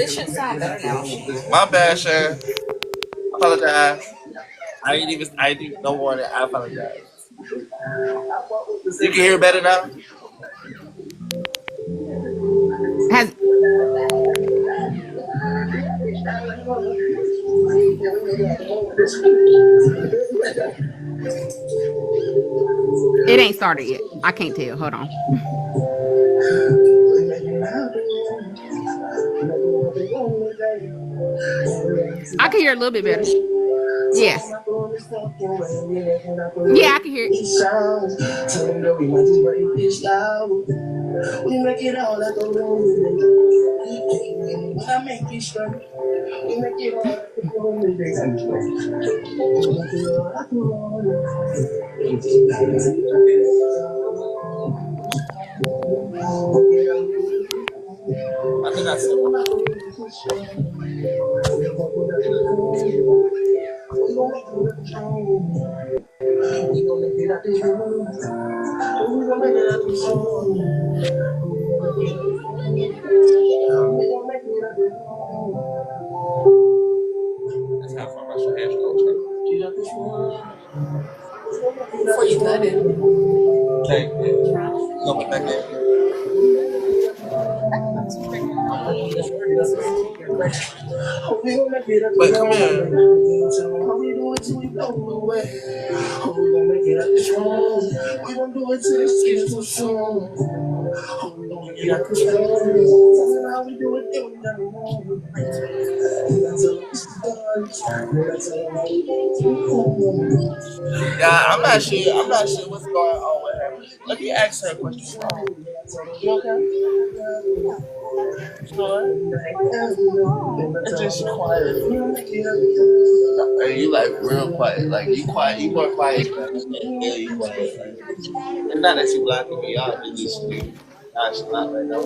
This should sound better now. My bad, Sharon. I apologize. I ain't even no warning. I apologize. You can hear better now? Has it ain't started yet. I can't tell. Hold on. I can hear a little bit better. Yeah. Yeah, I can hear it. We make it all at the room. When I make it straight, we make it all at the room. I think I said one. That's how far my hands go. Before you cut it. Okay. Go back there. But come here. Yeah, I'm not sure. I'm not sure what's going on with her. Let me ask her a question. You okay? Sure. It's just quiet. And you like real quiet. Like you quiet. You more quiet. Yeah, you quiet. And not that you blocking me out. It's just you. Gosh, not right now.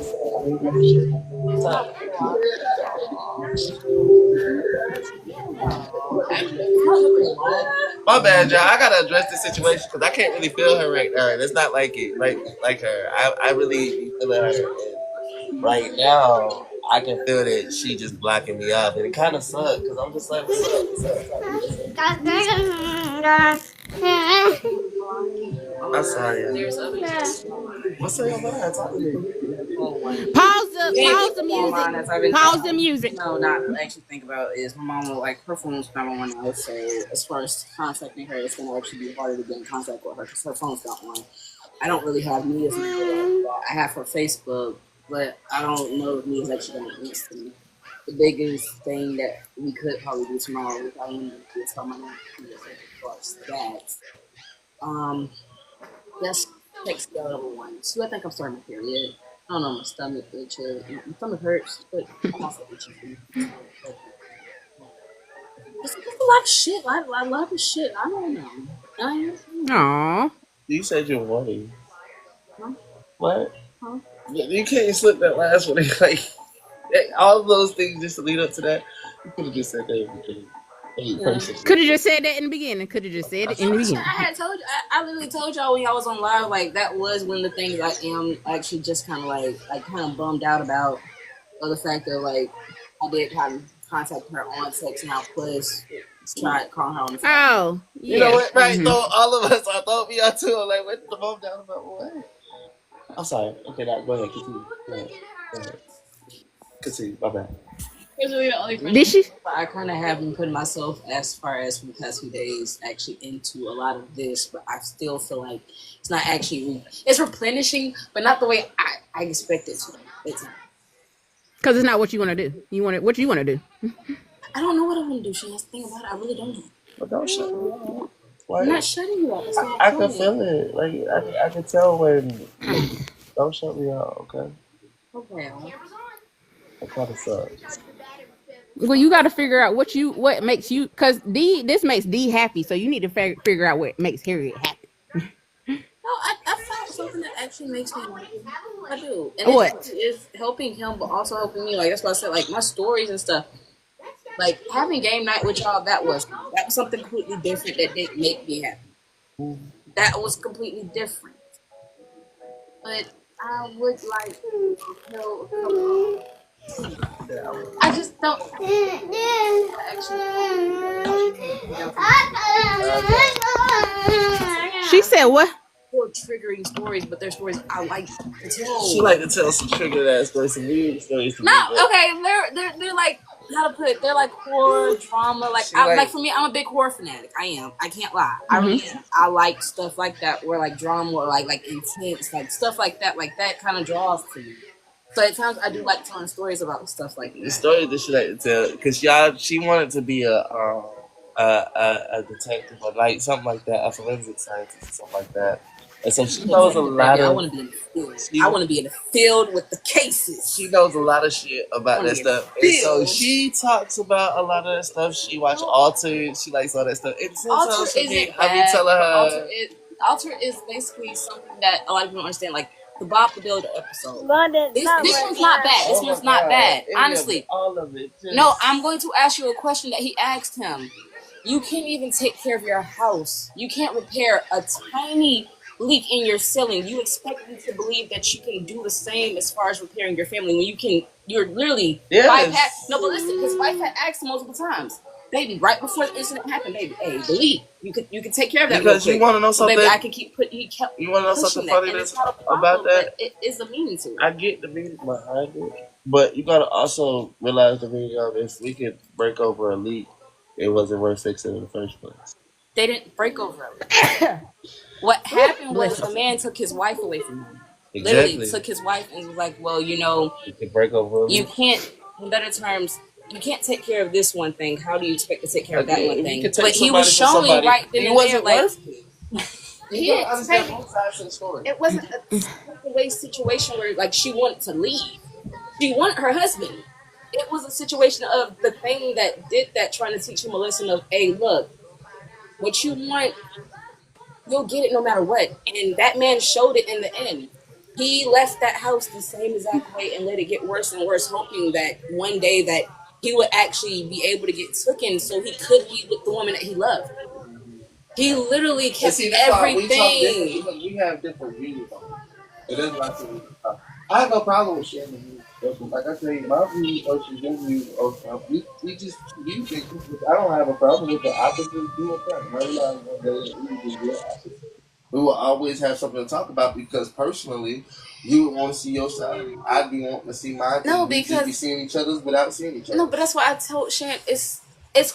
My bad, y'all. I gotta address this situation because I can't really feel her right now. And it's not like it, like her. I really be feeling her. And right now, I can feel that she just blocking me off, and it kind of sucks because I'm just like, what's up? I'm sorry. What's up, man? Talk to me. Pause the music. Pause the music. No, not to actually think about is my mom will like her phone's number one now. So as far as contacting her, it's gonna actually be harder to get in contact with her because her phone's not one. I don't really have Mia's number. I have her Facebook, but I don't know if Mia's actually gonna answer me. The biggest thing that we could probably do tomorrow, we probably need to tell my mom that. That's takes the other one. So I think I'm starting my period. I don't know, my stomach itches. My stomach hurts, but I'm also itching. It's a lot of shit. I love the shit. I don't know. Aww. You said you're wanting. Huh? What? Huh? You can't slip that last one. Like all of those things just to lead up to that. You could have just said that in the beginning. Could have just said that in the beginning. Could have just said it in the beginning. I had told you. I literally told y'all when y'all was on live. Like that was one of the things I am actually just kind of like kind of bummed out about. Or the fact that like I did kind of contact her on text now, plus try to call her on the phone. Oh, yeah. You know what? Right? Though all of us, I thought me out too. I'm like, what the bummed down about what? I'm sorry. Okay, now go ahead. Continue. Go ahead. Continue. My bad. Did she? I kind of have been putting myself as far as for the past few days actually into a lot of this, but I still feel like it's not actually it's replenishing, but not the way I expect it to. Because it's not what you want to do. What you want to do? I don't know what I want to do. She has to think about it. I really don't know. But don't shut me up. I'm not shutting you up. I can feel it. Like I can tell when. Don't shut me up, okay? Okay. That kind of sucks. Well, you got to figure out what makes you, because this makes D happy, so you need to figure out what makes Harriet happy. No, I found something that actually makes me happy. I do. And what? It's helping him, but also helping me. Like that's why I said, like my stories and stuff. Like having game night with y'all, that was something completely different that didn't make me happy. That was completely different. But I would like to know I just don't. She said what? For triggering stories, but they're stories I like to tell. She like to tell some trigger ass stories, some weird stories. No, okay, they're like how to put it. They're like horror drama. Like for me, I'm a big horror fanatic. I am. I can't lie. I really am. I like stuff like that, where like drama or like intense, like stuff like that. Like that kind of draws to me. So at times I do like telling stories about stuff like that. The story that she like to tell, because she wanted to be a detective or like something like that, a forensic scientist or something like that. And so she knows a lot I of. want to be in the field. I want to be in the field with the cases. She knows a lot of shit about that stuff. And so she talks about a lot of that stuff. She watches Altered. She likes all that stuff. Altered isn't bad. Telling her. Altered is basically something that a lot of people don't understand. Like the Bob the Builder episode. This one's not bad. This one's not bad. Honestly. All of it. No, I'm going to ask you a question that he asked him. You can't even take care of your house. You can't repair a tiny leak in your ceiling. You expect me to believe that you can do the same as far as repairing your family when you're literally bypass. No, but listen, his wife had asked him multiple times, baby, right before the incident happened, baby, hey, the leak, you can take care of that. Because you want to know something. Baby, I can keep putting. You want to know something funny about that? It is the meaning to it. I get the meaning behind it, but you gotta also realize the meaning of if we could break over a leak, it wasn't worth fixing in the first place. They didn't break over it. What happened was a man took his wife away from him. Exactly. Literally took his wife and was like, well, you can break over. You can't, in better terms, you can't take care of this one thing. How do you expect to take care of that one thing? But he was showing right then and there, like, he didn't understand both sides of the story. It wasn't a takeaway situation where, like, she wanted to leave. She wanted her husband. It was a situation of the thing that did that, trying to teach him a lesson of, hey, look, what you want, you'll get it no matter what. And that man showed it in the end. He left that house the same exact way and let it get worse and worse, hoping that one day that he would actually be able to get taken so he could be with the woman that he loved. He literally kept everything. We have different views on it. It is like I have no problem with sharing the views. Like I say, my views versus your views. We just view things. I don't have a problem with the opposites doing things. I realize one day we just do opposites. We will always have something to talk about because personally, you would want to see your side. I'd be wanting to see mine. No, because we just be seeing each other's without seeing each other. No, but that's why I told Shan it's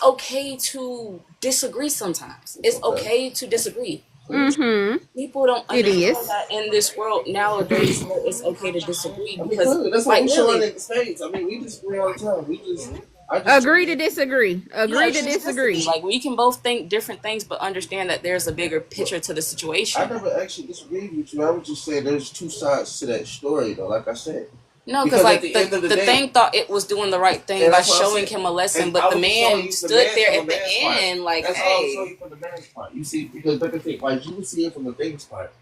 okay to disagree sometimes. It's okay to disagree. Mm-hmm. People don't understand that in this world nowadays. It's okay to disagree because that's what we showing in the States. I mean, we disagree all the time. We just agree to disagree. Agree to disagree. Like we can both think different things, but understand that there's a bigger picture to the situation. I never actually disagreed with you. I would just say there's two sides to that story, though. Like I said. No, because like the thing thought it was doing the right thing by showing him a lesson, but the man stood there at the end like, that's all I'm showing from the man's part. You see, because like I think, like you would see it from the thing's part.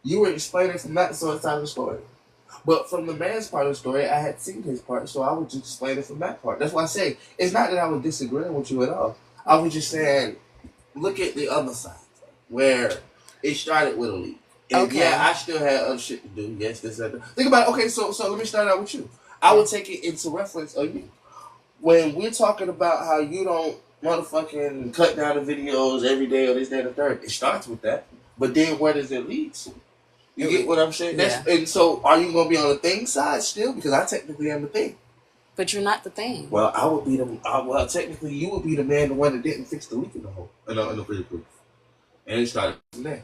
You were explaining from that side of the story. But from the man's part of the story, I had seen his part, so I would just explain it from that part. That's why I say, it's not that I was disagreeing with you at all. I was just saying, look at the other side, where it started with a leak. And yeah, I still had other shit to do. Yes, this, that. Think about it. Okay, so let me start out with you. I would take it into reference of you. When we're talking about how you don't motherfucking cut down the videos every day or this, that, and the third, it starts with that. But then where does it lead to? You get what I'm saying? And so are you going to be on the thing side still? Because I technically am the thing. But you're not the thing. Well, I would be well, technically you would be the man, the one that didn't fix the leak in the hole, in the proof. And it started from there.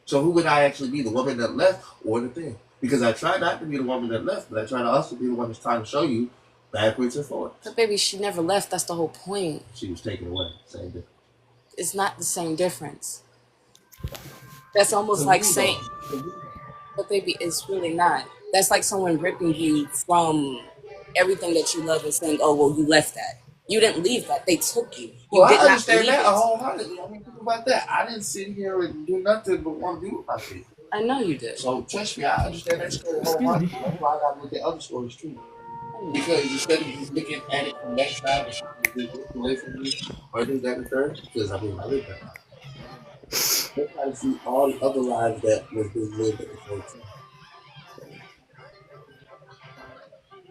So who would I actually be, the woman that left or the thing? Because I try not to be the woman that left, but I try to also be the one that's trying to show you backwards and forwards. But baby, she never left. That's the whole point. She was taken away. Same difference. It's not the same difference. That's almost like saying, but baby, it's really not. That's like someone ripping you from everything that you love and saying, oh, well, you left that. You didn't leave that. They took you. You did I understand not that wholeheartedly. I mean, think about that. I didn't sit here and do nothing but want to do my thing. I know you did. So trust me, I understand that story wholeheartedly. That's why I got to look at other stories too. Because instead of just looking at it from that side and just look away from me or do that and third, because I mean, I live that life. Let's try to see all the other lives that was being lived at the same time.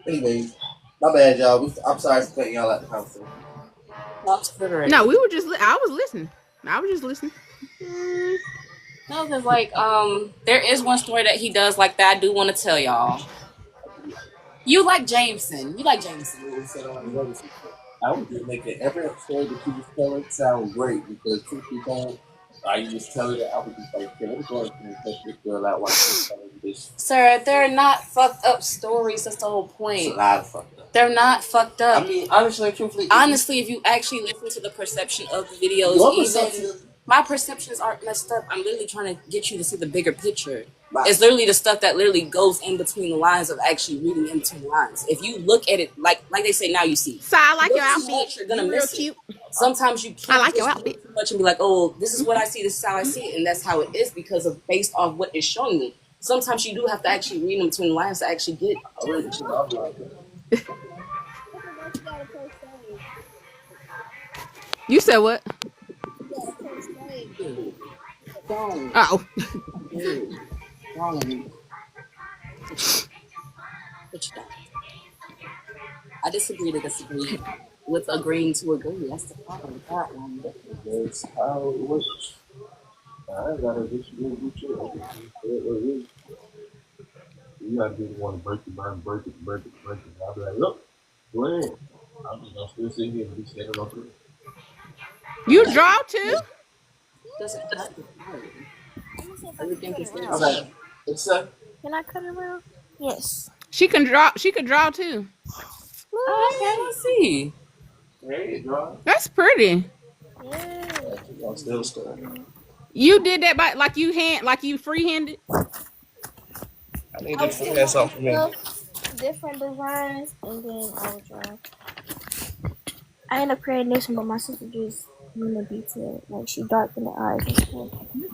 Anyways, My bad, y'all. I'm sorry for cutting y'all out the conversation. No, we were just. I was listening. I was just listening. No, because like there is one story that he does like that. I do want to tell y'all. You like Jameson. You like Jameson. I was just making every story that you was telling sound great because truth be told, I just tell her that I was just like, okay, let me go and check this girl out while she's telling me this. Sir, they're not fucked up stories. That's the whole point. It's a lot of fucked up. They're not fucked up. I mean, honestly, truthfully, if you actually listen to the perception of the videos, my perceptions aren't messed up. I'm literally trying to get you to see the bigger picture. It's literally the stuff that literally goes in between the lines of actually reading in between the lines. If you look at it like they say, now you see. So I like your outfit. You're gonna Real miss cute. it. Sometimes you can't I like your outfit. too much and be like, oh, this is what I see, this is how I see it, and that's how it is because of based off what it's showing me. Sometimes you do have to actually read in between the lines to actually get. You said what? Oh. I disagree to disagree with agreeing to agree. That's the problem with that one. That's how it works. I gotta disagree with you. You gotta be the one to break it. I'll be like, look, go ahead. I'm just gonna still sit here and be standing on through. You draw too? Doesn't have to everything is Can I cut it around? Yes. She can draw. She could draw too. Oh, okay, let's see. There you go. That's pretty. Yeah. I'm still stuck. You did that by like you freehanded. I need to figure that out for me. Different designs, and then I would draw. I ended up creating this one, but my sister just wanted to detail. Like she darkened the eyes and stuff.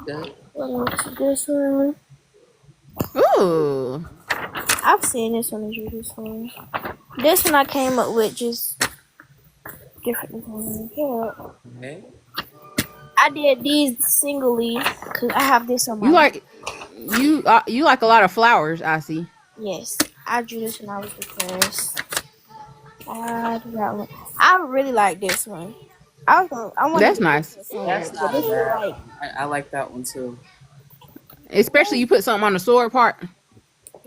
Good. What else? This one. Ooh. I've seen this one as this one. This one I came up with just different designs. Yeah. Okay. I did these singly because I have this on my. You like a lot of flowers. I see. Yes, I drew this when I was depressed. I really like this one. That's nice. That's not bad. I like that one too. Especially you put something on the sword part.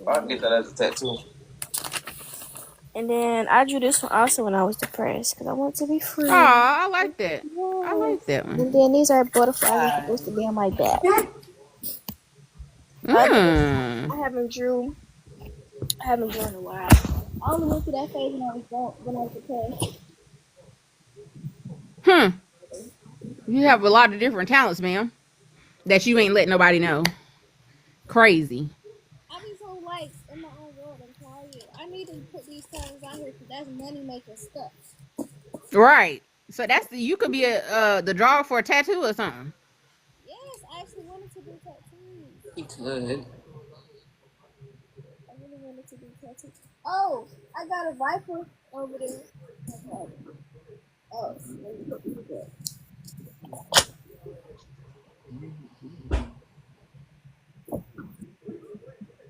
I can get that as a tattoo. And then I drew this one also when I was depressed because I want to be free. Oh, I like that. I like that one. And then these are butterflies that are supposed to be on my back. I haven't drew in a while. I only went through that phase when I was depressed. You have a lot of different talents, ma'am, that you ain't letting nobody know. Crazy. I be so like in my own world. I'm tired. I need to put these colors out here because that's money making stuff. Right. So you could be the drawer for a tattoo or something. Yes, I actually wanted to do tattoos. You could. I really wanted to do tattoos. Oh, I got a viper over there. Okay. Oh, let me put this there.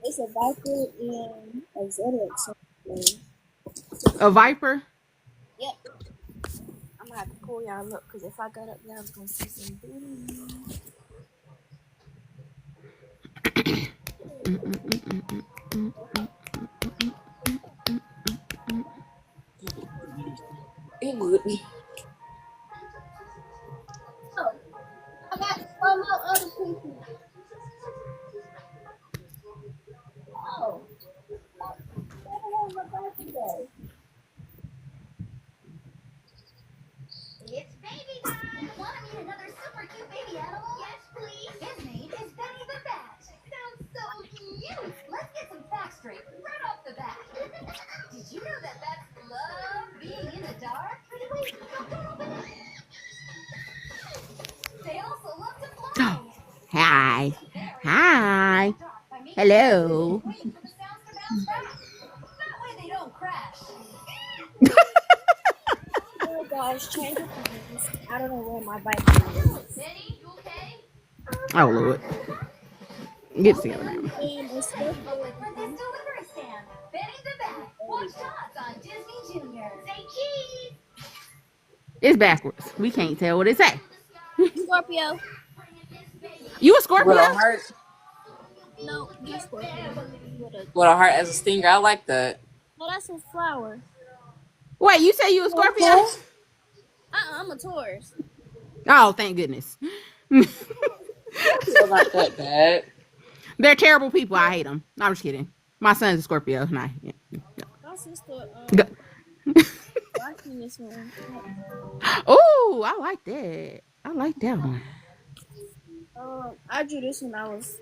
It's a viper and a zodiac. A viper? Yep. I'm gonna have to pull y'all up because if I got up there, I was gonna see some booty. It would. Oh, I got one more other people. Oh, I my birthday. It's baby time! Want to meet another super cute baby animal? Yes, please. His name is Benny the Bat. Sounds so cute. Let's get some facts straight right off the bat. Did you know that bats love being in the dark? Wait, don't open it. They also love to fly. Hi. Hi. Hello. Waiting for the sounds to bounce back. That way they don't crash. Oh gosh, change of plans. I don't know where my bike is. Benny, you okay? Oh Lord. Get together now. And it's Look like Princess Delivery Stand. Benny the Bat. Watch Tots on Disney It's backwards. We can't tell what it say. Scorpio. You a With Scorpio? a heart, No, just Scorpio. With a with a heart as a stinger. I like that. no, that's a flower. Wait, you say you a Scorpio? I'm a Taurus. Oh, thank goodness. Scorpios aren't that bad. They're terrible people. I hate them. No, I'm just kidding. My son's a Scorpio. Nah. Yeah. My sister Go. watching this one. Oh, I like that. I like that one. I drew this when I was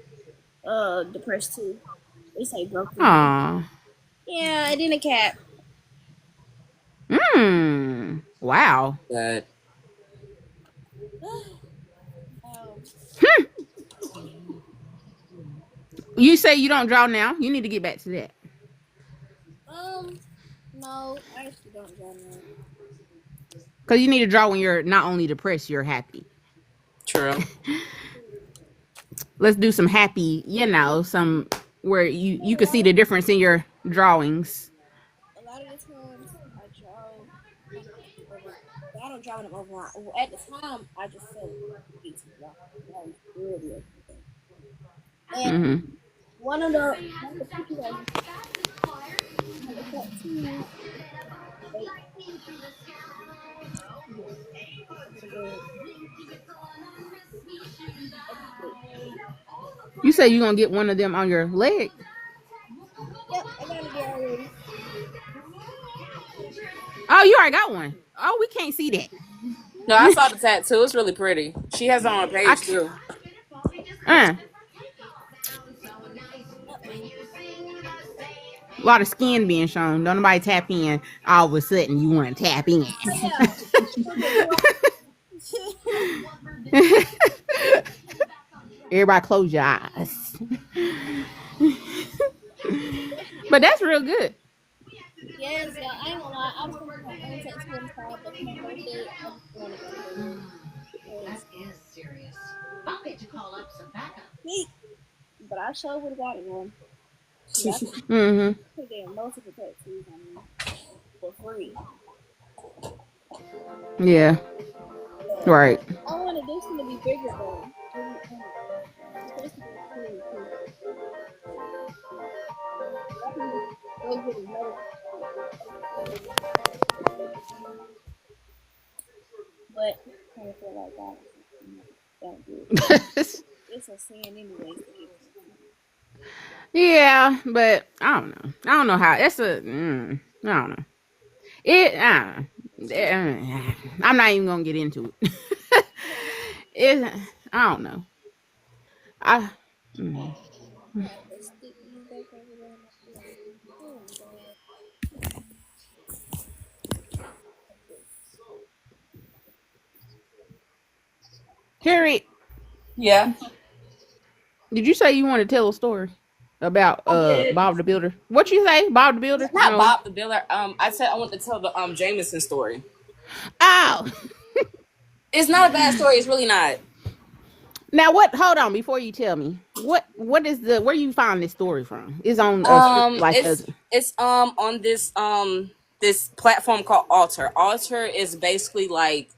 depressed too. They say broken. Aw. Yeah, and then a cat. Wow. That You say you don't draw now. You need to get back to that. No, I actually don't draw now. Because you need to draw when you're not only depressed, you're happy. true. Let's do some happy, some where you can see the difference in your drawings. A lot of the times I draw, but I don't draw them over. At the time, I just felt it to draw. That was really and one of the people that You say you're going to get one of them on your leg? Yep, I gotta get already. Oh, you already got one. Oh, we can't see that. No, I saw the tattoo. It's really pretty. She has it on her page too. A lot of skin being shown. Don't nobody tap in. All of a sudden, you want to tap in. Everybody close your eyes. But that's real good. Yes, I ain't gonna lie. I was thinking about going to 25, but my birthday, I'm going to go. That is serious. I'll get you call up some backup. But I sure would have got it one. Put in multiple tattoos on me for free. Yeah. Right. I wanted this one to be bigger though. But I kind of feel like that. Don't do it. It's a sin anyways. Yeah, but I don't know. I don't know how. It's a. I don't know. I'm not even gonna get into it. I don't know. Harry, Yeah. did you say you want to tell a story about Bob the Builder? What you say, Bob the Builder? Not No. Bob the Builder. I said I want to tell the Jameson story. Oh. It's not a bad story. It's really not. Now what? Hold on, before you tell me what is where you find this story from? It's on It's on this platform called Alter. Alter is basically like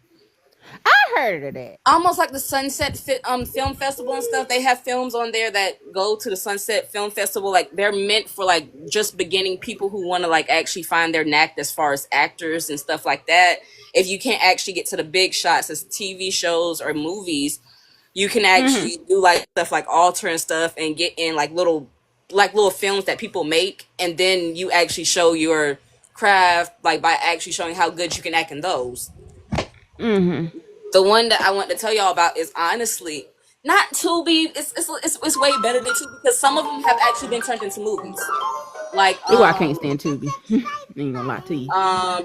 I heard of that. almost like the Sunset Film Festival and stuff. They have films on there that go to the Sunset Film Festival. Like they're meant for like just beginning people who want to like actually find their knack as far as actors and stuff like that. If you can't actually get to the big shots as TV shows or movies, you can actually do like stuff like Alter and stuff and get in like little films that people make, and then you actually show your craft like by actually showing how good you can act in those. The one that I want to tell y'all about is honestly not Tubi. It's way better than Tubi because some of them have actually been turned into movies. Like I can't stand Tubi. Ain't gonna lie to you. I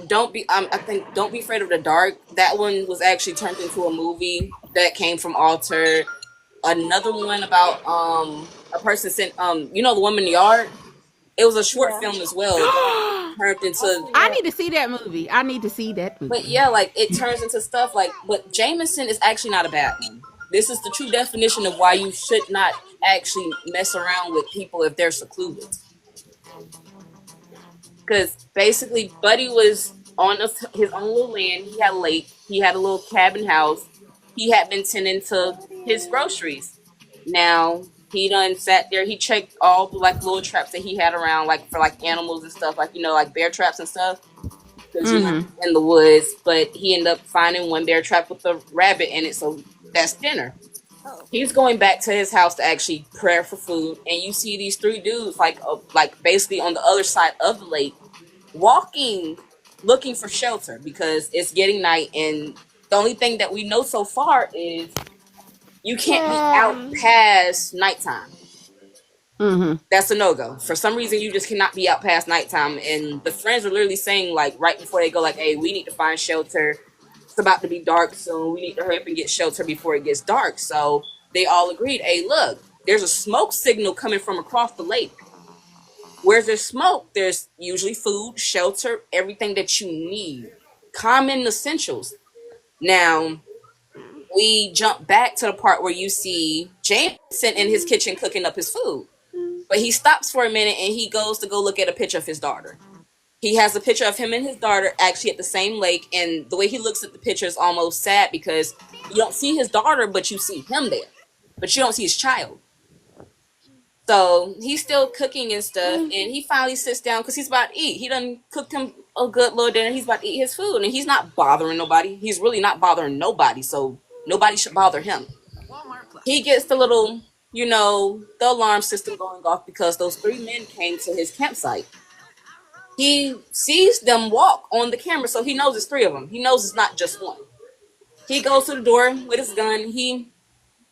think Don't Be Afraid of the Dark. That one was actually turned into a movie that came from Alter. Another one about a person sent the woman in the yard. It was a short film as well. Turned into. I need to see that movie. But yeah, like it turns into stuff like. But Jameson is actually not a bad one. This is the true definition of why you should not actually mess around with people if they're secluded. Because basically, Buddy was on his own little land. He had a lake. He had a little cabin house. He had been tending to his groceries. Now he done sat there. He checked all the like little traps that he had around, like for like animals and stuff, like like bear traps and stuff. Because in the woods, but he ended up finding one bear trap with a rabbit in it, so that's dinner. He's going back to his house to actually prepare for food, and you see these three dudes like basically on the other side of the lake, walking, looking for shelter because it's getting night, and the only thing that we know so far is you can't be out past nighttime. That's a no-go. For some reason, you just cannot be out past nighttime. And the friends are literally saying, like, right before they go, like, hey, we need to find shelter. It's about to be dark soon. We need to hurry up and get shelter before it gets dark. So they all agreed, hey, look, there's a smoke signal coming from across the lake. Where there's smoke, there's usually food, shelter, everything that you need. Common essentials. Now, we jump back to the part where you see Jameson in his kitchen cooking up his food. But he stops for a minute and he goes to go look at a picture of his daughter. He has a picture of him and his daughter actually at the same lake. And the way he looks at the picture is almost sad because you don't see his daughter, but you see him there. But you don't see his child. So he's still cooking and stuff. And he finally sits down because he's about to eat. He done cooked him a good little dinner. He's about to eat his food. And he's not bothering nobody. He's really not bothering nobody. So nobody should bother him. He gets the little, the alarm system going off because those three men came to his campsite. He sees them walk on the camera, so he knows it's three of them. He knows it's not just one. He goes to the door with his gun. He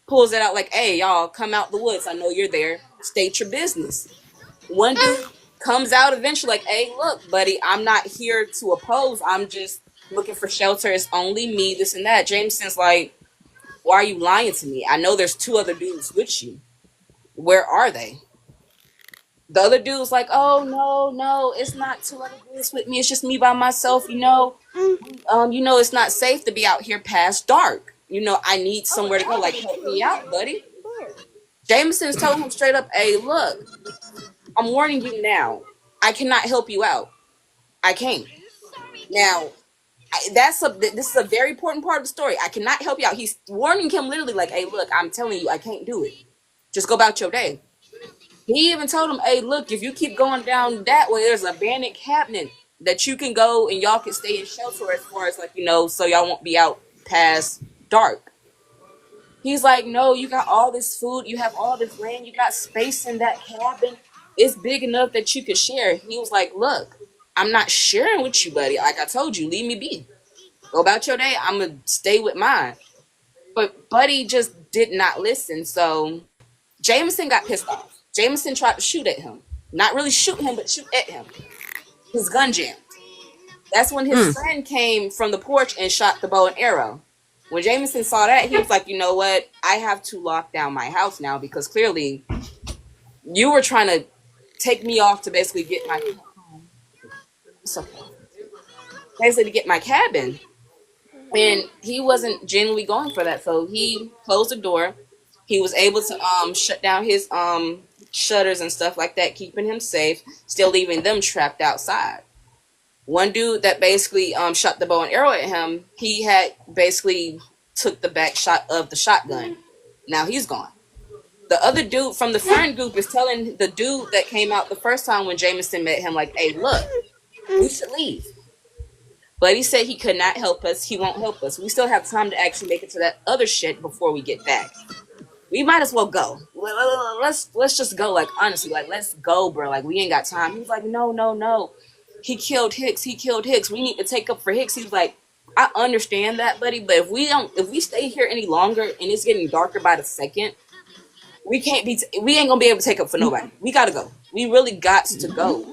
pulls it out like, hey, y'all, come out the woods. I know you're there. State your business. One dude comes out eventually like, hey, look, buddy, I'm not here to oppose. I'm just looking for shelter. It's only me, this and that. Jameson's like, why are you lying to me? I know there's two other dudes with you. Where are they? The other dude's like, oh, no, it's not two other dudes with me. It's just me by myself, it's not safe to be out here past dark. I need somewhere to go. Like, help me out, buddy. Jameson's telling him straight up, hey, look, I'm warning you now. I cannot help you out. I can't. Now, this is a very important part of the story. I cannot help you out. He's warning him literally like, hey, look, I'm telling you, I can't do it. Just go about your day. He even told him, hey, look, if you keep going down that way, there's an abandoned cabinet that you can go and y'all can stay in shelter as far as so y'all won't be out past dark. He's like, no, you got all this food. You have all this land. You got space in that cabin. It's big enough that you could share. He was like, look, I'm not sharing with you, buddy. Like I told you, leave me be. Go about your day. I'm going to stay with mine. But Buddy just did not listen. So Jameson got pissed off. Jameson tried to shoot at him. Not really shoot him, but shoot at him. His gun jammed. That's when his friend came from the porch and shot the bow and arrow. When Jameson saw that, he was like, you know what? I have to lock down my house now because clearly you were trying to take me off to basically get my basically to get my cabin. And he wasn't genuinely going for that. So he closed the door. He was able to shut down his shutters and stuff like that, keeping him safe, still leaving them trapped outside. One dude that basically shot the bow and arrow at him, he had basically took the back shot of the shotgun. Now he's gone. The other dude from the friend group is telling the dude that came out the first time when Jameson met him, like, hey, look, we should leave. But he said he could not help us. He won't help us. We still have time to actually make it to that other shit before we get back. We might as well go. Let's just go. Like, honestly, like, let's go, bro. Like, we ain't got time. He's like, no. He killed Hicks. We need to take up for Hicks. He was like, I understand that, buddy, but if we stay here any longer and it's getting darker by the second, we ain't gonna be able to take up for nobody. We gotta go. We really got to go.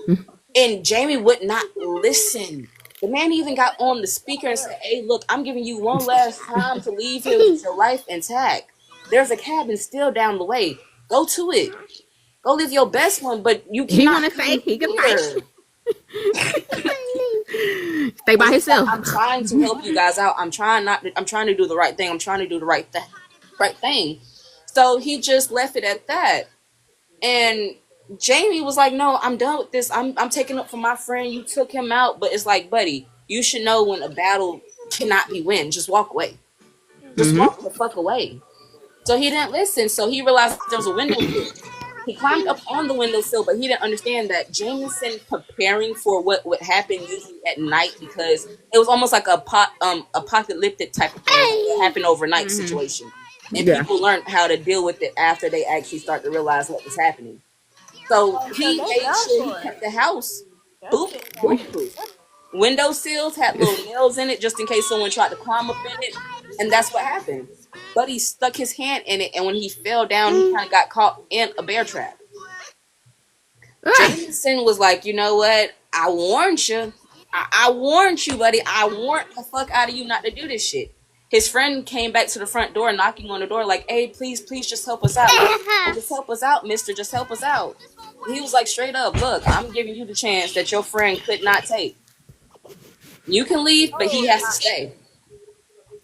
And Jamie would not listen. The man even got on the speaker and said, hey, look, I'm giving you one last time to leave here with your life intact. There's a cabin still down the way. Go to it. Go live your best one, but you cannot. He can fight. Stay by himself. I'm trying to help you guys out. I'm trying to do the right thing. I'm trying to do the right thing. So he just left it at that. And Jamie was like, no, I'm done with this. I'm taking up for my friend. You took him out. But it's like, buddy, You should know when a battle cannot be won. Just walk away. Just walk the fuck away. So he didn't listen. So he realized there was a windowsill. He climbed up on the windowsill, but he didn't understand that Jameson preparing for what would happen usually at night, because it was almost like a apocalyptic type of thing that happened overnight situation. And people learned how to deal with it after they actually start to realize what was happening. So he made sure he kept the house bulletproof. Window sills had little nails in it just in case someone tried to climb up in it, and that's what happened. But he stuck his hand in it, and when he fell down, he kind of got caught in a bear trap. Jameson was like, you know what? I warned you. I warned you, buddy. I warned the fuck out of you not to do this shit. His friend came back to the front door, knocking on the door, like, hey, please, just help us out. Just help us out, mister. Just help us out. And he was like, straight up, look, I'm giving you the chance that your friend could not take. You can leave, but he has to stay.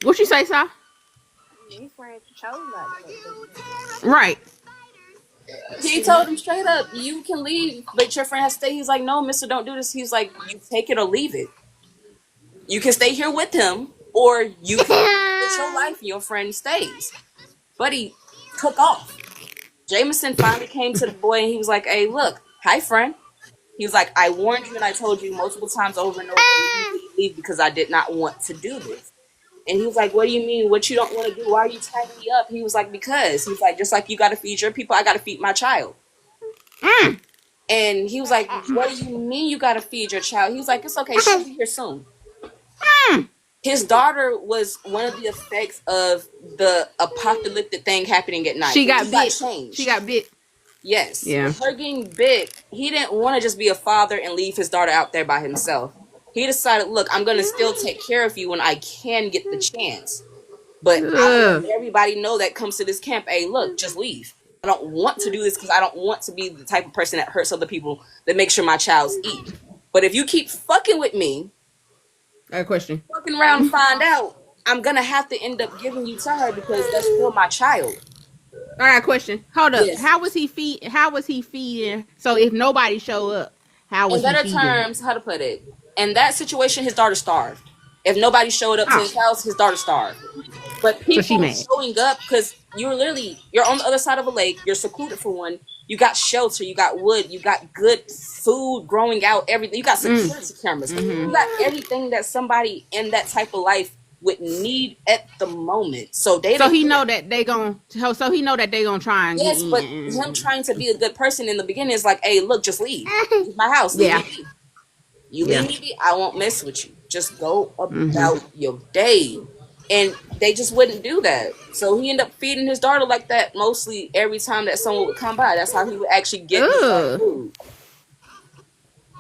What you say, Si? His friends chose not to. Right. He told him straight up, you can leave, but your friend has to stay. He's like, no, mister, don't do this. He's like, you take it or leave it. You can stay here with him, or you can get your life and your friend stays. But he took off. Jameson finally came to the boy and he was like, hey, look, hi, friend. He was like, I warned you and I told you multiple times over and over you leave because I did not want to do this. And he was like, what do you mean? What you don't want to do? Why are you tying me up? He was like, because. He's like, just like you got to feed your people, I got to feed my child. And he was like, what do you mean you got to feed your child? He was like, it's okay. She'll be here soon. His daughter was one of the effects of the apocalyptic thing happening at night. She got bit. Changed. She got bit. Yes. Yeah. With her getting bit, he didn't want to just be a father and leave his daughter out there by himself. He decided, look, I'm going to still take care of you when I can get the chance. But I let everybody know that comes to this camp, hey, look, just leave. I don't want to do this because I don't want to be the type of person that hurts other people, that makes sure my child's eat. But if you keep fucking with me, I got a question. fucking around and find out, I'm going to have to end up giving you to her because that's still my child. I got a question. Hold up. Yes. How was he feeding? So if nobody showed up, how was he feeding? In better terms, how to put it? In that situation, his daughter starved. If nobody showed up to his house, his daughter starved. But people showing up, because you're on the other side of a lake, you're secluded for one, you got shelter, you got wood, you got good food growing out, everything. You got security cameras. You got everything that somebody in that type of life would need at the moment. So he know that they gonna try and yes, but him trying to be a good person in the beginning is like, hey, look, just leave. Leave my house. Leave me. You leave me be, I won't mess with you. Just go about your day. And they just wouldn't do that. So he ended up feeding his daughter like that mostly every time that someone would come by. That's how he would actually get his food.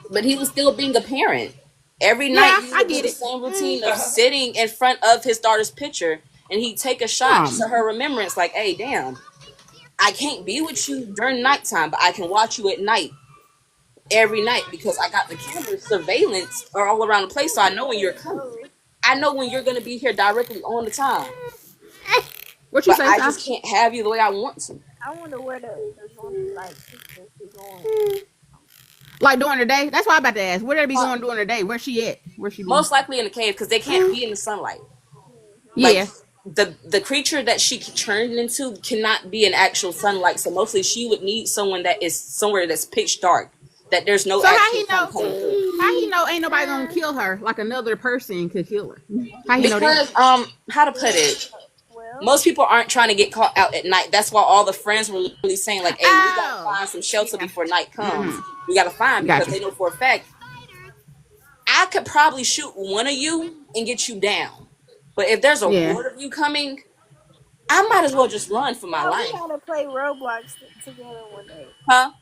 But he was still being a parent. Every night he would do the same routine of sitting in front of his daughter's picture and he'd take a shot to her remembrance like, hey, damn, I can't be with you during nighttime, but I can watch you at night every night because I got the camera surveillance all around the place, so I know when you're coming. I know when you're going to be here directly on the time. What you say? I just can't have you the way I want to. I wonder where the zombie going. Like during the day? That's what I'm about to ask. Where they be going during the day? Where she at? Where she be? Most likely in the cave because they can't be in the sunlight. Yeah. Like, the creature that she turned into cannot be in actual sunlight, so mostly she would need someone that is somewhere that's pitch dark. That there's no. So how he know? How he know ain't nobody gonna kill her like another person could kill her? How he know that? Because how to put it? Most people aren't trying to get caught out at night. That's why all the friends were really saying like, "Hey, we gotta find some shelter before night comes. We gotta find because they know for a fact I could probably shoot one of you and get you down. But if there's a horde of you coming, I might as well just run for my life." We gotta play Roblox together one day. Huh?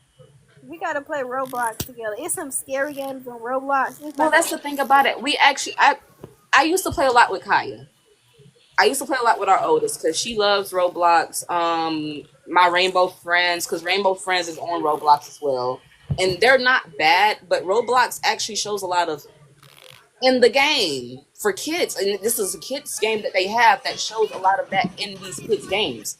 We gotta play Roblox together. It's some scary games on Roblox. Well, that's the thing about it. We actually, I used to play a lot with Kaya. I used to play a lot with our oldest because she loves Roblox. My Rainbow Friends, because Rainbow Friends is on Roblox as well. And they're not bad, but Roblox actually shows a lot of in the game for kids. And this is a kids game that they have that shows a lot of that in these kids games.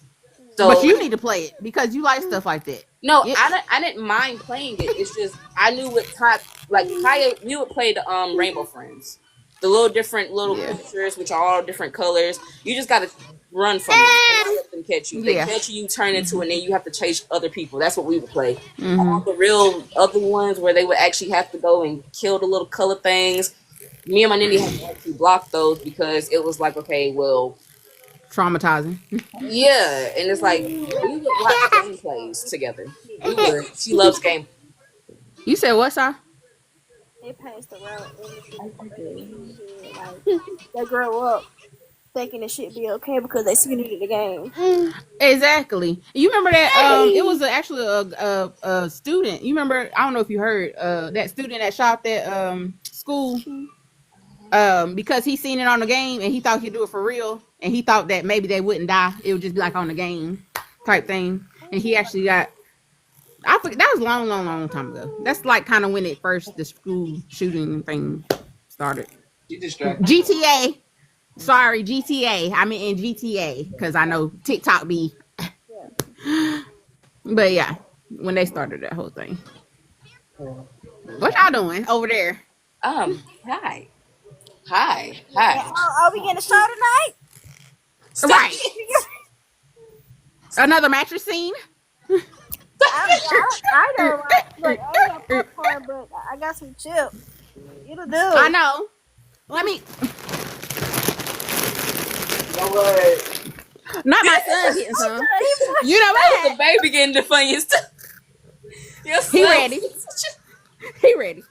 So, but you need to play it because you like stuff like that. No, I didn't mind playing it. It's just I knew what type, like Kaya, we would play the Rainbow Friends. The little different little Yeah. creatures, which are all different colors. You just gotta run from them. Don't let them catch you. If they Yeah. catch you, you turn into, and then you have to chase other people. That's what we would play. Mm-hmm. All the real other ones where they would actually have to go and kill the little color things. Me and my ninny had to actually block those because it was like, okay, well, Traumatizing. yeah, and it's like we would watch gameplays together. We would. She loves game. You said what, sir? They passed around anything. Like, they grow up thinking it should be okay because they seen it in the game. Exactly. You remember that? It was actually a student. You remember? I don't know if you heard that student that shot that school because he seen it on the game and he thought he'd do it for real, and he thought that maybe they wouldn't die. It would just be like on the game type thing, and he actually got. I forget, that was a long time ago. That's like kind of when it first the school shooting thing started. You distracted. GTA. Sorry, GTA. I mean in GTA because I know TikTok be. But yeah, when they started that whole thing. What y'all doing over there? Hi. Hi. Are we getting a show tonight? Stop. Right. Another mattress scene. I know, right? Look, I ain't got popcorn, but I got some chips. It'll do. I know. Let me. No way. Not my son getting some. You know That was what? the baby getting the funniest stuff. Yes, He ready. He ready.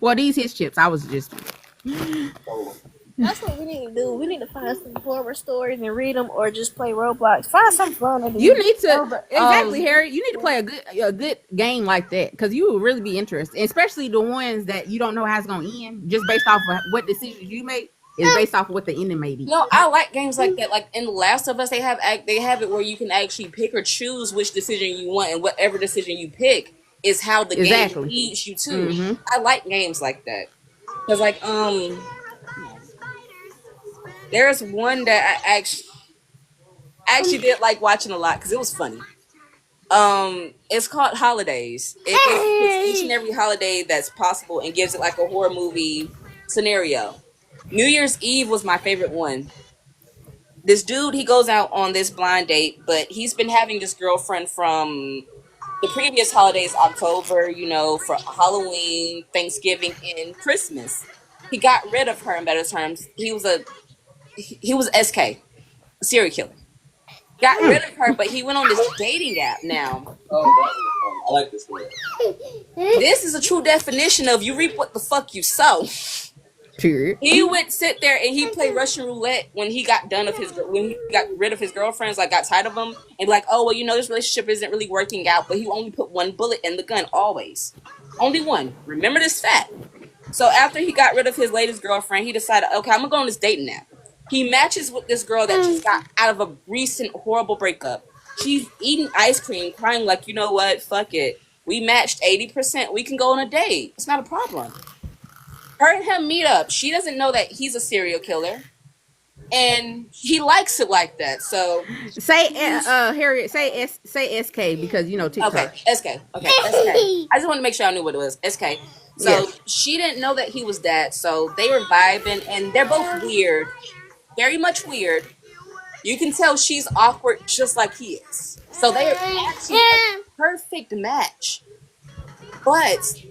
Well, these his chips. I was just. That's what we need to do. We need to find some horror stories and read them, or just play Roblox. Find something fun to do. You need to exactly, Harry. You need to play a good game like that because you will really be interested, especially the ones that you don't know how it's gonna end, just based off of what decisions you make is based off of what the ending may be. No, I like games like that. Like in The Last of Us, they have it where you can actually pick or choose which decision you want, and whatever decision you pick is how the game leads you to. Mhm. I like games like that because, like, there's one that I actually did like watching a lot because it was funny. It's called Holidays. It puts each and every holiday that's possible and gives it like a horror movie scenario. New Year's Eve was my favorite one. This dude, he goes out on this blind date, but he's been having this girlfriend from the previous holidays, October, for Halloween, Thanksgiving, and Christmas. He got rid of her in better terms. He was SK, a serial killer. Got rid of her, but he went on this dating app now. Oh, that was fun. I like this one. This is a true definition of you reap what the fuck you sow. Period. He would sit there and he played Russian roulette when he got rid of his girlfriends, like got tired of them, and like, oh well, this relationship isn't really working out. But he only put one bullet in the gun, always, only one. Remember this fact. So after he got rid of his latest girlfriend, he decided, okay, I'm gonna go on this dating app. He matches with this girl that just got out of a recent horrible breakup. She's eating ice cream, crying like, you know what, fuck it. We matched 80%. We can go on a date. It's not a problem. Her and him meet up. She doesn't know that he's a serial killer. And he likes it like that. So say Harriet, say SK because TikTok. Okay, SK. Okay, SK. I just want to make sure I knew what it was. SK. So she didn't know that he was that. So they were vibing, and they're both weird. Very much weird. You can tell she's awkward just like he is. So they're actually a perfect match. But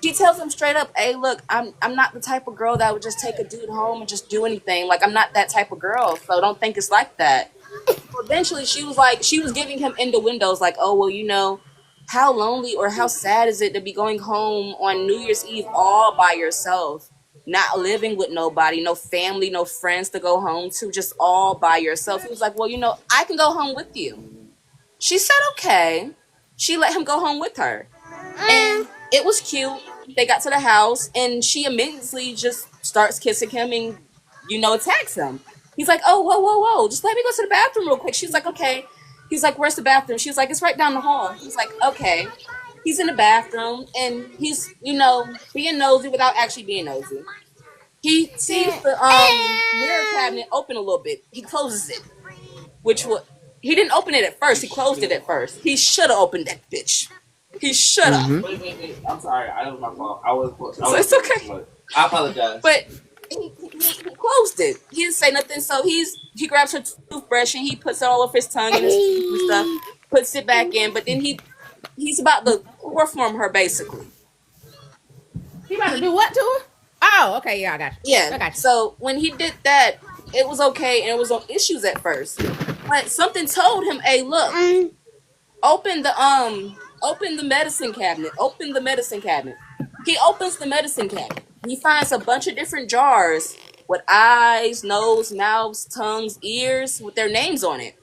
she tells him straight up, hey, look, I'm not the type of girl that would just take a dude home and just do anything. Like, I'm not that type of girl, so don't think it's like that. So eventually, she was giving him innuendos like, oh, well, how lonely or how sad is it to be going home on New Year's Eve all by yourself? Not living with nobody, no family, no friends to go home to, just all by yourself. He was like, well, I can go home with you. She said, okay. She let him go home with her. And it was cute. They got to the house, and she immediately just starts kissing him and, attacks him. He's like, oh, whoa. Just let me go to the bathroom real quick. She's like, okay. He's like, where's the bathroom? She's like, it's right down the hall. He's like, okay. He's in the bathroom, and he's, being nosy without actually being nosy. He sees the mirror cabinet open a little bit. He closes it, he didn't open it at first. He closed it at first. He should have opened that bitch. He should have. Wait. I'm sorry. I was my fault. I was It's okay. I apologize. But he closed it. He didn't say nothing. So he grabs her toothbrush and he puts it all over his tongue and his teeth and stuff. Puts it back in. But then he's about to chloroform her basically. He about to do what to her? Oh, okay, yeah, I got you. Yeah. I got you. So when he did that, it was okay and it was on issues at first. But something told him, hey, look, open the medicine cabinet. Open the medicine cabinet. He opens the medicine cabinet. He finds a bunch of different jars with eyes, nose, mouths, tongues, ears with their names on it.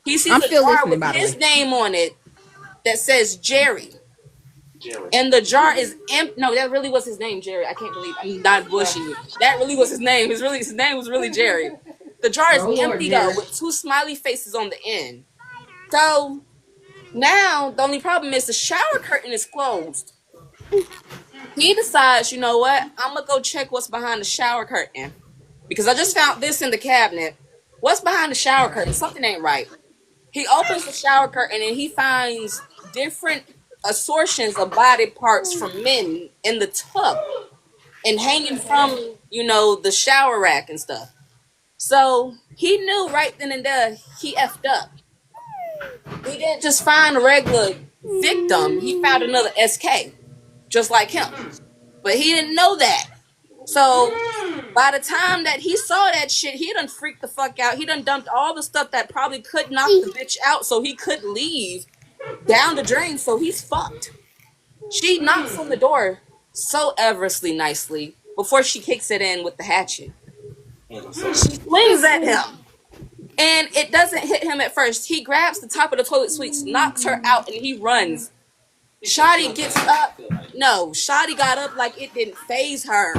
He sees I'm a still jar listening, with by the his way. name on it that says Jerry. And the jar is empty. No, that really was his name, Jerry. I can't believe I'm not bushing you. That really was his name. His name was really Jerry. The jar is empty though, with 2 smiley faces on the end. So now the only problem is the shower curtain is closed. He decides, you know what? I'm gonna go check what's behind the shower curtain because I just found this in the cabinet. What's behind the shower curtain? Something ain't right. He opens the shower curtain and he finds different assortions of body parts from men in the tub and hanging from, the shower rack and stuff. So he knew right then and there he effed up. He didn't just find a regular victim, he found another SK, just like him. But he didn't know that. So by the time that he saw that shit, he done freaked the fuck out. He done dumped all the stuff that probably could knock the bitch out so he could leave down the drain, so he's fucked. She knocks on the door so everously nicely before she kicks it in with the hatchet. She flings at him. And it doesn't hit him at first. He grabs the top of the toilet seat, knocks her out, and he runs. Shotty gets up. No, Shotty got up like it didn't faze her.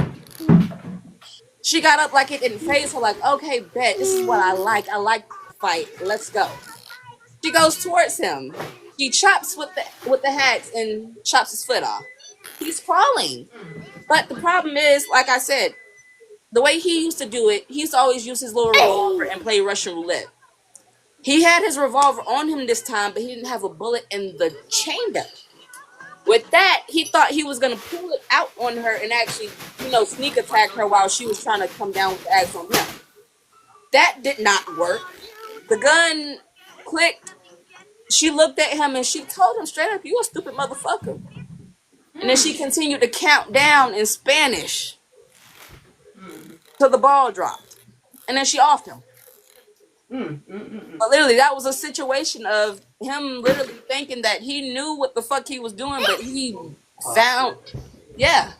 She got up like it didn't faze her. Like, okay, bet, this is what I like. I like to fight. Let's go. She goes towards him. She chops with the hacks and chops his foot off. He's crawling. But the problem is, like I said, the way he used to do it, he used to always use his little revolver and play Russian roulette. He had his revolver on him this time, but he didn't have a bullet in the chamber. With that, he thought he was going to pull it out on her and actually, sneak attack her while she was trying to come down with the axe on him. That did not work. The gun clicked. She looked at him and she told him straight up, "You a stupid motherfucker." And then she continued to count down in Spanish till the ball dropped. And then she offed him. But literally, that was a situation of him literally thinking that he knew what the fuck he was doing, but he found, yeah.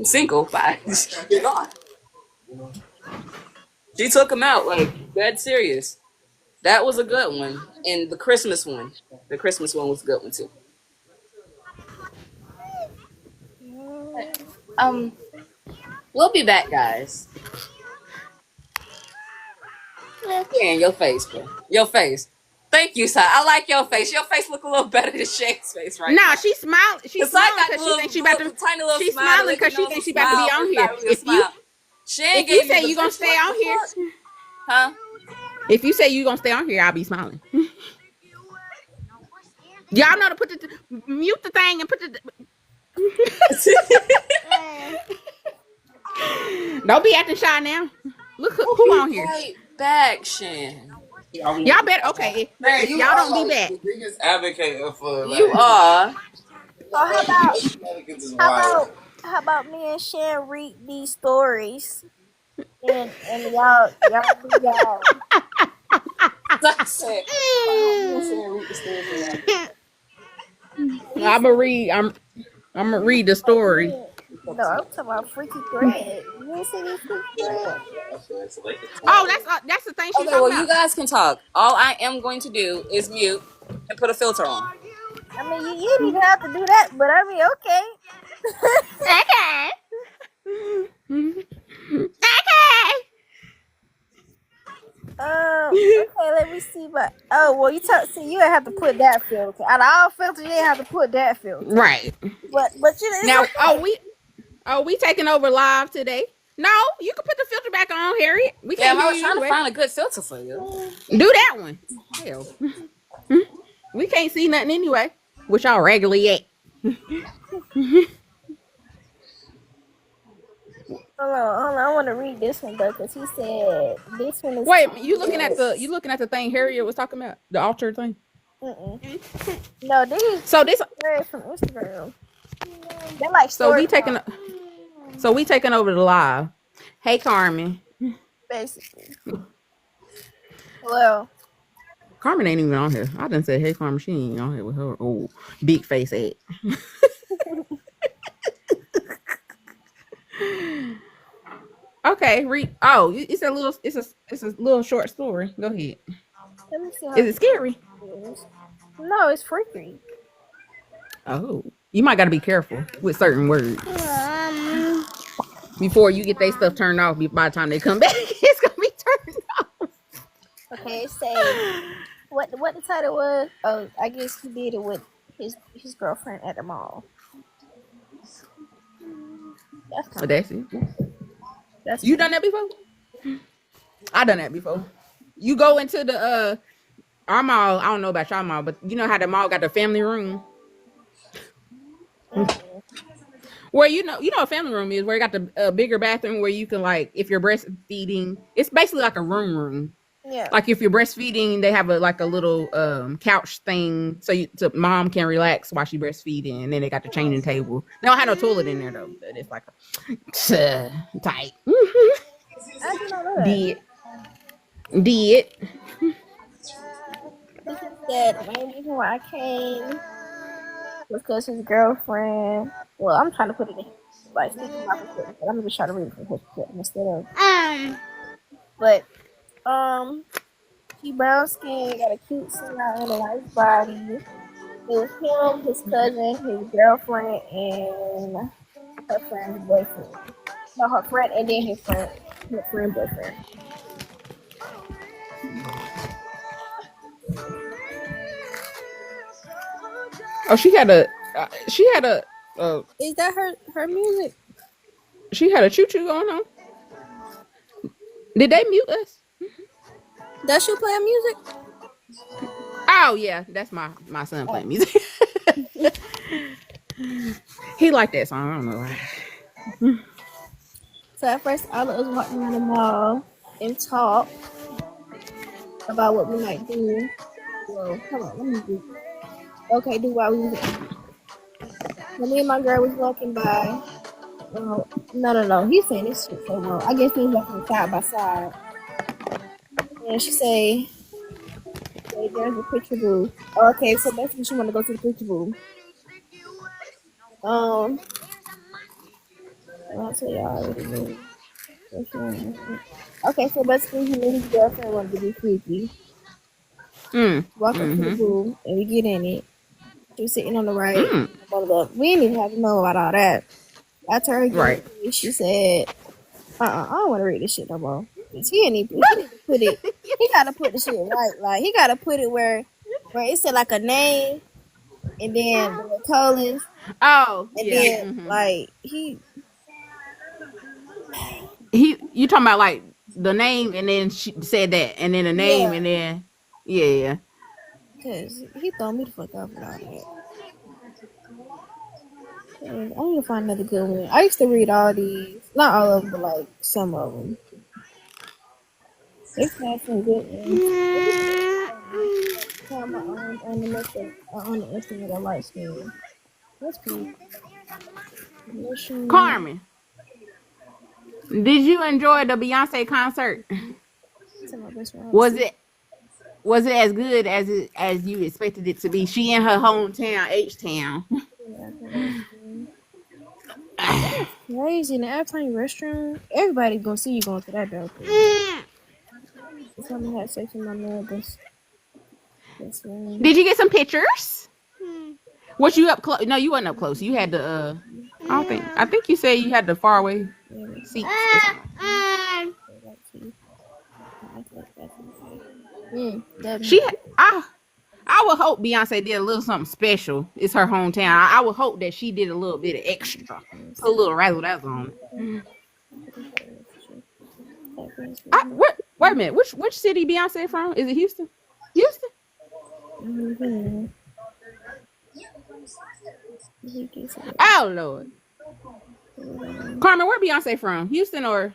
Single, bye. You're gone. She took him out, like, dead serious. That was a good one. And the Christmas one was a good one too. We'll be back, guys. Yeah, your face, bro. Your face. Thank you, sir. I like your face. Your face look a little better than Shane's face right now. Nah, she's smiling. She's smiling because she thinks she about to. She's smiling because she thinks she about to be on here. If you say you gonna stay on here, huh? If you say you gonna stay on here, I'll be smiling. Y'all know to put the mute the thing and put the. Don't be acting shy now. Look who on here. Right back, Shan. Y'all better okay. If y'all don't be back. The biggest advocate for You are. So how about me and Shan read these stories, and y'all do y'all. That's it. I'm gonna read the story. No, I'm talking about Freaky Thread. You ain't seen these Freaky Thread? Oh, that's the thing she's Okay, talking well, about. you guys can talk. All I am going to do is mute and put a filter on. I mean, you didn't even have to do that, but I mean, okay. Okay. Okay, let me see. But well, see, you have to put that filter. Out of all filters, you didn't have to put that filter. Right. But Now, okay. we taking over live today? No, you can put the filter back on, Harriet. We Yeah, can't I hear was you trying to anyway. find a good filter for you. Do that one. Hell. We can't see nothing anyway. Which y'all regularly at? Hold on. I want to read this one though, because he said this one is. Wait, you looking at the thing Harriet was talking about, the altar thing? No, these So this, from Instagram. They're like so story we taking, over the live. Hey, Carmen. basically. Well, Carmen ain't even on here. I done said, hey, Carmen, she ain't on here with her old big face at. Okay, read. Oh, it's a little short story. Go ahead. let me see how Is it scary? it is. No, it's freaky. Oh, you might got to be careful with certain words before you get their stuff turned off. By the time they come back, it's gonna be turned off. Okay, say what the title was. Oh, I guess he did it with his girlfriend at the mall. That's it. That's You done that before? I done that before. You go into the our mall. I don't know about y'all mall, but you know how the mall got the family room. Where you know a family room is, where you got the bigger bathroom where you can, like, if you're breastfeeding, it's basically like a room. Yeah. Like if you're breastfeeding, they have a little couch thing so mom can relax while she breastfeeding, and then they got the changing table. They don't have no toilet in there though, but it's like tight. I do not know that. Did. He said the main reason why I came was because his girlfriend. Well, I'm trying to put it in like speaking my perspective, but I'm gonna try to read it from his perspective instead of. But she brown skin, got a cute smile and a nice body. It was him, his cousin, his girlfriend, and her friend's boyfriend. No, her friend, and then her friend boyfriend. Oh, she had a Is that her music? she had a choo choo going on. Did they mute us? Does she play music? Oh yeah, that's my son playing music. He liked that song. I don't know why. So at first, all of us walked around the mall and talked about what we might do. Well, hold on, let me do. Okay, do what we was. When me and my girl was walking by. No. He's saying this shit so wrong. I guess we was walking side by side. And she say, there's a picture booth. Okay, so basically she want to go to the picture booth. I'll tell y'all already. Okay, so basically he and his girlfriend wanted to be freaky. Walk up to the booth and we get in it. She was sitting on the right. We didn't even have to know about all that. I told her, right. She said, I don't want to read this shit no more. He need to put it. He gotta put the shit right. Like he gotta put it where it said like a name, and then the colons. Oh, and then like you talking about like the name, and then she said that, and then the name, and then yeah. Cause he throw me the fuck off with all that. I need to find another good one. I used to read all these, not all of them, but like some of them. It's had some good ones. On the estimate of light skin. That's cool. Carmen, did you enjoy the Beyonce concert? Was it as good as you expected it to be? She in her hometown, H-Town. That's crazy. In the Alpine restaurant, everybody's gonna see you going to that door. Somebody had sex with my neighbors. Did you get some pictures? Was you up close? No, you wasn't up close. You had the I think you said you had the far away seats. I would hope Beyonce did a little something special. It's her hometown. I would hope that she did a little bit of extra. Put a little razzle dazzle on it. Wait a minute. Which city Beyonce from? Is it Houston? Houston? Mm-hmm. He gets it. Oh Lord. Carmen, where Beyonce from? Houston or?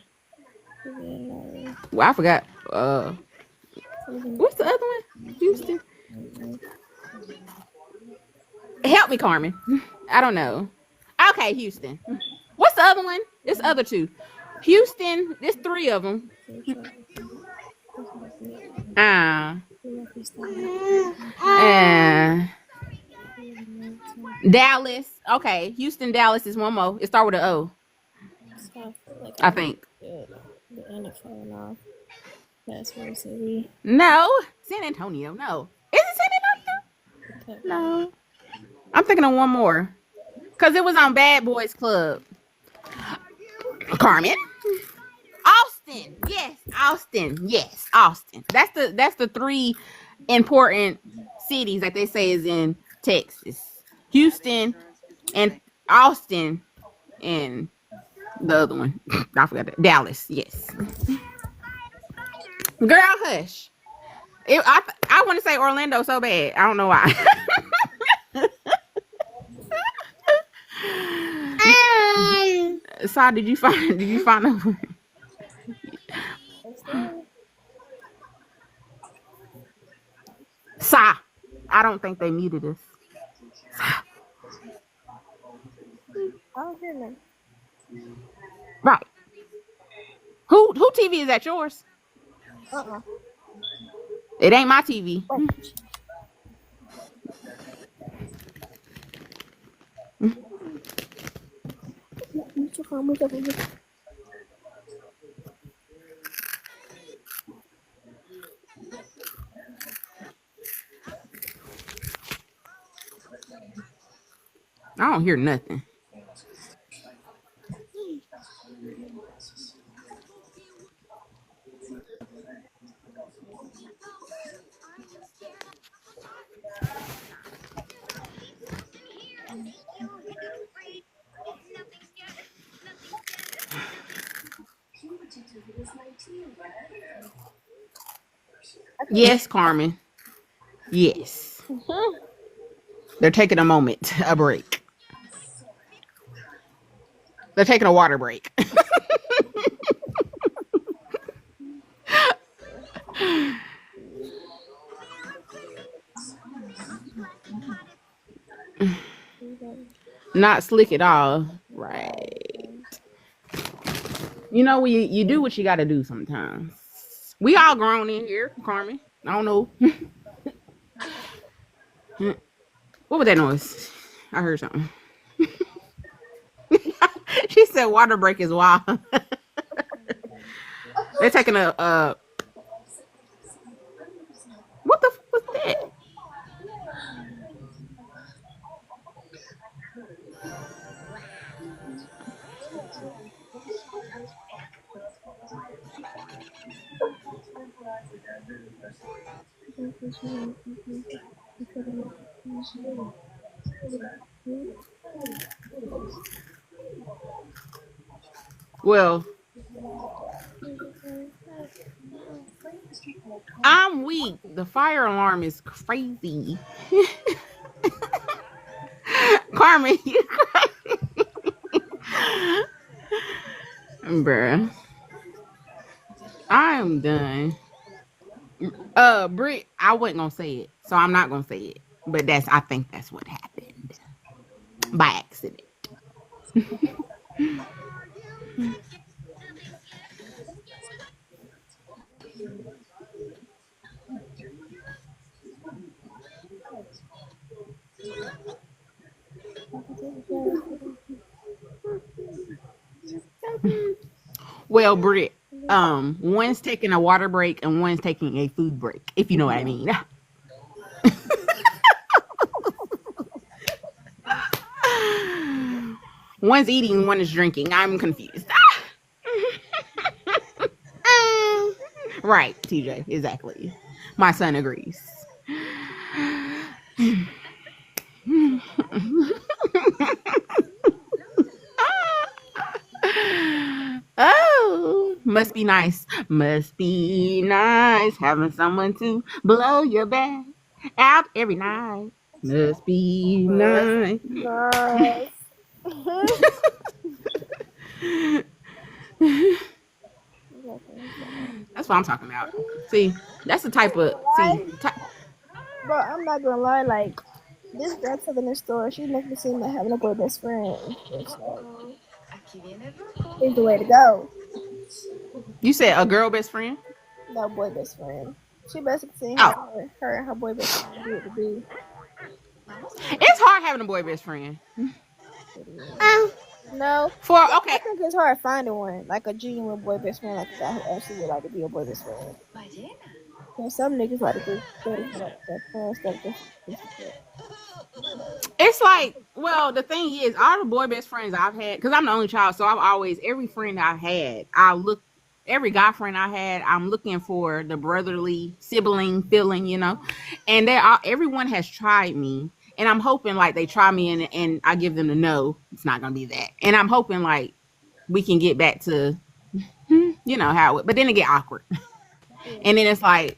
Well, I forgot. What's the other one? Houston. Help me, Carmen. I don't know. Okay, Houston. What's the other one? It's other two. Houston. There's three of them. Dallas. Okay, Houston, Dallas is one more. It start with an O. I think. The end of falling off. That's where city. No, San Antonio. No, is it San Antonio? No, I'm thinking of one more. Cause it was on Bad Boys Club. Carmen. Austin. Yes, Austin. Yes, Austin. That's the three important cities that they say is in Texas. Houston and Austin and the other one. I forgot that. Dallas. Yes. Girl, hush. I want to say Orlando so bad. I don't know why. Sa, did you find the one? Sa, I don't think they muted us. I don't hear them. Right. Who TV is that? Yours? It ain't my TV. I don't hear nothing. Yes, Carmen. Yes. They're taking a moment, a break. They're taking a water break. Not slick at all. Right. You know, you do what you got to do sometimes. We all grown in here, Carmen. I don't know. What was that noise? I heard something. She said water break is wild. They're taking a what the fuck was that? Well, I'm weak. The fire alarm is crazy. Carmen, you bruh. I'm done. Britt, I wasn't gonna say it, so I'm not gonna say it. But I think that's what happened. By accident. Well, Britt, one's taking a water break and one's taking a food break, if you know what I mean. One's eating, one is drinking. I'm confused. Right, TJ, exactly. My son agrees. Oh, must be nice. Must be nice having someone to blow your back out every night. Must be nice. Nice. That's what I'm talking about. See, that's the type of Bro, I'm not gonna lie, like this girl telling the story, she makes me seem like having a boy best friend. It's like it's the way to go. You said a girl best friend? No boy best friend. She basically saying Oh, her and her boy best friend do what to do. it's hard having a boy best friend. No, For I okay, think it's hard finding one like a genuine boy best friend, like a guy who actually would like to be a boy best friend. And some niggas like to do things like that fun stuff. it's like, well, the thing is, all the boy best friends I've had, because I'm the only child, so I've always every friend I've had, every guy friend I had, I'm looking for the brotherly sibling feeling, you know, and everyone has tried me, and I'm hoping like they try me and I give them the no, it's not gonna be that, and I'm hoping like we can get back to, you know how it, but then it get awkward, and then it's like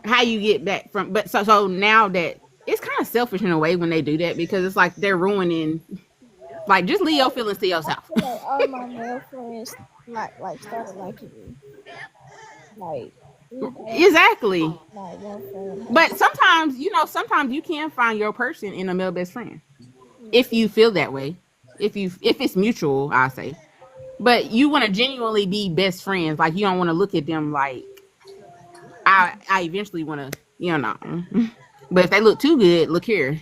how you get back from, but so now that it's kind of selfish in a way when they do that because it's like they're ruining, like just leave your feelings to yourself. I feel like all my male friends like started liking me. Like Exactly. like one friend. But sometimes, you know, sometimes you can find your person in a male best friend. If you feel that way. If it's mutual, I say. But you want to genuinely be best friends. Like you don't want to look at them like I eventually want to, you know. But if they look too good, look here.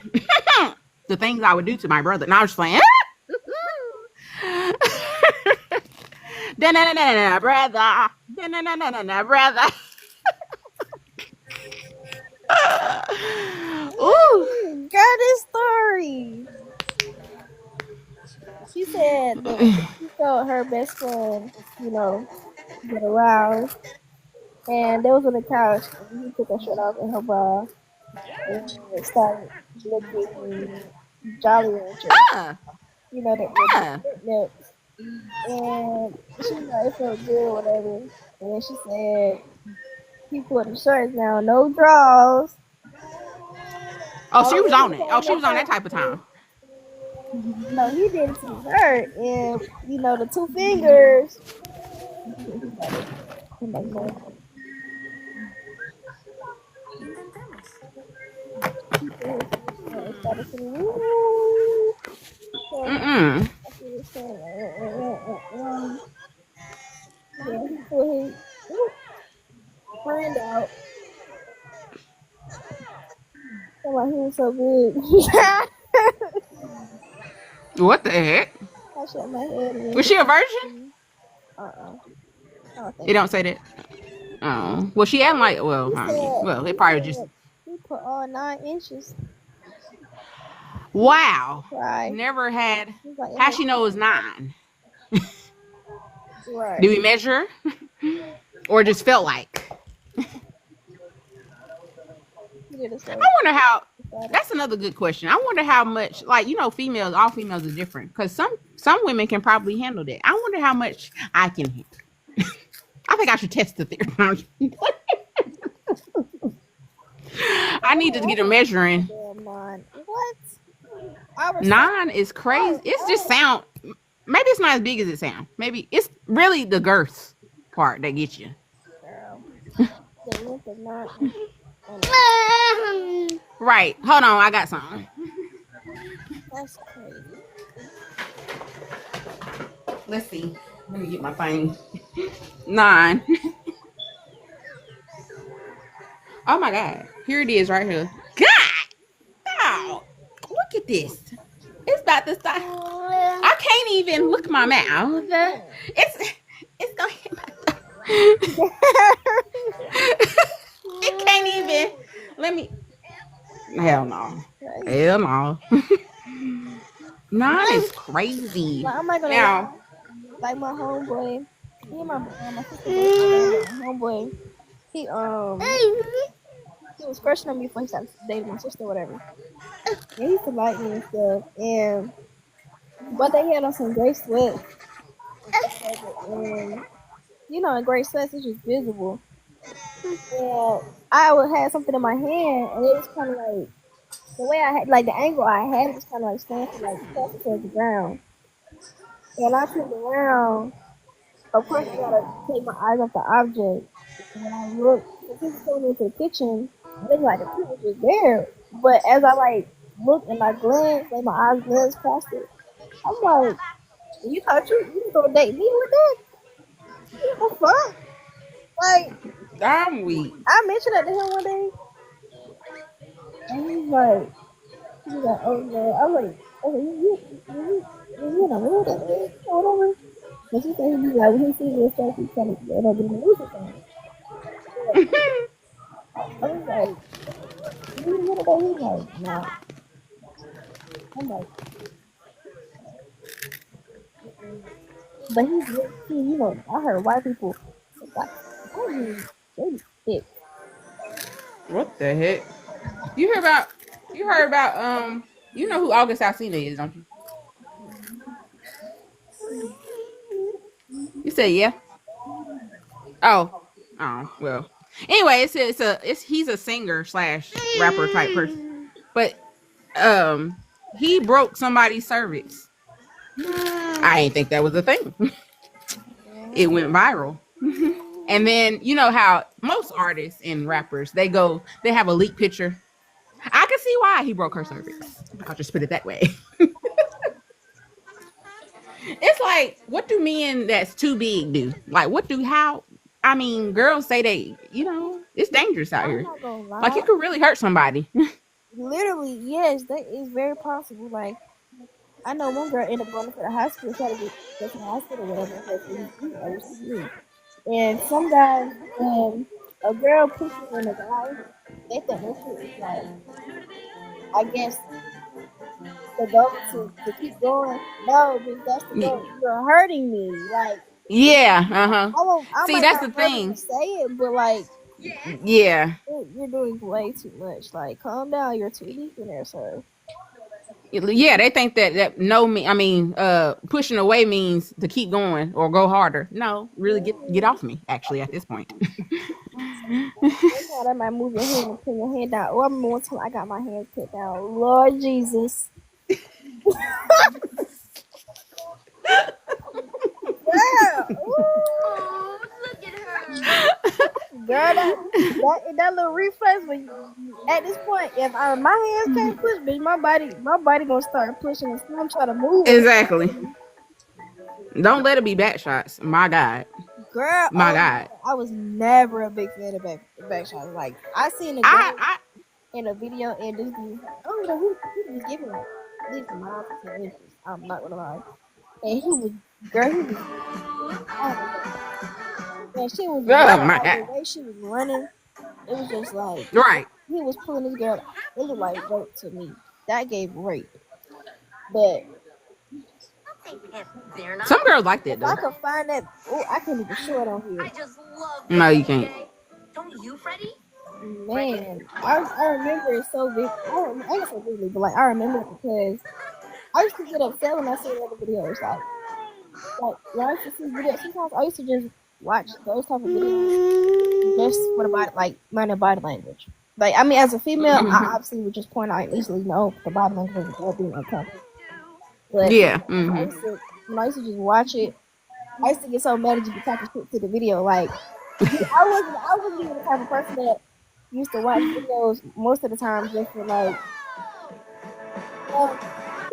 The things I would do to my brother. And I was just like, da-na-na-na-na, brother. Da-na-na-na-na, brother. Ooh. Got this story. She said that she felt her best friend, you know, get aroused. And they was on the couch and he took her shirt off in her bra and started looking jolly rancher. Uh, You know, uh. the lips. And she was like, it felt good, whatever. And then she said, he put the shirts down, no drawers. Oh, she was on it. Oh, she was on that type of time. No, he did it to the shirt. And, you know, the two fingers. Mm-mm. Yeah, he put his friend out. Like he was so big. What the heck? I shut my head. Was she a virgin? I don't think It don't say that. Oh, well, she acting like, well, I mean, well, it probably just. he put all 9 inches. Wow. Right. Never had. Like, How she know it's 9? right. Do we measure? Or just felt like? I wonder how. That's another good question. I wonder how much, like, you know, females, all females are different. Because some women can probably handle that. I wonder how much I can handle. I think I should test the theory. I need to get a measuring. What? 9 is crazy. It's just sound. Maybe it's not as big as it sounds. Maybe it's really the girth part that gets you. Girl. The length of 9. Right. Hold on. I got something. That's crazy. Let's see. Let me get my thing. 9. Oh my God. Here it is right here. God. Oh, look at this. It's about to start. I can't even look my mouth. It's gonna hit my It can't even. Let me. Hell no. Hell no. 9 is crazy. Like, I'm not gonna Now, lie. Like my homeboy, he and my sister, my homeboy, he was crushing on me before he started dating my sister, or whatever. And he used to like me and stuff, and but they had on some gray sweats, and you know, in gray sweats it's just visible. and I would have something in my hand, and it was kind of like the way I had, like the angle I had it was kind of like slanted, like closer towards the ground. And I turned around. Of course, I gotta take my eyes off the object. And when I looked, since he was coming into the kitchen, I think like the food was just there. But as I like looked and I glanced, like my eyes glanced past it, I'm like, you thought you was gonna date me with that? What the fuck? Like, I'm weak. I mentioned that to him one day, and he was like, oh no. I was like, okay, you in a mood or whatever. But she said he'd be like, when he sees me and stuff, he's trying to get up in the mood or something. I was like, you know what about? He's like, nah. I'm like, mm-mm. But he's really too, I heard white people, I mean, they be sick. What the heck? You heard about? You heard about? You know who August Alsina is, don't you? You said yeah. Oh, oh well. Anyway, he's a singer slash rapper type person, but he broke somebody's cervix. I didn't think that was a thing. It went viral. And then you know how most artists and rappers they have a leaked picture. I can see why he broke her cervix. I'll just put it that way. It's like, what do men that's too big do? Like, how? I mean, girls say it's dangerous out I'm here. not gonna Like, you lie. could really hurt somebody. Literally, yes, that is very possible. Like, I know one girl ended up going to the hospital, trying to go to the hospital, or whatever, her STD. And some guys, when a girl pushes on a guy, they think that shit is like, I guess, the goal to keep going. No, bitch, that's the goal. You're hurting me. Like, Yeah. Uh-huh. I See, might that's not the verbally thing. say it, but like, Yeah. you're doing way too much. Like, calm down. You're too deep in there, sir. Yeah, they think that no me I mean pushing away means to keep going or go harder. No, really get off me actually at this point. Sometimes I might move your hand and put your hand down. Or I remember one time I got my hand put down. Lord Jesus. Girl, Oh, look at her. girl, that little reflex when at this point, if my hands can't push, bitch, my body gonna start pushing and I'm trying to move it. Exactly. Don't let it be back shots. My God. Girl, My oh God. no, I was never a big fan of back shots. Like I seen a girl I in a video and this dude, I don't know who was giving like at least 9 to 10 inches. I'm not gonna lie. And he was, oh my god. And she was oh running my like the God. way she was running. It was just like Right. he was pulling this girl. It looked like rape to me. That gave rape. But They're not. Some girls like that if I though. could find that, oh, I can't even show it on here. I just love No, this you can't. day. Don't you, Freddie? Man, I remember it so vivid. I ain't so vividly, but like I remember it because I used to get upset when I see other videos. Like when I used to see videos, sometimes I used to just watch those type of videos just for the body, like learning body language. Like I mean, as a female, I obviously would just point out and easily know the body language of a girl being uncomfortable. But Yeah. when I used to just watch it, I used to get so mad at you be talking shit to the video. Like I wasn't even the type of person that used to watch videos most of the time just for like fun.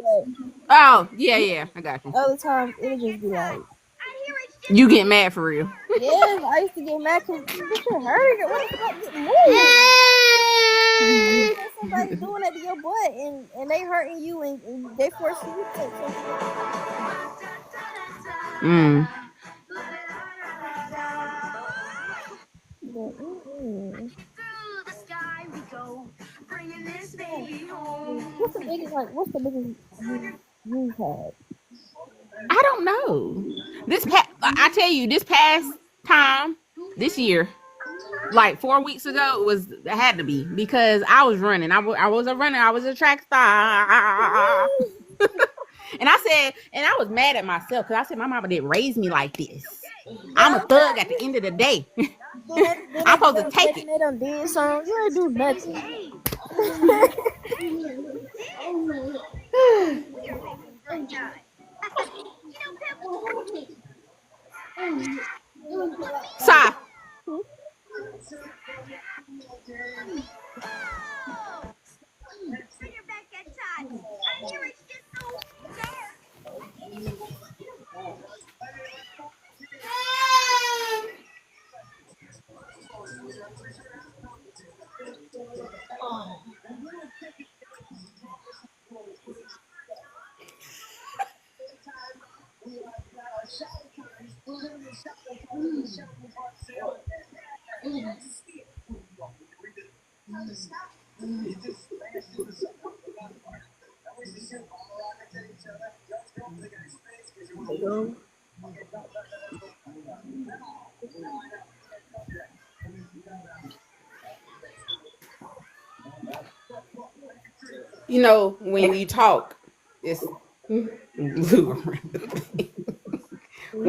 But Oh, yeah. I got you. other times it would just be like, You get mad for real. yes, I used to get mad because you're hurting. What the fuck? Move. You got somebody doing that to your butt and they hurting you and they forcing you to take something. Mm. But, Through the sky we go, bringing this baby home. what's the biggest you've had? I don't know. I tell you, this past time, this year, like 4 weeks ago, it had to be because I was running. I was a runner. I was a track star. And I was mad at myself because I said my mama didn't raise me like this. I'm a thug at the end of the day. I'm supposed to take it. They done did something. You ain't do nothing. Sigh. Bring her back that time. I hear it's just so dark. You know, when you talk, it's when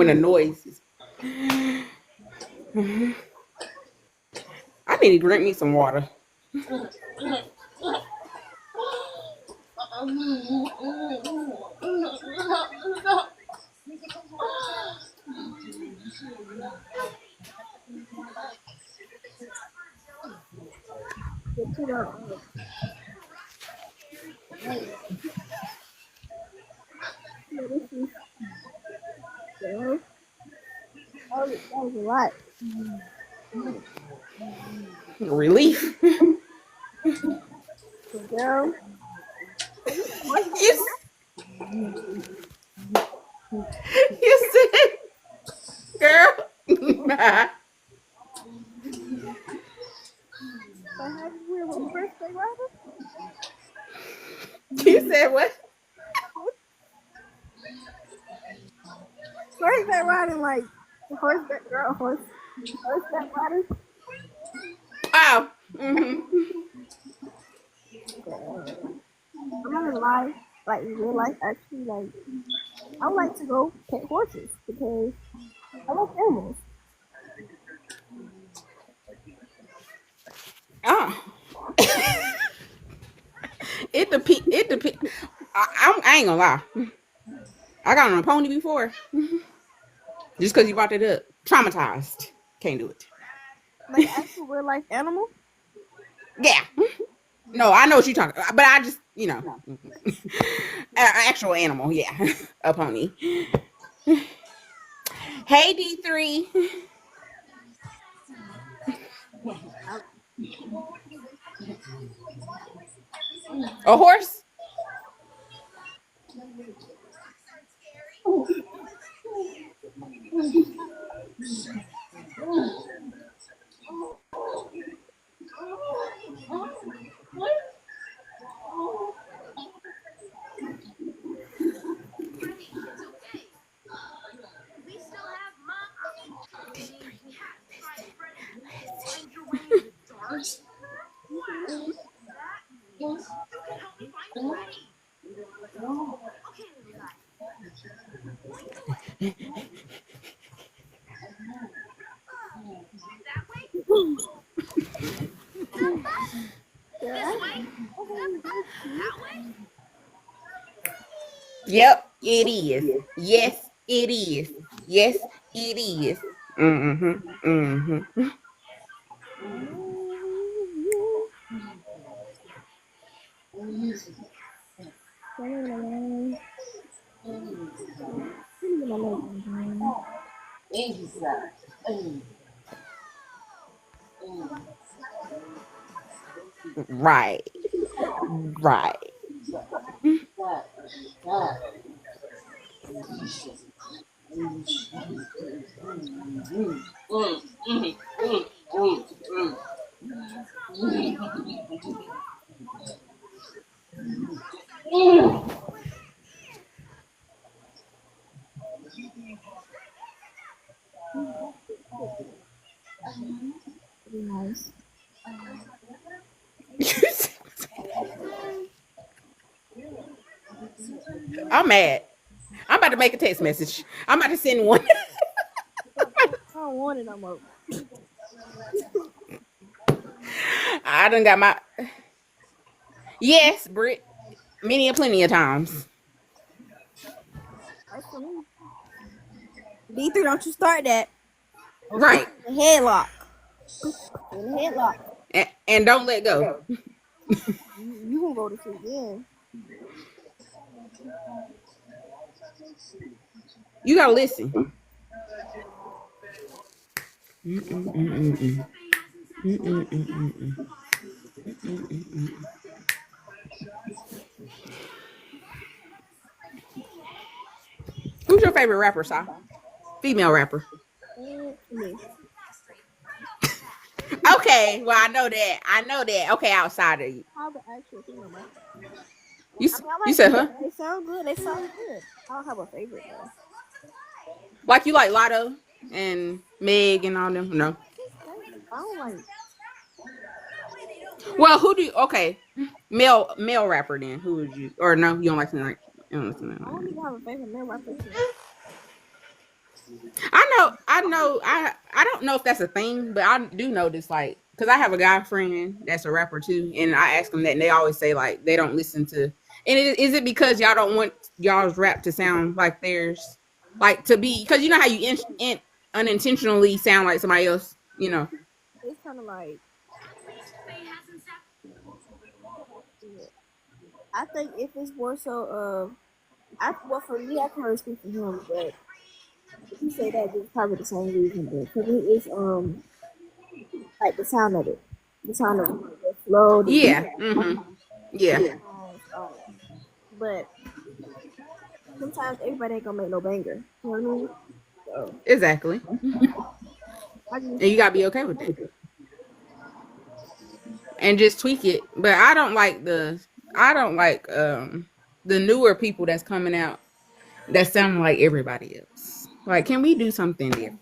the noise is. I need to drink me some water. That was a lot. Relief. Girl. You, you said, girl. You said what? Horseback riding, like horseback girl, horseback riding. Oh. Mm-hmm. I'm not gonna lie, like in real life, actually, like I would like to go pet horses because I like animals. Oh. It depends. It depends. I ain't gonna lie. I got on a pony before. Just because you brought it up. Traumatized. Can't do it. Like actual real life animal. Yeah. No, I know what you're talking about. But I just, actual animal. Yeah. A pony. Hey, D3. A horse? We still have mom. Find your way in the dark. What? That means you can help me find the way. Okay, little guy. That way? This way? That way? Yep, it is. Yes, it is. Yes, it is. Mm-hmm. Mm-hmm. Right. Right. Nice. I'm mad. I'm about to make a text message. I'm about to send one. I don't want it no more. I done got my yes, Britt. Many and plenty of times. That's for me. D3, don't you start that. Right. The headlock. In the headlock. And don't let go. You gonna go to sleep then. You gotta listen. Mm-mm-mm-mm-mm. Mm-mm-mm-mm-mm. Mm-mm-mm-mm. Who's your favorite rapper, Si? Female rapper. Me. Okay, well I know that. Okay, outside of you. How the actual female rapper? You, I mean, I you like said, them. huh? They sound good. They sound good. I don't have a favorite though. Like you like Lotto and Meg and all them? No. I don't like. Well, who do you? Okay, male rapper then. Who would you? Or no, you don't like like. You don't listen to I don't that. even have a favorite male rapper. I know. I don't know if that's a thing, but I do know this. Like, because I have a guy friend that's a rapper too, and I ask them that, and they always say like they don't listen to. And is it because y'all don't want y'all's rap to sound like theirs, like to be? Because you know how you unintentionally sound like somebody else. You know. It's kind of like. I think if it's more so well for me I can really speak for him, but if you say that, it's probably the same reason. But for me, it's like the sound of it, the sound of it, the flow, the Yeah. Yeah. but sometimes everybody ain't gonna make no banger. You know what I mean? So Exactly. I just And you gotta be okay with it. And just tweak it. But I don't like the newer people that's coming out that sound like everybody else. Like, can we do something different?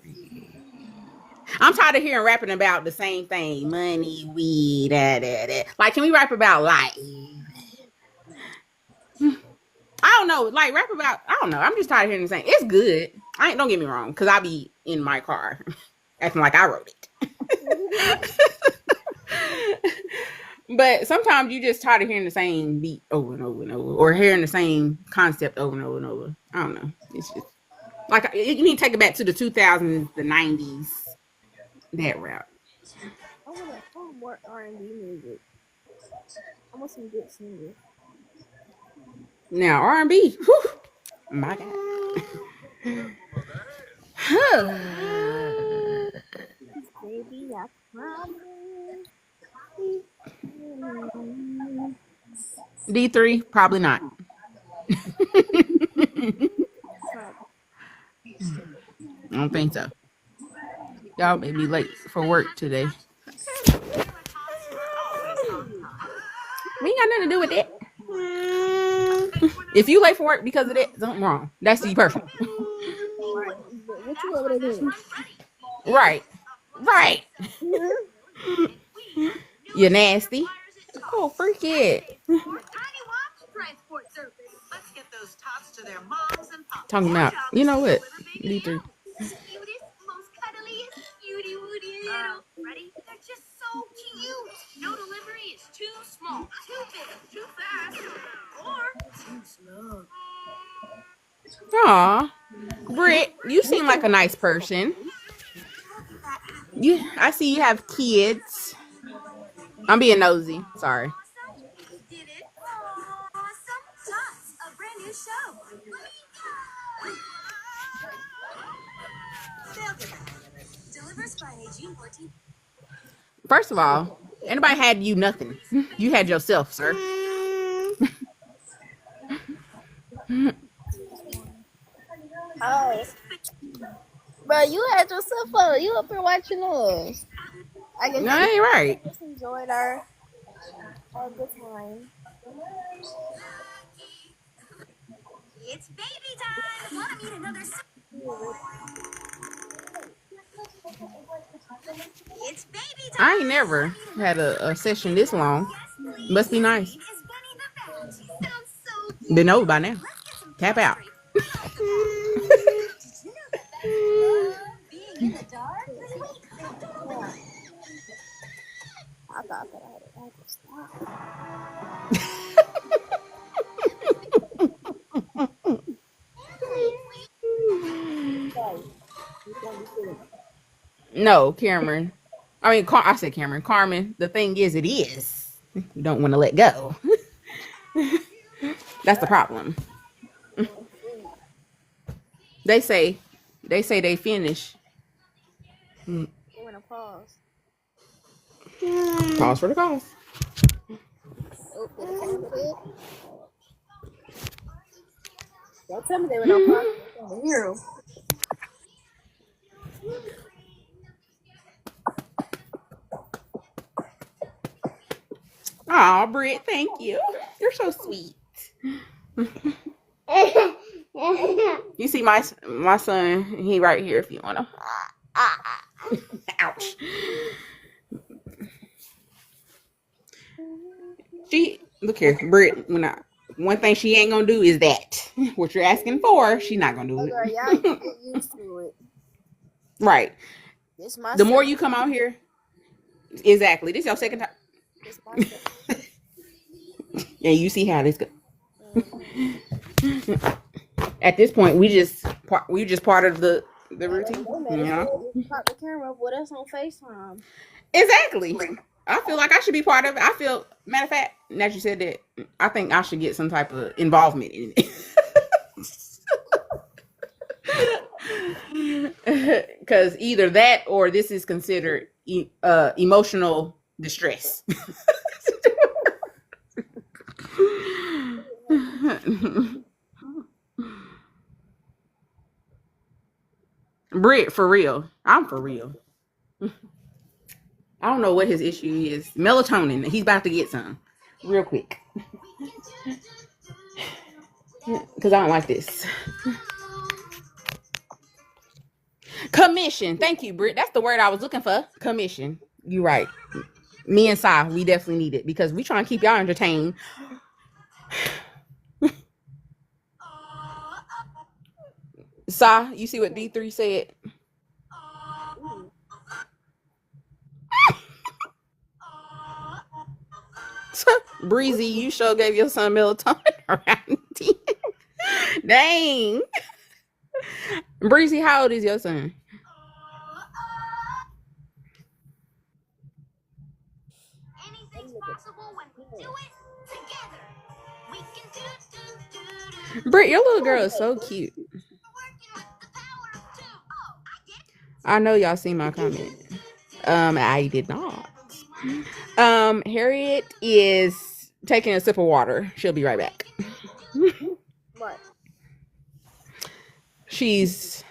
I'm tired of hearing rapping about the same thing. Money, weed, that. Like, can we rap about life? I don't know. Like, rap about, I don't know. I'm just tired of hearing the same. It's good. Don't get me wrong, because I be in my car acting like I wrote it. But sometimes you just tired of hearing the same beat over and over and over, or hearing the same concept over and over and over. I don't know. It's just like you need to take it back to the 2000s, the 90s, that route. I want more R&B music. I want some good singers. Now R&B, whew, my God. Baby, I promise. D3, probably not. I don't think so. Y'all may be late for work today. We ain't got nothing to do with that. If you late for work because of that, something wrong. That's you personal. What you over there doing? Right. You nasty. Oh, freak it. Talking about, you know what? D3. Ready? They're just so cute. No delivery is too small, too big, too fast, or too slow. Aw. Britt, you seem like a nice person. I see you have kids. I'm being nosy. Sorry. Did it? Awesome. Tots, a brand new show. Delivers Friday, June 14th. First of all, anybody had you nothing. You had yourself, sir. Oh, bro, you had yourself up. You up here watching us. I guess No, that ain't right. just enjoyed our good time. It's baby time. Want to meet another? It's baby time. I ain't never had a session this long. Must be nice. Been over by now. Tap out. Being in the dark? thought that I had to stop. No, Cameron. I mean, I said Cameron. Carmen. The thing is, it is. You don't want to let go. That's the problem. They say they finish. We're gonna pause. Pause for the cause. Oh, did it sound good? Don't tell me they were no pause. I'm gonna hear 'em. Aw, Britt, thank you. You're so sweet. You see my son, he right here if you want to. Ouch. Look here, Britt, one thing she ain't gonna do is that. What you're asking for, she's not gonna do it. Girl, y'all get used to it. Right. This my The more you come out here, exactly. This is your second time. This my second. Yeah, you see how this goes. At this point, we just part of the routine. Yeah. Pop the camera up with us on FaceTime. Exactly. I feel like I should be part of it. Matter of fact, now that you said that, I think I should get some type of involvement in it. Because either that or this is considered emotional distress. Britt, for real. I'm for real. I don't know what his issue is. Melatonin. He's about to get some. Real quick. Because I don't like this. Commission. Thank you, Britt. That's the word I was looking for. Commission. You right. Me and Sai, we definitely need it. Because we trying to keep y'all entertained. Sai, you see what D3 said? Breezy, you sure gave your son melatonin around 10. Dang. Breezy, how old is your son? Anything's possible when we do it together. We can Britt, your little girl is so cute. I know y'all seen my comment. I did not. Harriet is taking a sip of water. She'll be right back. What? She's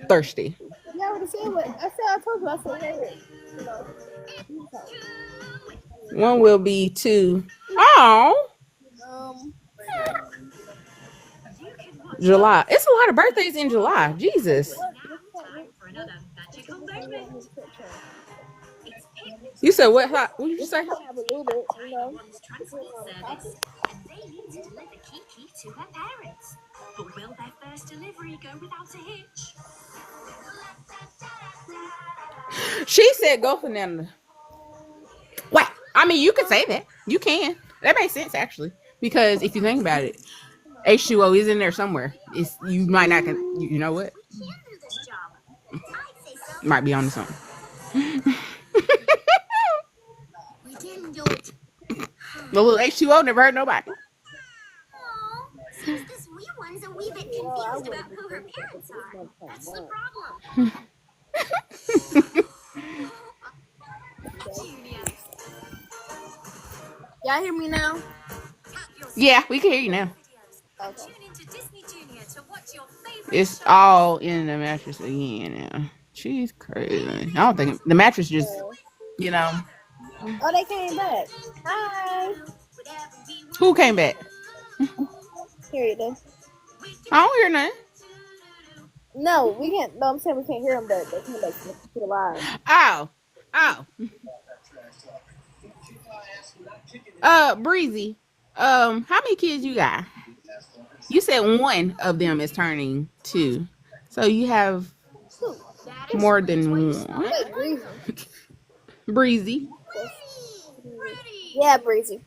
thirsty. You already said what I told you. I said, hey, One will be 2. Oh, July. It's a lot of birthdays in July. Jesus. You said what? What did you say? They need to deliver Kiki to her parents. But will their first delivery go without a hitch? She said go for Nana. Wait, I mean, you could say that. You can. That makes sense, actually. Because if you think about it, H2O is in there somewhere. You might not, you know what? Might be on to something. We didn't do it. The little H2O never hurt nobody. Oh, seems this wee one's a wee bit confused about who her parents are. That's the problem. y'all hear me now? Yeah, we can hear you now. Okay. It's all in the mattress again now. She's crazy. I don't think the mattress just, you know. Oh, they came back. Hi. Who came back? Here you go. I don't hear nothing. No, we can't. No, I'm saying we can't hear them, but they came back to the live. Breezy. How many kids you got? You said one of them is turning 2, so you have more than one. Wait, Breezy. Breezy. Yeah, Breezy.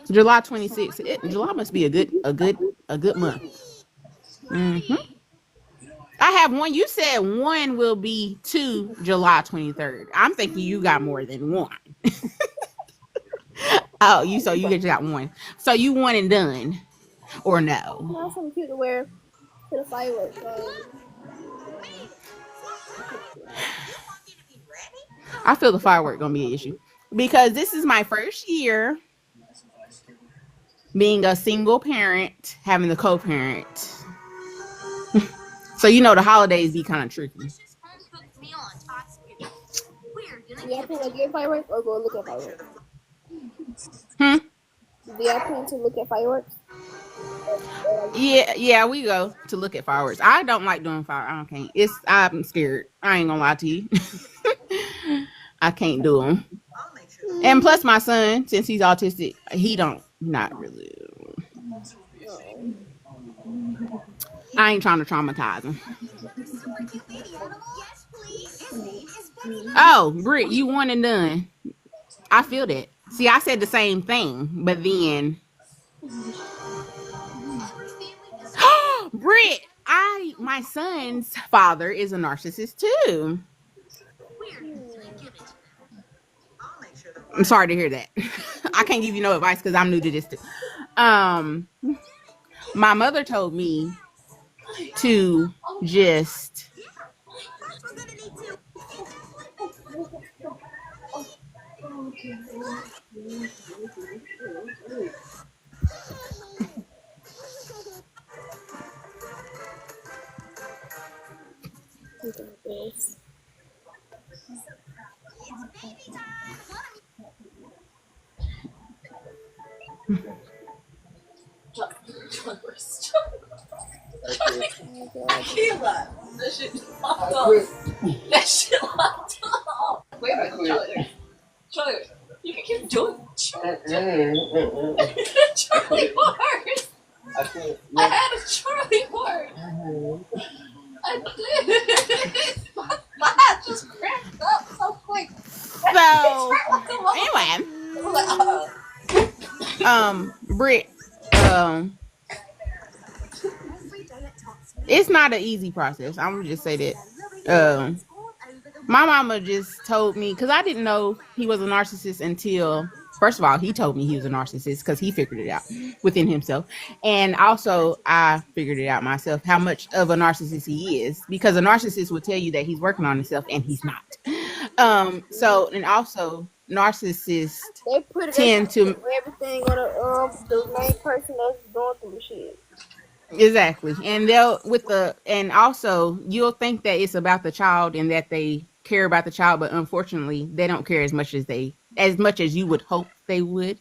July 26th. July must be a good month. Mm-hmm. I have one. You said one will be to July 23rd. I'm thinking you got more than one. Oh, you just got one. So you one and done, or no? That's something cute to wear to the fireworks. I feel the firework gonna be an issue because this is my first year being a single parent, having a co-parent. So the holidays be kind of tricky. Do y'all plan to get fireworks or go look at fireworks? Hmm. Do y'all plan to look at fireworks? Yeah, we go to look at fireworks. I don't like doing fireworks. I'm scared. I ain't gonna lie to you. I can't do them. And plus, my son, since he's autistic, he don't not really. I ain't trying to traumatize him. Oh, Britt, you one and done. I feel that. See, I said the same thing, but then Britt, my son's father is a narcissist too. I'm sorry to hear that. I can't give you no advice because I'm new to this too. My mother told me to just Sheila, that shit locked up. That shit locked up. Wait a minute, Charlie, you can keep doing Charlie horse. I had a Charlie horse. I did. My hat just cracked up so quick. so anyway. Britt, it's not an easy process. I'm gonna just say that. My mama just told me because I didn't know he was a narcissist until, first of all, he told me he was a narcissist because he figured it out within himself, and also I figured it out myself how much of a narcissist he is, because a narcissist will tell you that he's working on himself and he's not. So, and also narcissists they put tend to everything on the main person that's going through the shit. Exactly. And and also you'll think that it's about the child and that they care about the child, but unfortunately they don't care as much as you would hope they would.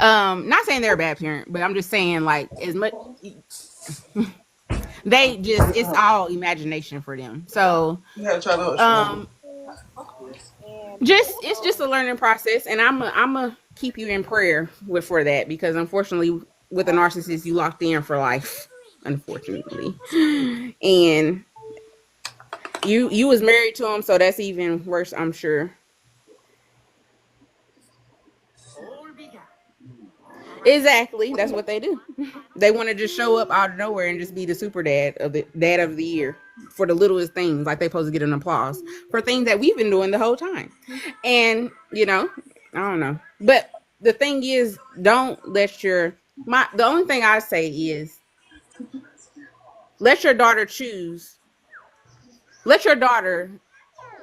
Not saying they're a bad parent, but I'm just saying, like, as much it's all imagination for them. So it's just a learning process, and I'm a keep you in prayer for that, because unfortunately with a narcissist you locked in for life, unfortunately. And you was married to him, so that's even worse, I'm sure. Exactly, that's what they do. They want to just show up out of nowhere and just be the super dad of the year for the littlest things, like they supposed to get an applause for things that we've been doing the whole time. And I don't know, but the thing is, don't let the only thing I say is, let your daughter choose. Let your daughter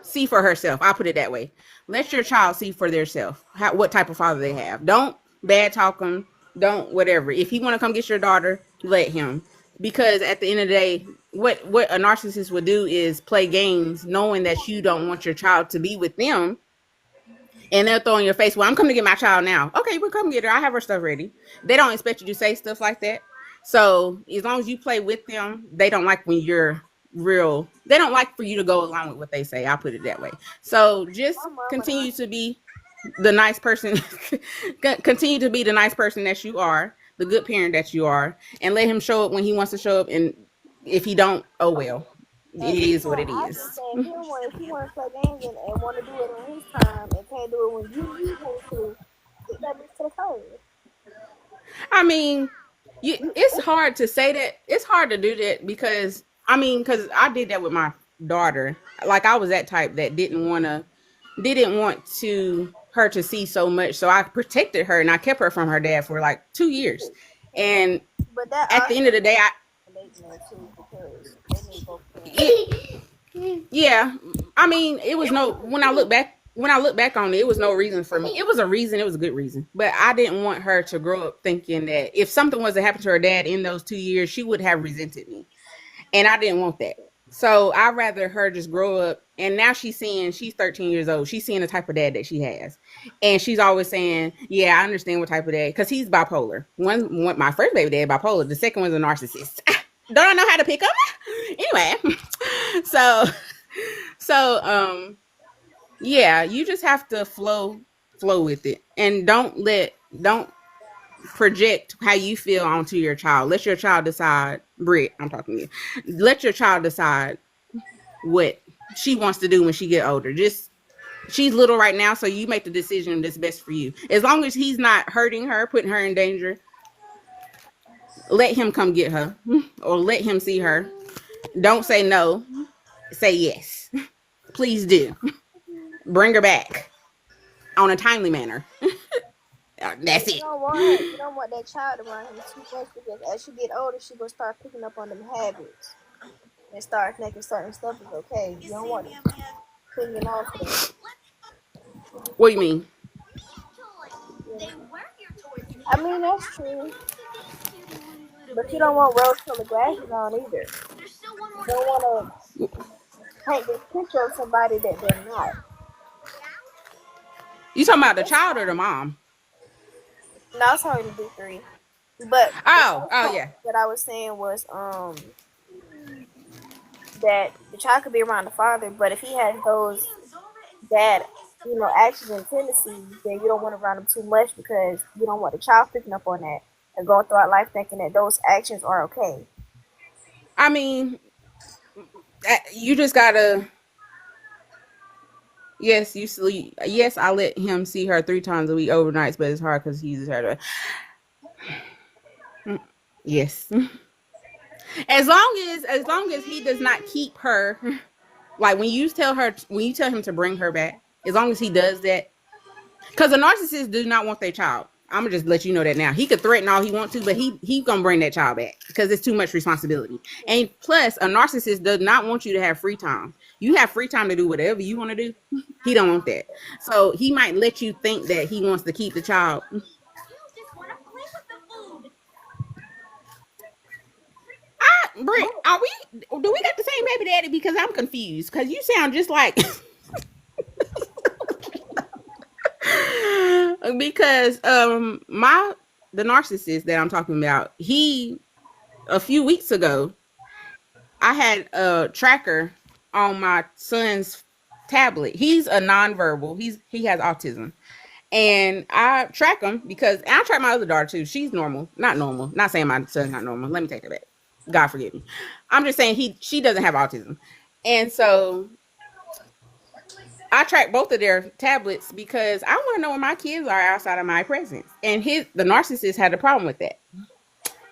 see for herself. I'll put it that way. Let your child see for themselves what type of father they have. Don't bad talk them. Don't whatever. If he want to come get your daughter, let him. Because at the end of the day, what a narcissist would do is play games, knowing that you don't want your child to be with them. And they'll throw in your face, well, I'm coming to get my child now. Okay, we'll come get her. I have her stuff ready. They don't expect you to say stuff like that. So as long as you play with them, they don't like when you're real. They don't like for you to go along with what they say. I'll put it that way. So just continue to be the nice person. Continue to be the nice person that you are, the good parent that you are, and let him show up when he wants to show up. And if he don't, oh well. At It this is what point, it I is. just say if he want to play games and want to do it on his time and can't do it when you need him to, get that bitch to the curb. I mean, it's hard to say that. It's hard to do that because because I did that with my daughter. Like I was that type that didn't want to her to see so much, so I protected her and I kept her from her dad for like 2 years. And But that at the end of the day, relating there too because they need both parents. yeah, it was no. When I look back on it, it was no reason for me. It was a reason. It was a good reason, but I didn't want her to grow up thinking that if something was to happen to her dad in those 2 years, she would have resented me, and I didn't want that. So I'd rather her just grow up. And now she's 13 years old. She's seeing the type of dad that she has. And she's always saying, yeah, I understand what type of dad. Because he's bipolar. My first baby dad, bipolar. The second one's a narcissist. Don't I know how to pick them? Anyway. So, yeah, you just have to flow with it. And don't project how you feel onto your child. Let your child decide. Britt, I'm talking to you. Let your child decide what she wants to do when she get older. Just she's little right now, so you make the decision that's best for you. As long as he's not hurting her, putting her in danger, let him come get her or let him see her. Don't say no. Say yes. Please do. Bring her back on a timely manner. That's it. You don't want that child around him too much because as she get older, she gonna start picking up on them habits and start thinking certain stuff is okay. You don't want to clinging on to that. What do you mean? I mean that's true, but you don't want rose-colored glasses on either. You don't want to paint this picture of somebody that they're not. You talking about the child or the mom? No, it's only to do 3. But Oh yeah. what I was saying was that the child could be around the father, but if he has those bad, actions and tendencies, then you don't want to around him too much because you don't want the child picking up on that and going throughout life thinking that those actions are okay. I mean, you just gotta. Yes, you sleep. Yes, I let him see her 3 times a week overnights, but it's hard because he's her. Yes. As long as he does not keep her, like when you tell him to bring her back, as long as he does that, because a narcissist do not want their child. I'm gonna just let you know that now. He could threaten all he wants to, but he gonna bring that child back because it's too much responsibility. And plus, a narcissist does not want you to have free time. You have free time to do whatever you want to do. He don't want that. So he might let you think that he wants to keep the child. Britt, do we got the same baby daddy? Because I'm confused. Because you sound just like. Because the narcissist that I'm talking about, a few weeks ago, I had a tracker on my son's tablet. He's a nonverbal. He has autism. And I track him because I track my other daughter too. She's normal. Not normal. Not saying my son's not normal. Let me take that back. God forgive me. I'm just saying she doesn't have autism. And so I track both of their tablets because I want to know where my kids are outside of my presence. And the narcissist had a problem with that.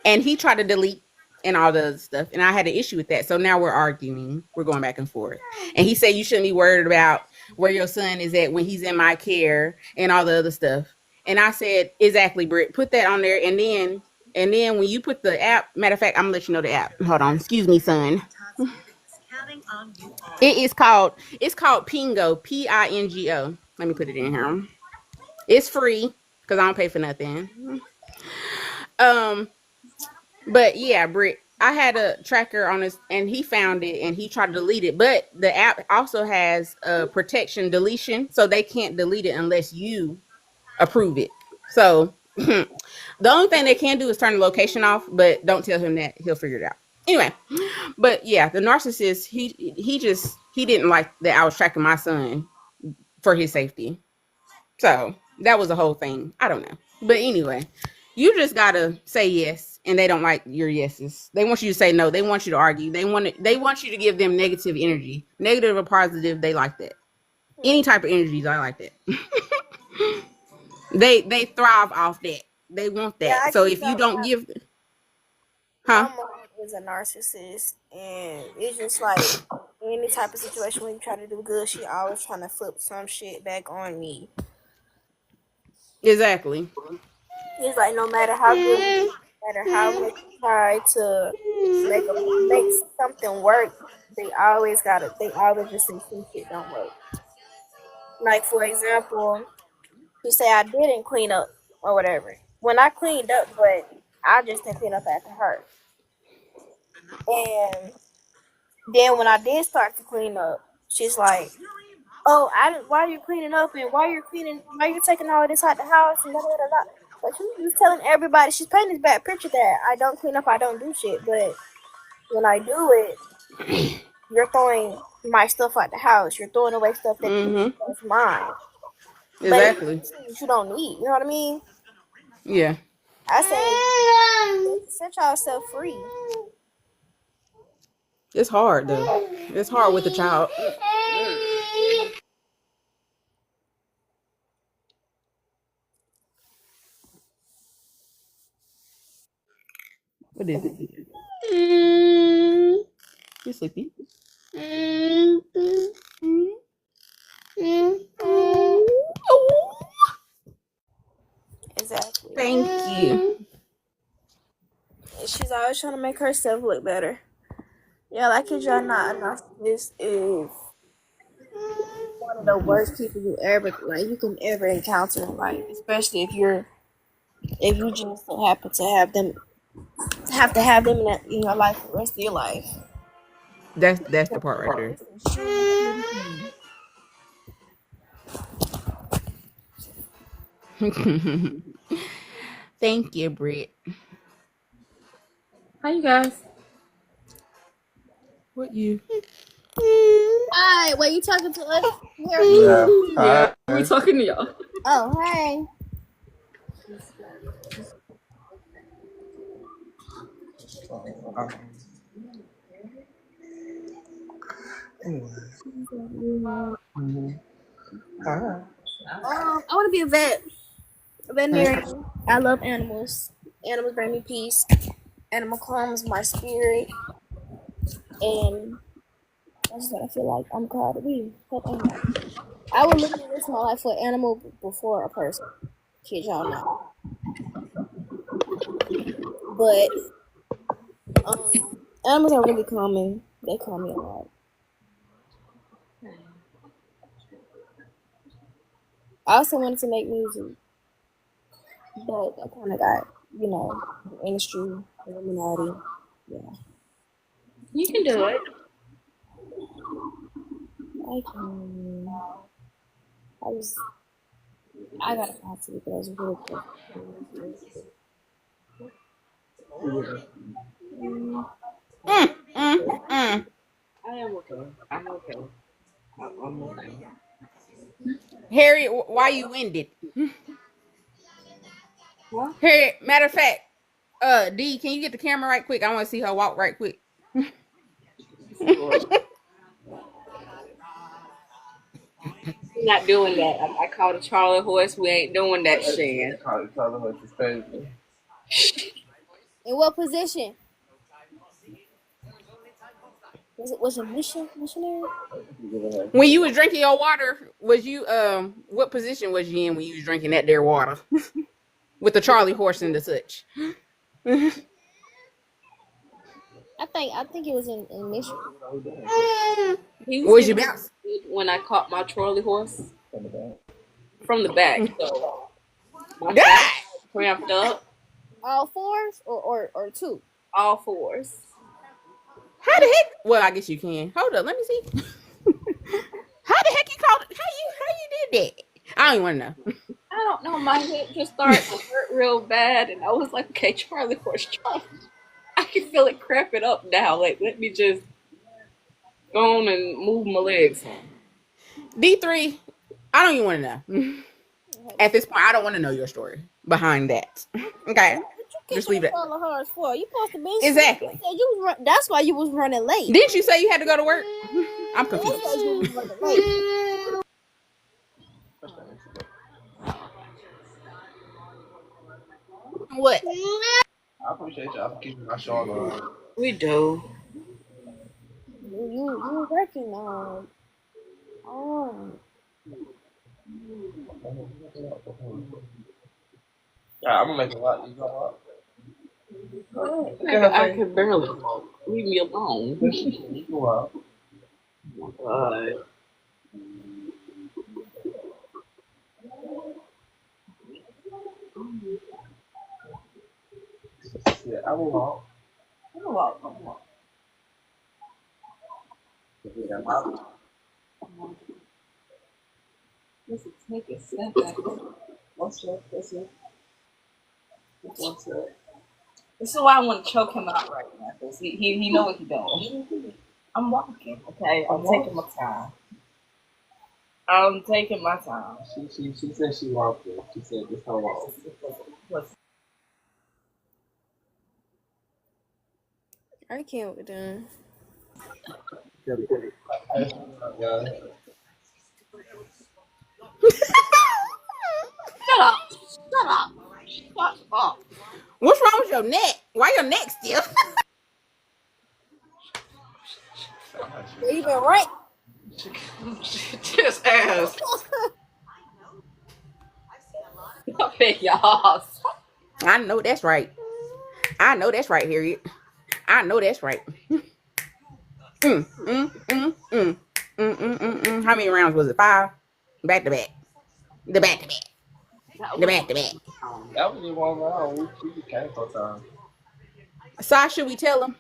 And he tried to delete and all the other stuff. And I had an issue with that. So now we're arguing. We're going back and forth. And he said you shouldn't be worried about where your son is at when he's in my care and all the other stuff. And I said, exactly, Britt, put that on there. And then when you put the app, matter of fact, I'm gonna let you know the app. Hold on. Excuse me, son. It's called Pingo, Pingo. Let me put it in here. It's free because I don't pay for nothing. But yeah, Britt, I had a tracker on this and he found it and he tried to delete it. But the app also has a protection deletion, so they can't delete it unless you approve it. So the only thing they can do is turn the location off, but don't tell him that. He'll figure it out. Anyway, but yeah, the narcissist, he didn't like that I was tracking my son for his safety. So that was the whole thing. I don't know. But anyway, you just gotta say yes and they don't like your yeses. They want you to say no. They want you to argue. They want you to give them negative energy, negative or positive. They like that. Any type of energies, I like that. They thrive off that. They want that. Yeah, So if you don't give, my huh? mom is a narcissist, and it's just like any type of situation when you try to do good, she always trying to flip some shit back on me. Exactly. It's like no matter how good, no matter how much you try to make something work, they always just say some shit don't work. Like for example, you say I didn't clean up or whatever. When I cleaned up, but I just didn't clean up after her. And then when I did start to clean up, she's like, "Oh, I didn't. Why are you cleaning up and why you're cleaning? Why you taking all this out the house and da da da da?" But she was telling everybody she's painting this bad picture that I don't clean up, I don't do shit. But when I do it, you're throwing my stuff out the house. You're throwing away stuff that's mine. Exactly. But you don't need. You know what I mean? Yeah. I said, set yourself free. It's hard though. It's hard with a child. What is it? You're sleepy. Exactly. Thank you. She's always trying to make herself look better. Yeah, like kid y'all not enough. This is one of the worst people you can ever encounter in life, especially if you just so happen to have them in your life for the rest of your life. That's the part right there. Thank you, Britt. Hi, you guys. What you? Hi, were you talking to us? Yeah, we talking to y'all. Oh, hey. I want to be a veterinarian. I love animals. Animals bring me peace. Animal calms my spirit, and that's what I feel like I'm called to be. I would literally risk my life for an animal before a person. Kid y'all not. But animals are really calming. They calm me a lot. I also wanted to make music, but I kind of got, the industry, Illuminati. Yeah, You can do it. I can. I got a possibly, but I was really close. I am okay. I'm okay. I'm okay. Harriet, why you winded? What? Harriet, matter of fact, D, can you get the camera right quick? I want to see her walk right quick. We're not doing that. I called a Charlie horse. We ain't doing that shit. In what position? Was it missionary? When you was drinking your water, was you what position was you in when you was drinking that there water? With the Charlie horse and the such. I think it was in mission. He Was was you bounce? when I caught my Charlie horse from the back. So my God! back cramped up. All fours or two? All fours. How the heck? Well, I guess you can. Hold up, let me see. How the heck you called it? How you did that? I don't even want to know. I don't know. My head just started to hurt real bad, and I was like, "Okay, Charlie horse, Charlie." I can feel it cramping up now. Like, let me just go on and move my legs. D3, I don't even want to know. At this point, I don't want to know your story behind that. Okay. you Just kicking leave the it. color hers for? You supposed to be Exactly. That's why you was running late. Didn't you say you had to go to work? I'm That's confused. why you was running late. What? I appreciate y'all for keeping my show on. We do. You working on? Oh, Yeah, I'm gonna make a lot. You know what? I can barely walk. Leave me alone. You go out. God. Yeah, I will walk. I'm gonna walk. I'm gonna walk. Yeah, my- This is take a step back. What's up? This is why I want to choke him out right now, because he know what he's doing. I'm walking, okay? I'm taking my time. I'm taking my time. She said she walked it. She said this her walk. I can't with them. Yeah. Shut up! Shut up! Shut up! What's wrong with your neck? Why your neck stiff? You been right. Just ass. Okay, y'all. I know that's right. I know that's right, Harriet. I know that's right. Mm, mm, mm, mm. How many rounds was it? 5? Back to back. The back to back. The back to back. That was just one round. We came for time. So should we tell him?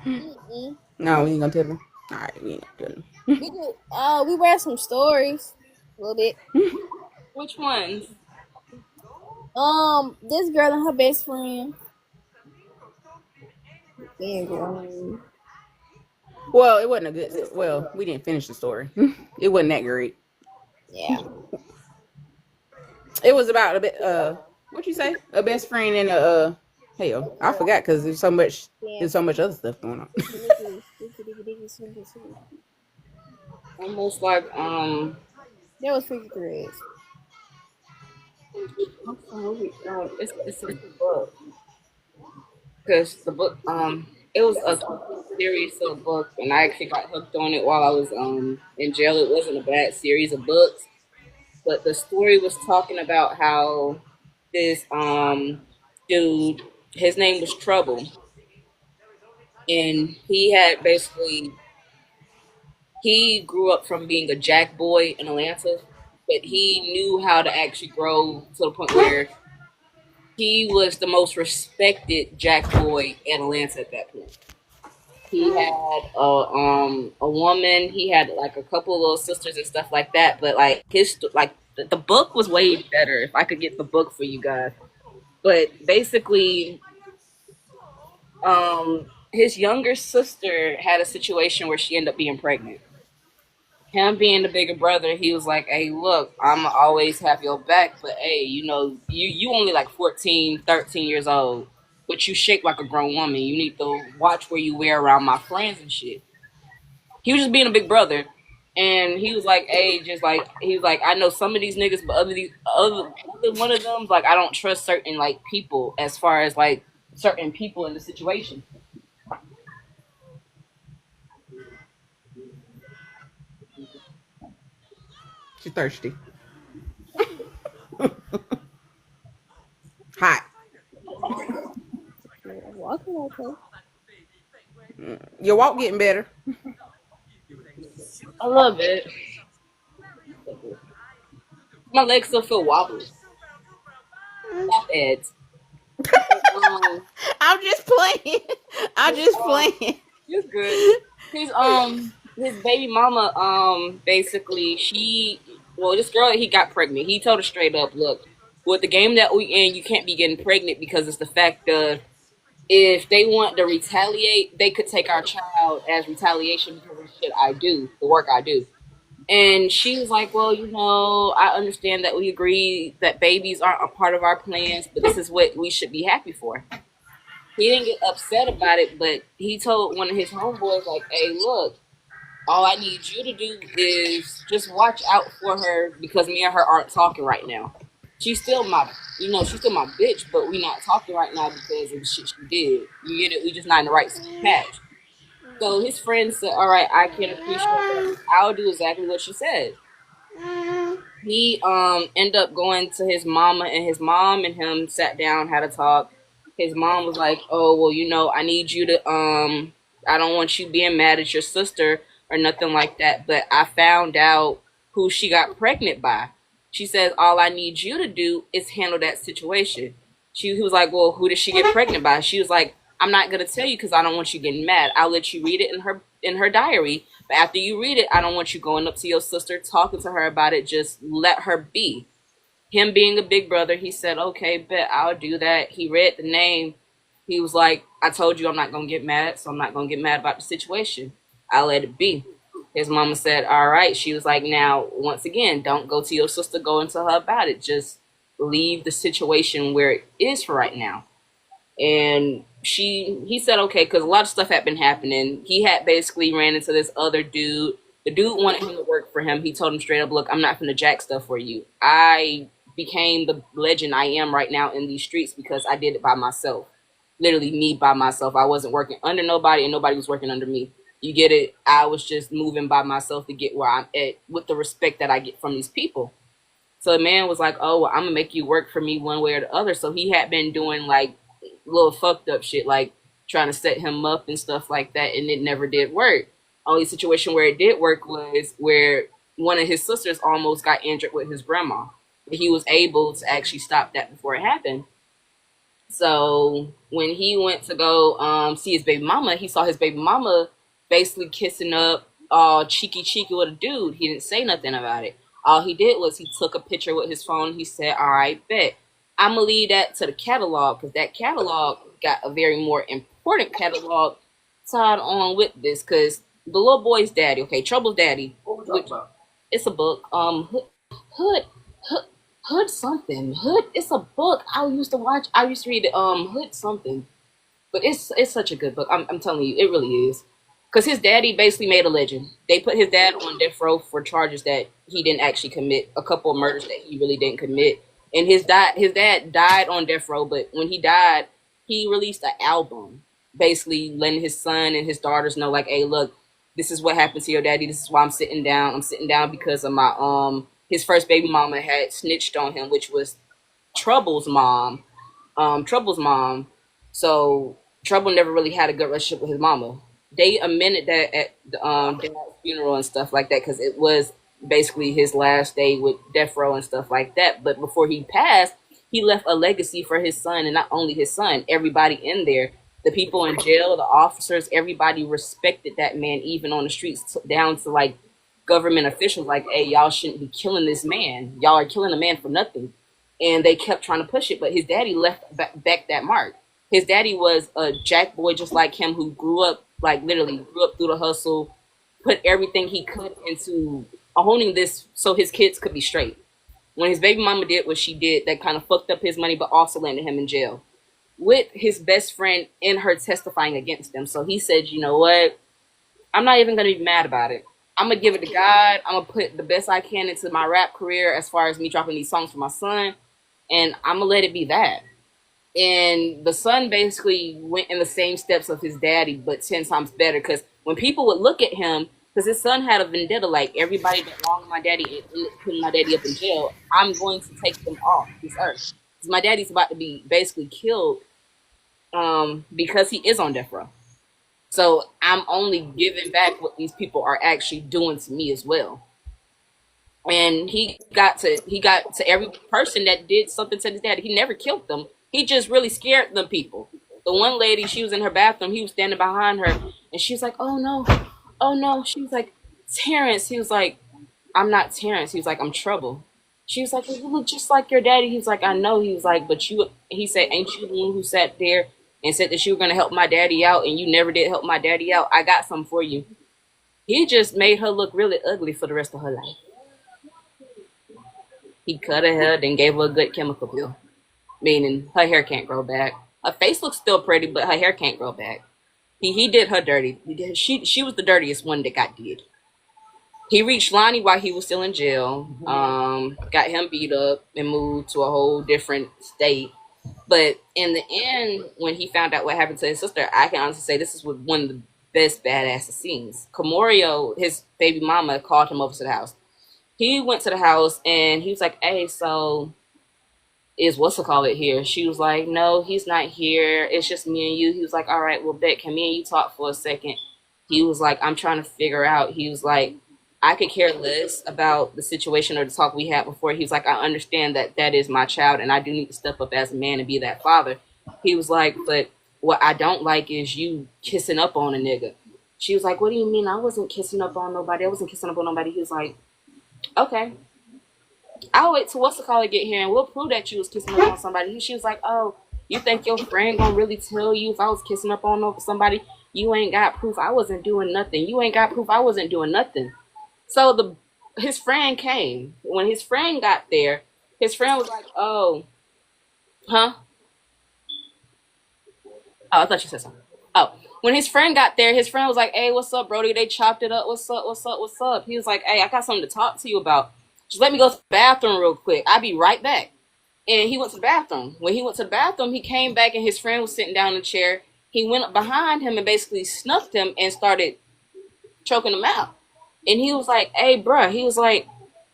Mm-mm. No, we ain't gonna tell him. All right, we ain't gonna tell him. We read some stories a little bit. Which ones? This girl and her best friend. And Well, it wasn't a good. Well, we didn't finish the story. It wasn't that great. yeah. It was about a bit. What you say? A best friend and a. Hell, I forgot because there's so much. There's so much other stuff going on. Almost like There was freaky threads. it's a book, because the book it was a series of books, and I actually got hooked on it while I was in jail. It wasn't a bad series of books, but the story was talking about how this dude, his name was Trouble, and he grew up from being a jack boy in Atlanta, but he knew how to actually grow to the point where he was the most respected jack boy in Atlanta at that point. He had a woman. He had like a couple of little sisters and stuff like that. But like the book was way better. If I could get the book for you guys, but basically, his younger sister had a situation where she ended up being pregnant. Him being the bigger brother, he was like, hey, look, I'm always have your back, but hey, you only like 14, 13 years old, but you shape like a grown woman. You need to watch where you wear around my friends and shit. He was just being a big brother. And he was like, hey, he was like, I know some of these niggas, but other one of them, like, I don't trust certain like people as far as like certain people in the situation. She's thirsty. Hot. Walking okay. Your walk getting better. I love it. My legs still feel wobbly. Stop it. I'm just playing. I'm just playing. You're good. His baby mama basically this girl he got pregnant. He told her straight up, look, with the game that we in, you can't be getting pregnant because it's the fact of if they want to retaliate, they could take our child as retaliation because of the shit I do, the work I do. And she was like, well, I understand that we agree that babies aren't a part of our plans, but this is what we should be happy for. He didn't get upset about it, but he told one of his homeboys, like, hey, look, all I need you to do is just watch out for her because me and her aren't talking right now. She's still she's still my bitch, but we not talking right now because of the shit she did. You get it? We just not in the right patch. So his friend said, all right, I can appreciate that. I'll do exactly what she said. He ended up going to his mama, and his mom and him sat down, had a talk. His mom was like, oh, well, I need you to I don't want you being mad at your sister or nothing like that, but I found out who she got pregnant by. She says, all I need you to do is handle that situation. He was like, well, who did she get pregnant by? She was like, I'm not gonna tell you because I don't want you getting mad. I'll let you read it in her diary. But after you read it, I don't want you going up to your sister, talking to her about it. Just let her be. Him being a big brother, he said, okay, bet I'll do that. He read the name. He was like, I told you I'm not gonna get mad, so I'm not gonna get mad about the situation. I'll let it be. His mama said, all right. She was like, now, once again, don't go to your sister, go into her about it. Just leave the situation where it is for right now. And he said okay, because a lot of stuff had been happening. He had basically ran into this other dude. The dude wanted him to work for him. He told him straight up, look, I'm not finna jack stuff for you. I became the legend I am right now in these streets because I did it by myself. Literally me by myself. I wasn't working under nobody and nobody was working under me. You get it? I was just moving by myself to get where I'm at with the respect that I get from these people. So the man was like, oh, well, I'm gonna make you work for me one way or the other. So he had been doing like little fucked up shit, like trying to set him up and stuff like that, and it never did work. Only situation where it did work was where one of his sisters almost got injured with his grandma. But he was able to actually stop that before it happened. So when he went to go see his baby mama, he saw his baby mama basically kissing up all cheeky with a dude. He didn't say nothing about it. All he did was he took a picture with his phone. He said, all right, bet. I'm going to leave that to the catalog because that catalog got a very more important catalog tied on with this because the little boy's daddy, okay, Trouble's daddy, which, it's a book, Hood, Hood something. Hood, it's a book I used to read it, Hood something. But it's such a good book. I'm telling you, it really is. Because his daddy basically made a legend. They put his dad on death row for charges that he didn't actually commit, a couple of murders that he really didn't commit. And his dad died on death row, but when he died, he released an album, basically letting his son and his daughters know, like, hey, look, this is what happened to your daddy. This is why I'm sitting down. I'm sitting down because of my his first baby mama had snitched on him, which was Trouble's mom. Trouble's mom. So Trouble never really had a good relationship with his mama. They amended that at the dad's funeral and stuff like that because it was basically his last day with death row and stuff like that. But before he passed, he left a legacy for his son, and not only his son, everybody in there, the people in jail, the officers, everybody respected that man, even on the streets, down to like government officials. Like, hey, y'all shouldn't be killing this man. Y'all are killing a man for nothing. And they kept trying to push it, but his daddy left back that mark. His daddy was a jack boy just like him who grew up, like literally grew up through the hustle, put everything he could into honing this so his kids could be straight. When his baby mama did what she did, that kind of fucked up his money, but also landed him in jail with his best friend and her testifying against him. So he said, you know what? I'm not even going to be mad about it. I'm going to give it to God. I'm going to put the best I can into my rap career as far as me dropping these songs for my son. And I'm going to let it be that. And the son basically went in the same steps of his daddy, but 10 times better. Because when people would look at him, because his son had a vendetta, like everybody that wronged my daddy and putting my daddy up in jail, I'm going to take them off this earth. Because my daddy's about to be basically killed because he is on death row. So I'm only giving back what these people are actually doing to me as well. And he got to every person that did something to his daddy. He never killed them. He just really scared them people. The one lady, she was in her bathroom. He was standing behind her, and she was like, "Oh no, oh no." She was like, "Terrence." He was like, "I'm not Terrence." He was like, "I'm Trouble." She was like, "You look just like your daddy." He was like, "I know." He was like, "But you," he said, "Ain't you the one who sat there and said that you were going to help my daddy out, and you never did help my daddy out? I got something for you." He just made her look really ugly for the rest of her life. He cut her hair, then gave her a good chemical peel, meaning her hair can't grow back. Her face looks still pretty, but her hair can't grow back. He did her dirty. She was the dirtiest one that got did. He reached Lonnie while he was still in jail. Got him beat up and moved to a whole different state. But in the end, when he found out what happened to his sister, I can honestly say this is one of the best badass scenes. Camorio, his baby mama, called him over to the house. He went to the house and he was like, "Hey, so is what's to call it here?" She was like, "No, he's not here. It's just me and you." He was like, "All right, well, bet, can me and you talk for a second?" He was like, "I'm trying to figure out." He was like, "I could care less about the situation or the talk we had before." He was like, "I understand that that is my child and I do need to step up as a man and be that father." He was like, "But what I don't like is you kissing up on a nigga." She was like, "What do you mean? I wasn't kissing up on nobody. I wasn't kissing up on nobody." He was like, "Okay, I'll wait till what's the call get here and we'll prove that you was kissing up on somebody." She was like, "Oh, you think your friend gonna really tell you if I was kissing up on somebody? You ain't got proof I wasn't doing nothing. You ain't got proof I wasn't doing nothing." So his friend came. When his friend got there, his friend was like, "Oh, huh? Oh, I thought you said something." Oh, when his friend got there, his friend was like, "Hey, what's up, Brody?" They chopped it up. "What's up? What's up? What's up?" He was like, "Hey, I got something to talk to you about. Just let me go to the bathroom real quick. I'll be right back." And he went to the bathroom. When he went to the bathroom, he came back and his friend was sitting down in the chair. He went up behind him and basically snuffed him and started choking him out. And he was like, "Hey, bruh," he was like,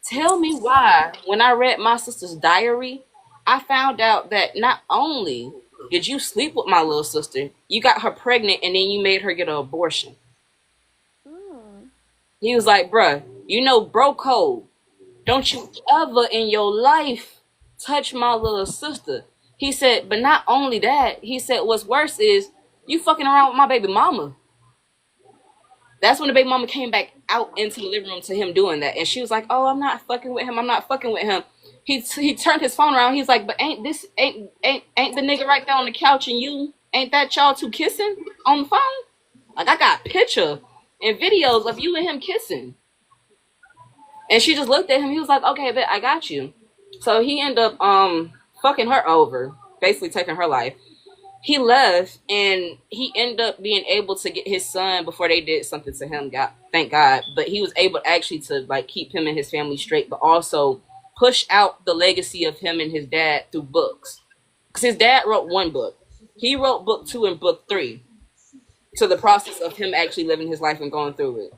"Tell me why when I read my sister's diary, I found out that not only did you sleep with my little sister, you got her pregnant and then you made her get an abortion." He was like, "Bruh, you know bro code. Don't you ever in your life touch my little sister." He said, "But not only that," he said, "what's worse is you fucking around with my baby mama." That's when the baby mama came back out into the living room to him doing that. And she was like, "Oh, I'm not fucking with him. I'm not fucking with him." He turned his phone around. He's like, "But ain't the nigga right there on the couch and you ain't that y'all two kissing on the phone? Like I got picture and videos of you and him kissing." And she just looked at him. He was like, "Okay, but I got you." So he ended up fucking her over, basically taking her life. He left and he ended up being able to get his son before they did something to him. God, thank God. But he was able actually to like keep him and his family straight, but also push out the legacy of him and his dad through books. Because his dad wrote one book. He wrote book 2 and book 3 to the process of him actually living his life and going through it.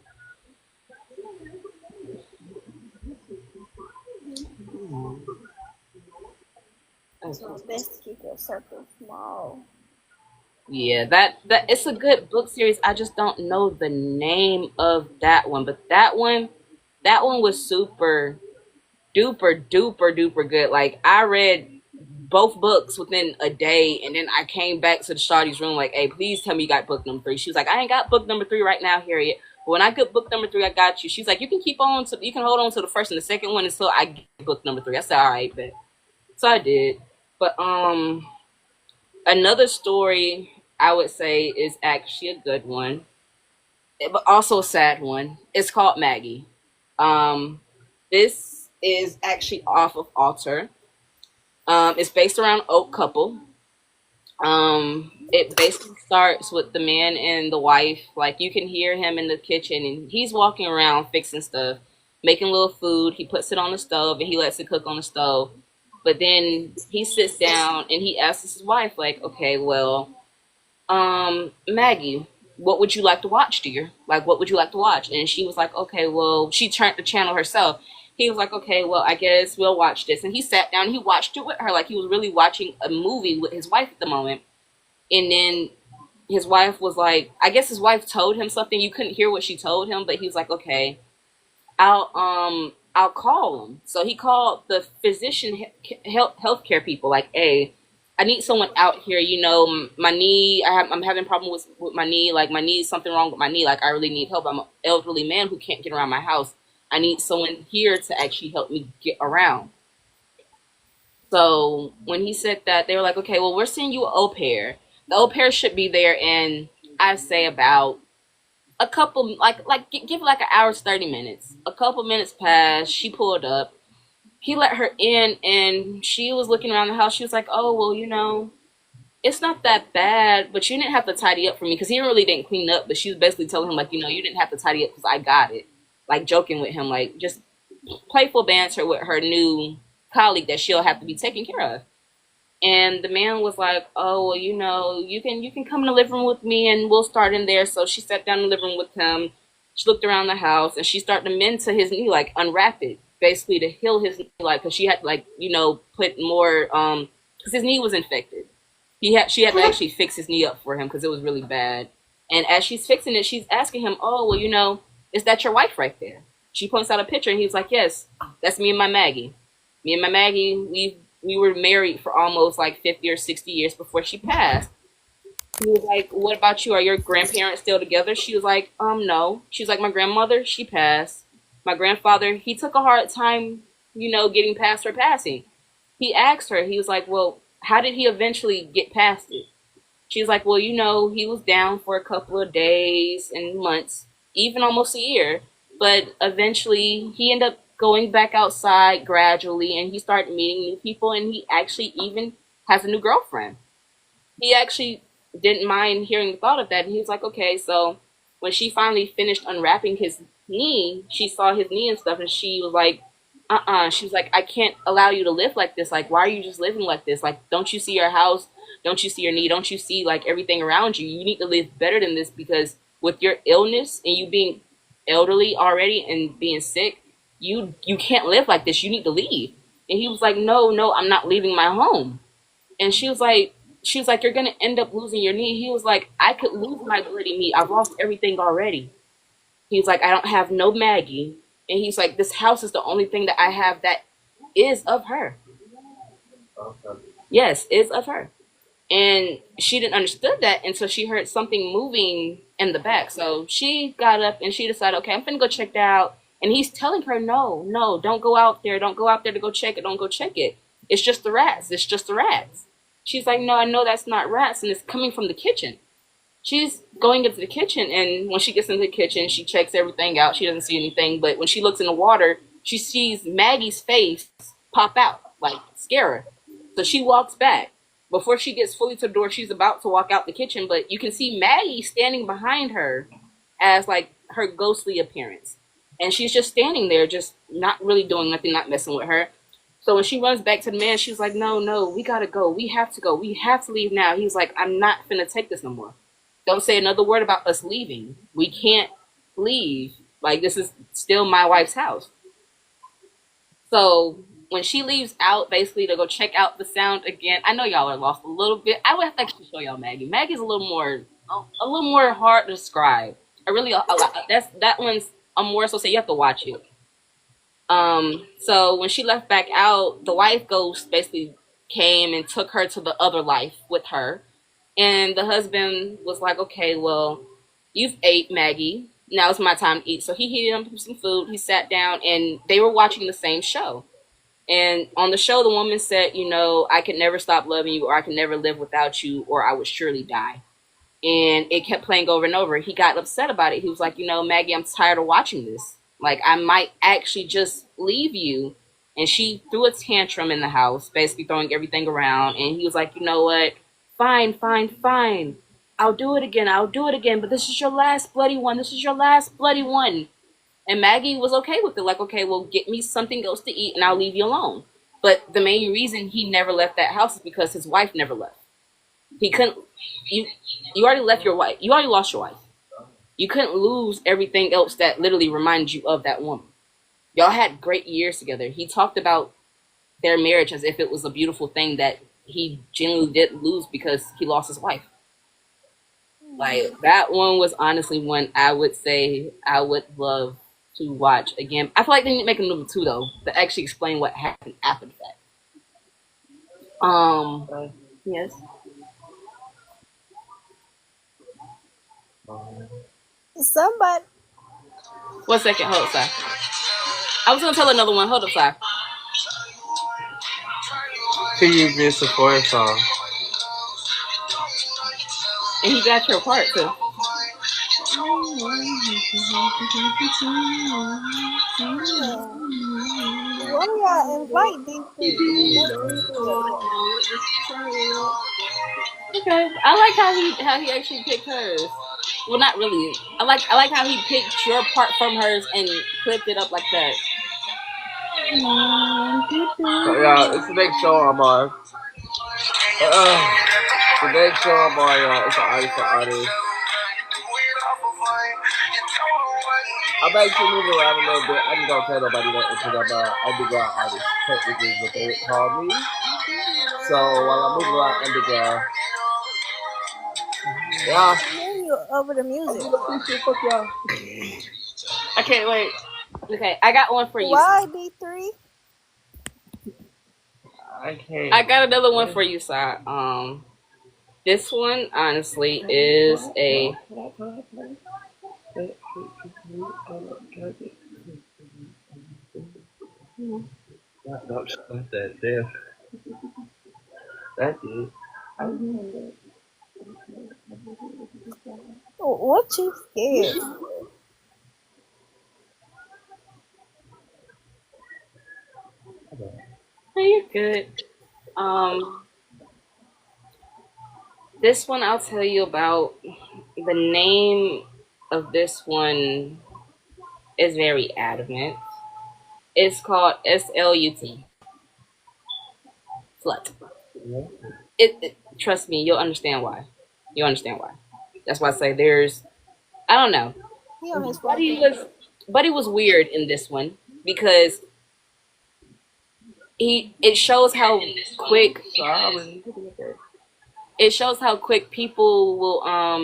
So it's best to keep your circle small. Yeah, that it's a good book series. I just don't know the name of that one, but that one was super duper duper duper good. Like I read both books within a day, and then I came back to the Shawty's room like, "Hey, please tell me you got book number 3." She was like, "I ain't got book number 3 right now, Harriet. But when I get book number 3, I got you." She's like, you can hold on to the first and the second one until I get book number 3." I said, "All right, bet." So I did. But another story I would say is actually a good one, but also a sad one. It's called Maggie. Um, this is actually off of Alter. It's based around Oak Couple. It basically starts with the man and the wife. Like you can hear him in the kitchen, and he's walking around fixing stuff, making little food. He puts it on the stove, and he lets it cook on the stove. But then he sits down and he asks his wife, like, "Okay, well, Maggie, what would you like to watch, dear? Like, what would you like to watch?" And she was like, "Okay, well," she turned the channel herself. He was like, "Okay, well, I guess we'll watch this." And he sat down and he watched it with her like he was really watching a movie with his wife at the moment. And then his wife was like, I guess his wife told him something. You couldn't hear what she told him, but he was like, "Okay, I'll call him." So he called the physician healthcare people like, "Hey, I need someone out here. You know, my knee. I'm having a problem with my knee. Like my knee, something wrong with my knee. Like I really need help. I'm an elderly man who can't get around my house. I need someone here to actually help me get around." So when he said that, they were like, "Okay, well, we're sending you an au pair. The au pair should be there in, I say, about A couple, give it like an hour, 30 minutes. A couple minutes passed. She pulled up. He let her in, and she was looking around the house. She was like, "Oh, well, it's not that bad, but you didn't have to tidy up for me," because he really didn't clean up. But she was basically telling him, like, you didn't have to tidy up because I got it. Like, joking with him, like, just playful banter with her new colleague that she'll have to be taken care of. And the man was like, "Oh, well, you can come in the living room with me, and we'll start in there." So she sat down in the living room with him. She looked around the house, and she started to mend to his knee, like unwrap it, basically to heal his knee, like, because she had to, like, put more, because his knee was infected. She had to actually fix his knee up for him because it was really bad. And as she's fixing it, she's asking him, "Oh, well, is that your wife right there?" She points out a picture, and he was like, "Yes, that's me and my Maggie. Me and my Maggie, we were married for almost like 50 or 60 years before she passed." He was like, "What about you? Are your grandparents still together?" She was like, no. She was like, "My grandmother, she passed. My grandfather, he took a hard time, getting past her passing." He asked her, he was like, "Well, how did he eventually get past it?" She was like, "Well, he was down for a couple of days and months, even almost a year. But eventually he ended up going back outside gradually, and he started meeting new people, and he actually even has a new girlfriend." He actually didn't mind hearing the thought of that. And he was like, "Okay." So when she finally finished unwrapping his knee, she saw his knee and stuff, and she was like, She was like, "I can't allow you to live like this. Like, why are you just living like this? Like, don't you see your house? Don't you see your knee? Don't you see, like, everything around you? You need to live better than this, because with your illness and you being elderly already and being sick, you can't live like this. You need to leave." And he was like, "No, I'm not leaving my home." And she was like, "You're gonna end up losing your knee." He was like, "I could lose my bloody knee. I've lost everything already." He's like, "I don't have no Maggie." And he's like, "This house is the only thing that I have that is of her." Okay. Yes, is of her. And she didn't understand that until she heard something moving in the back. So she got up and she decided, "Okay, I'm finna go check that out." And he's telling her, "No, don't go out there. Don't go out there to go check it. Don't go check it. It's just the rats. It's just the rats." She's like, "No, I know that's not rats, and it's coming from the kitchen." She's going into the kitchen, and when she gets into the kitchen, she checks everything out. She doesn't see anything, but when she looks in the water, she sees Maggie's face pop out, like, scare her. So she walks back. Before she gets fully to the door, she's about to walk out the kitchen, but you can see Maggie standing behind her as, like, her ghostly appearance. And she's just standing there, just not really doing nothing, not messing with her. So when she runs back to the man, she's like, No, we gotta go. We have to go. We have to leave now." He's like, "I'm not finna take this no more. Don't say another word about us leaving. We can't leave. Like, this is still my wife's house." So when she leaves out, basically to go check out the sound again, I know y'all are lost a little bit. I would have to actually show y'all Maggie. Maggie's a little more hard to describe. I really a lot. That one's I'm more so say you have to watch it. So when she left back out, the wife ghost basically came and took her to the other life with her. And the husband was like, "Okay, well, you've ate, Maggie. Now it's my time to eat." So he heated him some food. He sat down, and they were watching the same show. And on the show, the woman said, "I could never stop loving you, or I could never live without you, or I would surely die." And it kept playing over and over. He got upset about it. He was like, "Maggie, I'm tired of watching this. Like, I might actually just leave you." And she threw a tantrum in the house, basically throwing everything around. And he was like, "You know what? Fine, fine, fine. I'll do it again. But this is your last bloody one. This is your last bloody one." And Maggie was okay with it. Like, "Okay, well, get me something else to eat and I'll leave you alone." But the main reason he never left that house is because his wife never left. He couldn't, you already left your wife. You already lost your wife. You couldn't lose everything else that literally reminded you of that woman. Y'all had great years together. He talked about their marriage as if it was a beautiful thing that he genuinely did lose because he lost his wife. Like, that one was honestly one I would say I would love to watch again. I feel like they need to make a number 2 though, to actually explain what happened after the fact. Yes. Somebody. 1 second, hold up, Si. I was gonna tell another one. Hold up, Si. Who you been supporting for? And he got your part too. Why do y'all invite D3 and never see us? Okay, I like how he actually picked hers. Well, not really. I like how he picked your part from hers and clipped it up like that. So, yeah, it's the next show I'm on. The next show I'm on, y'all, it's an artist for artist. I'm actually moving around a little bit. I just don't tell nobody that because I'm an underground artist. Technically is what they would call me. So while I'm moving around underground, yeah. You over the music. Fuck y'all. I can't wait. Okay, I got one for you. Why D3? I can't. I got another one for you, Si. This one honestly is a. No, that damn. That did. What you scared? Hey, you're good. This one I'll tell you about. The name of this one is very adamant. It's called SLUT. Slut. Trust me, you'll understand why. You'll understand why. That's why I say there's. I don't know. He on his Buddy phone. was weird in this one because it shows how quick people will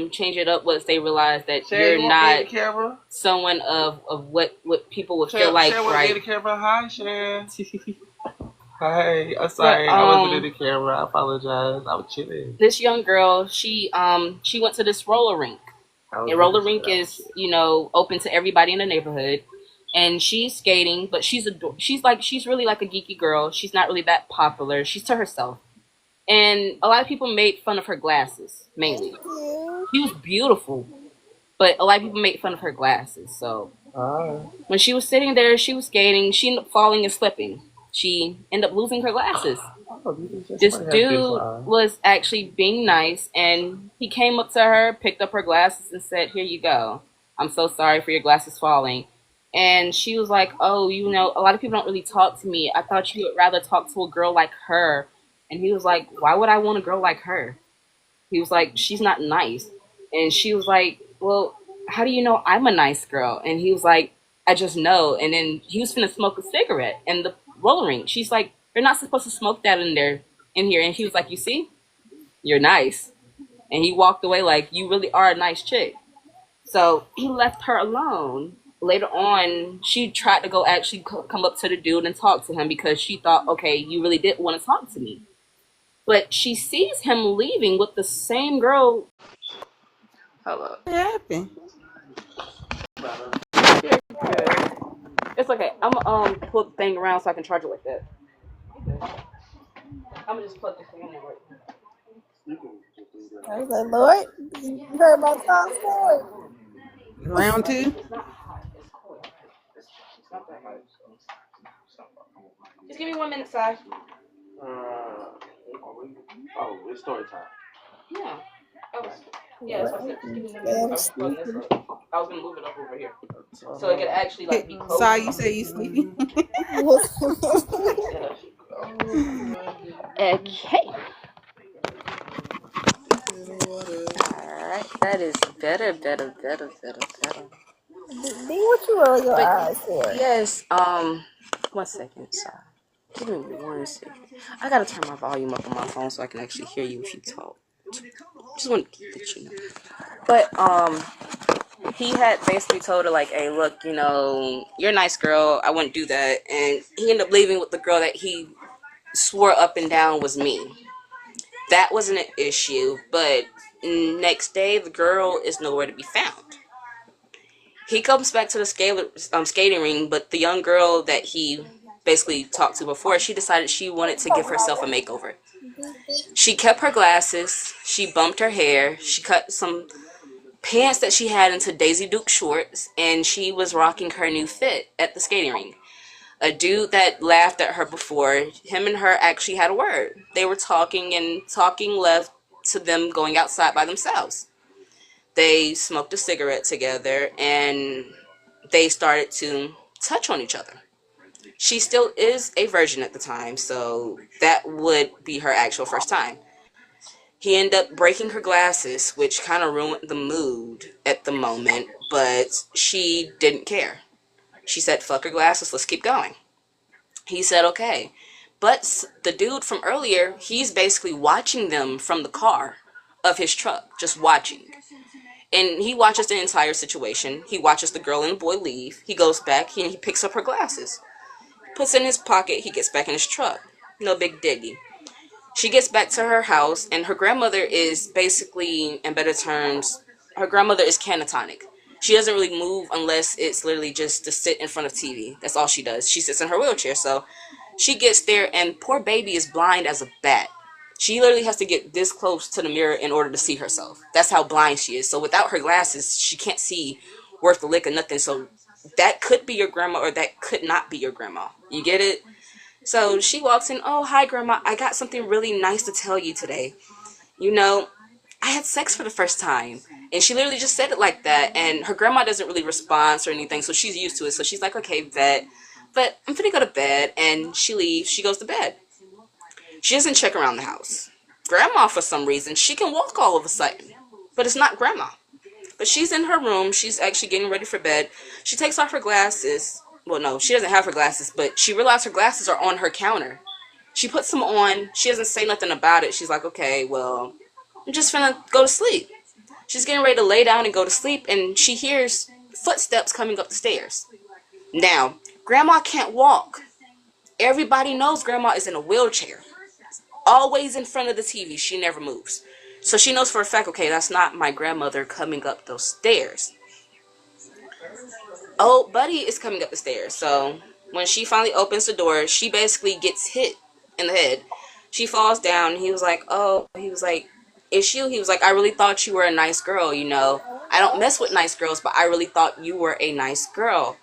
change it up once they realize that Shay, you're not someone of what people would feel like, right? The camera. Hi, Shay. Hi, I'm sorry. I wasn't in the camera. I apologize. I was chilling. This young girl, she went to this roller rink. And roller rink is, open to everybody in the neighborhood. And she's skating, but she's really like a geeky girl. She's not really that popular. She's to herself. And a lot of people made fun of her glasses, mainly. She was beautiful, but a lot of people made fun of her glasses. So when she was sitting there, she was skating. She ended up falling and slipping. She ended up losing her glasses. This dude was actually being nice, and he came up to her, picked up her glasses, and said, "Here you go. I'm so sorry for your glasses falling." And she was like, "Oh, a lot of people don't really talk to me. I thought you would rather talk to a girl like her." And he was like, "Why would I want a girl like her?" He was like, "She's not nice." And she was like, "Well, how do you know I'm a nice girl?" And he was like, "I just know." And then he was finna smoke a cigarette in the roller rink. She's like, "They're not supposed to smoke that in here." And he was like, "You see, you're nice." And he walked away like, "You really are a nice chick." So he left her alone. Later on, she tried to go actually come up to the dude and talk to him because she thought, okay, you really did want to talk to me. But she sees him leaving with the same girl. Hello. What happened? It's okay. I'm gonna pull the thing around so I can charge it like that. I'm gonna just plug this thing in there right now. I was like, Lord, you heard my song story. Round two? Just give me 1 minute, Si. It's story time. Yeah. That's what I said. Just give me 1 minute. I was gonna move it up over here. So it could actually be close. Sorry, you say you sleepy? Okay. Alright, that is better. D, what you roll your eyes for? Yes, 1 second, sorry. Give me 1 second. I gotta turn my volume up on my phone so I can actually hear you if you talk. Just want to let you know. But, he had basically told her, like, "Hey, look, you're a nice girl. I wouldn't do that." And he ended up leaving with the girl that he swore up and down was me. That wasn't an issue, but next day, the girl is nowhere to be found. He comes back to the skating ring, but the young girl that he basically talked to before, she decided she wanted to give herself a makeover. She kept her glasses, she bumped her hair, she cut some pants that she had into Daisy Duke shorts, and she was rocking her new fit at the skating rink. A dude that laughed at her before, him and her actually had a word. They were talking, and talking led to them going outside by themselves. They smoked a cigarette together, and they started to touch on each other. She still is a virgin at the time, so that would be her actual first time. He ended up breaking her glasses, which kind of ruined the mood at the moment, but she didn't care. She said, fuck her glasses, let's keep going. He said, okay. But the dude from earlier, he's basically watching them from the car of his truck, just watching. And he watches the entire situation. He watches the girl and the boy leave. He goes back, he picks up her glasses, puts it in his pocket, he gets back in his truck. No big diggy. She gets back to her house, and her grandmother is basically, in better terms, her grandmother is catatonic. She doesn't really move unless it's literally just to sit in front of TV. That's all she does. She sits in her wheelchair, so she gets there, and poor baby is blind as a bat. She literally has to get this close to the mirror in order to see herself. That's how blind she is. So without her glasses, she can't see worth a lick of nothing. So that could be your grandma, or that could not be your grandma. You get it? So she walks in, oh, hi, Grandma. I got something really nice to tell you today. You know, I had sex for the first time. And she literally just said it like that. And her grandma doesn't really respond or anything, so she's used to it. So she's like, okay, vet. But I'm finna go to bed. And she leaves. She goes to bed. She doesn't check around the house. Grandma, for some reason, she can walk all of a sudden. But it's not Grandma. But she's in her room. She's actually getting ready for bed. She takes off her glasses. Well, no, she doesn't have her glasses, but she realized her glasses are on her counter. She puts them on. She doesn't say nothing about it. She's like, okay, well, I'm just finna go to sleep. She's getting ready to lay down and go to sleep, and she hears footsteps coming up the stairs. Now, Grandma can't walk. Everybody knows Grandma is in a wheelchair. Always in front of the TV. She never moves. So she knows for a fact, okay, that's not my grandmother coming up those stairs. Oh, Buddy is coming up the stairs. So when she finally opens the door, she basically gets hit in the head. She falls down. He was like, oh, he was like, it's you. He was like, I really thought you were a nice girl, you know. I don't mess with nice girls, but I really thought you were a nice girl.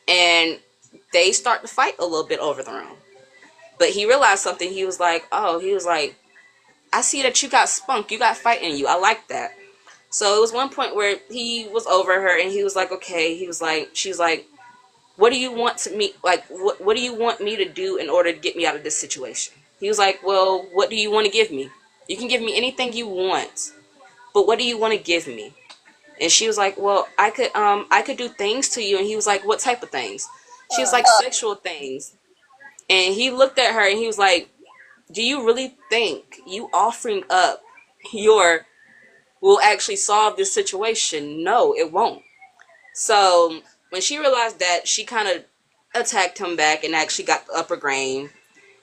And they start to fight a little bit over the room. But he realized something. He was like, oh, he was like, I see that you got spunk. You got fight in you. I like that. So it was one point where he was over her, and he was like, okay. He was like, she's like, what do you want to me, like, what do you want me to do in order to get me out of this situation? He was like, well, what do you want to give me? You can give me anything you want, but what do you want to give me? And she was like, well, I could do things to you. And he was like, what type of things? She was like, sexual things. And he looked at her, and he was like, do you really think you offering up your will actually solve this situation? No, it won't. So when she realized that, she kind of attacked him back and actually got the upper grain.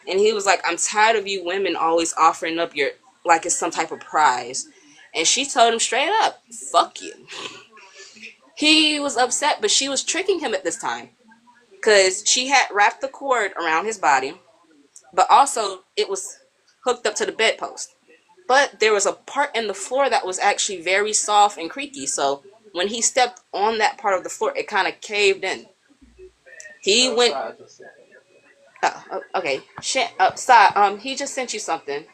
And he was like, I'm tired of you women always offering up your, like it's some type of prize. And she told him straight up, fuck you. He was upset, but she was tricking him at this time. Because she had wrapped the cord around his body, but also it was hooked up to the bedpost. But there was a part in the floor that was actually very soft and creaky. So when he stepped on that part of the floor, it kind of caved in. He went. Oh, okay. Sai, he just sent you something.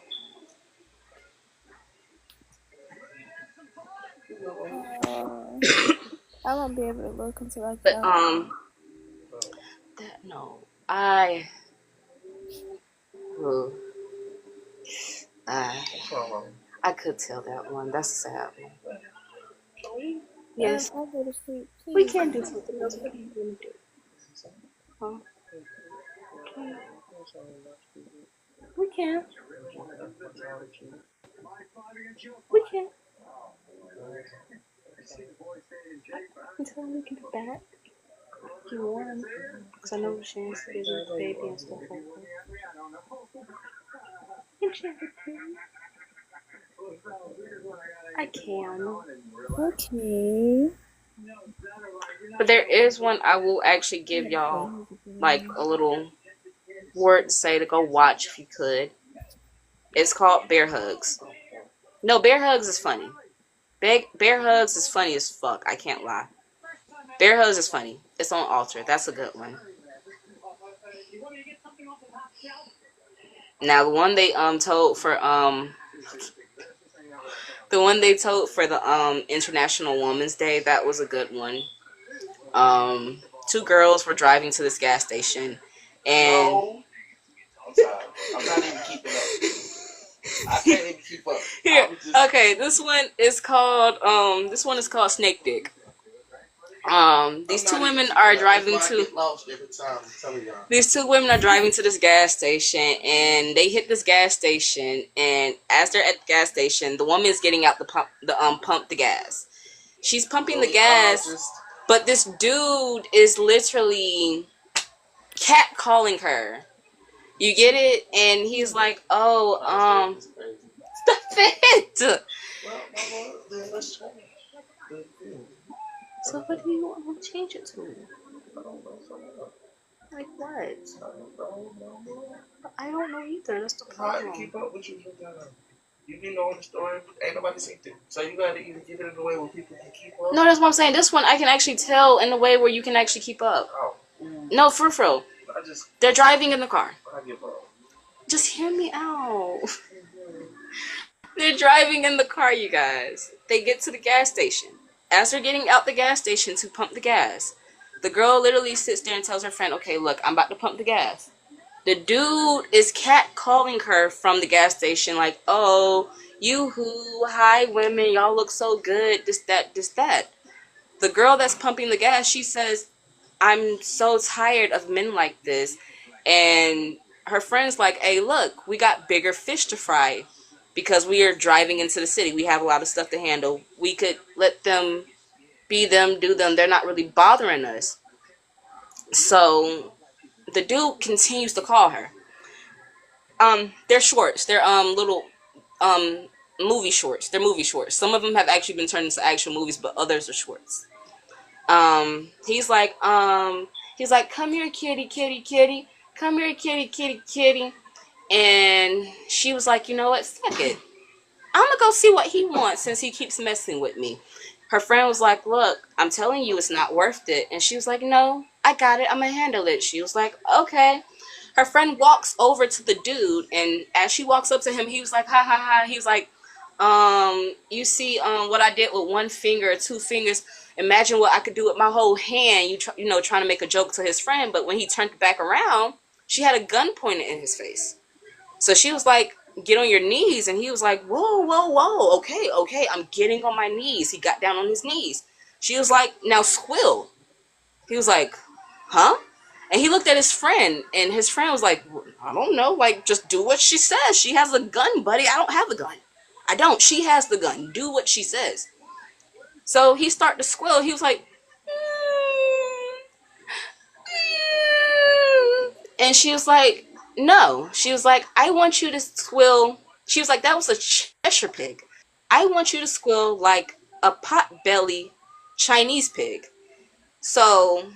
I won't be able to look until I But go. that no, I. Ooh, I could tell that one. That's a sad one. Yes. I'll go to sleep. We can do something else. What do you want to do? Huh? We can. We can. Until we can be back. If you want. Because I know Shane's busy with the baby and stuff like that. You can share with me. I can. Okay. But there is one I will actually give y'all, like, a little word to say to go watch if you could. It's called Bear Hugs. No, Bear Hugs is funny. Bear Hugs is funny as fuck. I can't lie. Bear Hugs is funny. It's on Alter. That's a good one. Now the one they told for the International Women's Day, that was a good one. Two girls were driving to this gas station, and No. I'm sorry. I'm not even keeping up. I can't even keep up. here, okay, this one is called Snake Dick. These two women are driving to this gas station, and they hit this gas station, and as they're at the gas station, the woman is getting out pump the gas. She's pumping the gas, but this dude is literally catcalling her. You get it? And he's like, "Oh, stop it." So what do you want to change it to? Like what? I don't know either. That's the problem. Keep up with you. You be knowing the story. Ain't nobody seen it. So you gotta either give it in a way where people can keep up. No, that's what I'm saying. This one I can actually tell in a way where you can actually keep up. Oh. No, for real. They're driving in the car. I give up. Just hear me out. They're driving in the car, you guys. They get to the gas station. As they're getting out the gas station to pump the gas, the girl literally sits there and tells her friend, "Okay, look, I'm about to pump the gas." The dude is catcalling her from the gas station, like, "Oh, you who, hi women, y'all look so good, this, that, this, that." The girl that's pumping the gas, she says, "I'm so tired of men like this." And her friend's like, "Hey, look, we got bigger fish to fry because we are driving into the city. We have a lot of stuff to handle. We could let them be them, do them. They're not really bothering us." So the dude continues to call her. They're shorts. They're little movie shorts. They're movie shorts. Some of them have actually been turned into actual movies, but others are shorts. He's like, "Come here, kitty, kitty, kitty. Come here, kitty, kitty, kitty." And she was like, "You know what? Fuck it. I'm gonna go see what he wants since he keeps messing with me." Her friend was like, "Look, I'm telling you, it's not worth it." And she was like, "No, I got it. I'm gonna handle it." She was like, "Okay." Her friend walks over to the dude, and as she walks up to him, he was like, "Ha ha ha." He was like, "You see, what I did with one finger or two fingers? Imagine what I could do with my whole hand." Trying to make a joke to his friend, but when he turned back around, she had a gun pointed in his face. So she was like, "Get on your knees." And he was like, "Whoa, whoa, whoa. Okay, okay, I'm getting on my knees." He got down on his knees. She was like, "Now squill." He was like, "Huh?" And he looked at his friend, and his friend was like, "I don't know. Like, just do what she says. She has a gun, buddy. I don't have a gun. I don't. She has the gun. Do what she says." So he started to squill. He was like, and she was like, "No." She was like, "I want you to squill." She was like, "That was a Cheshire pig. I want you to squill like a pot-belly Chinese pig." So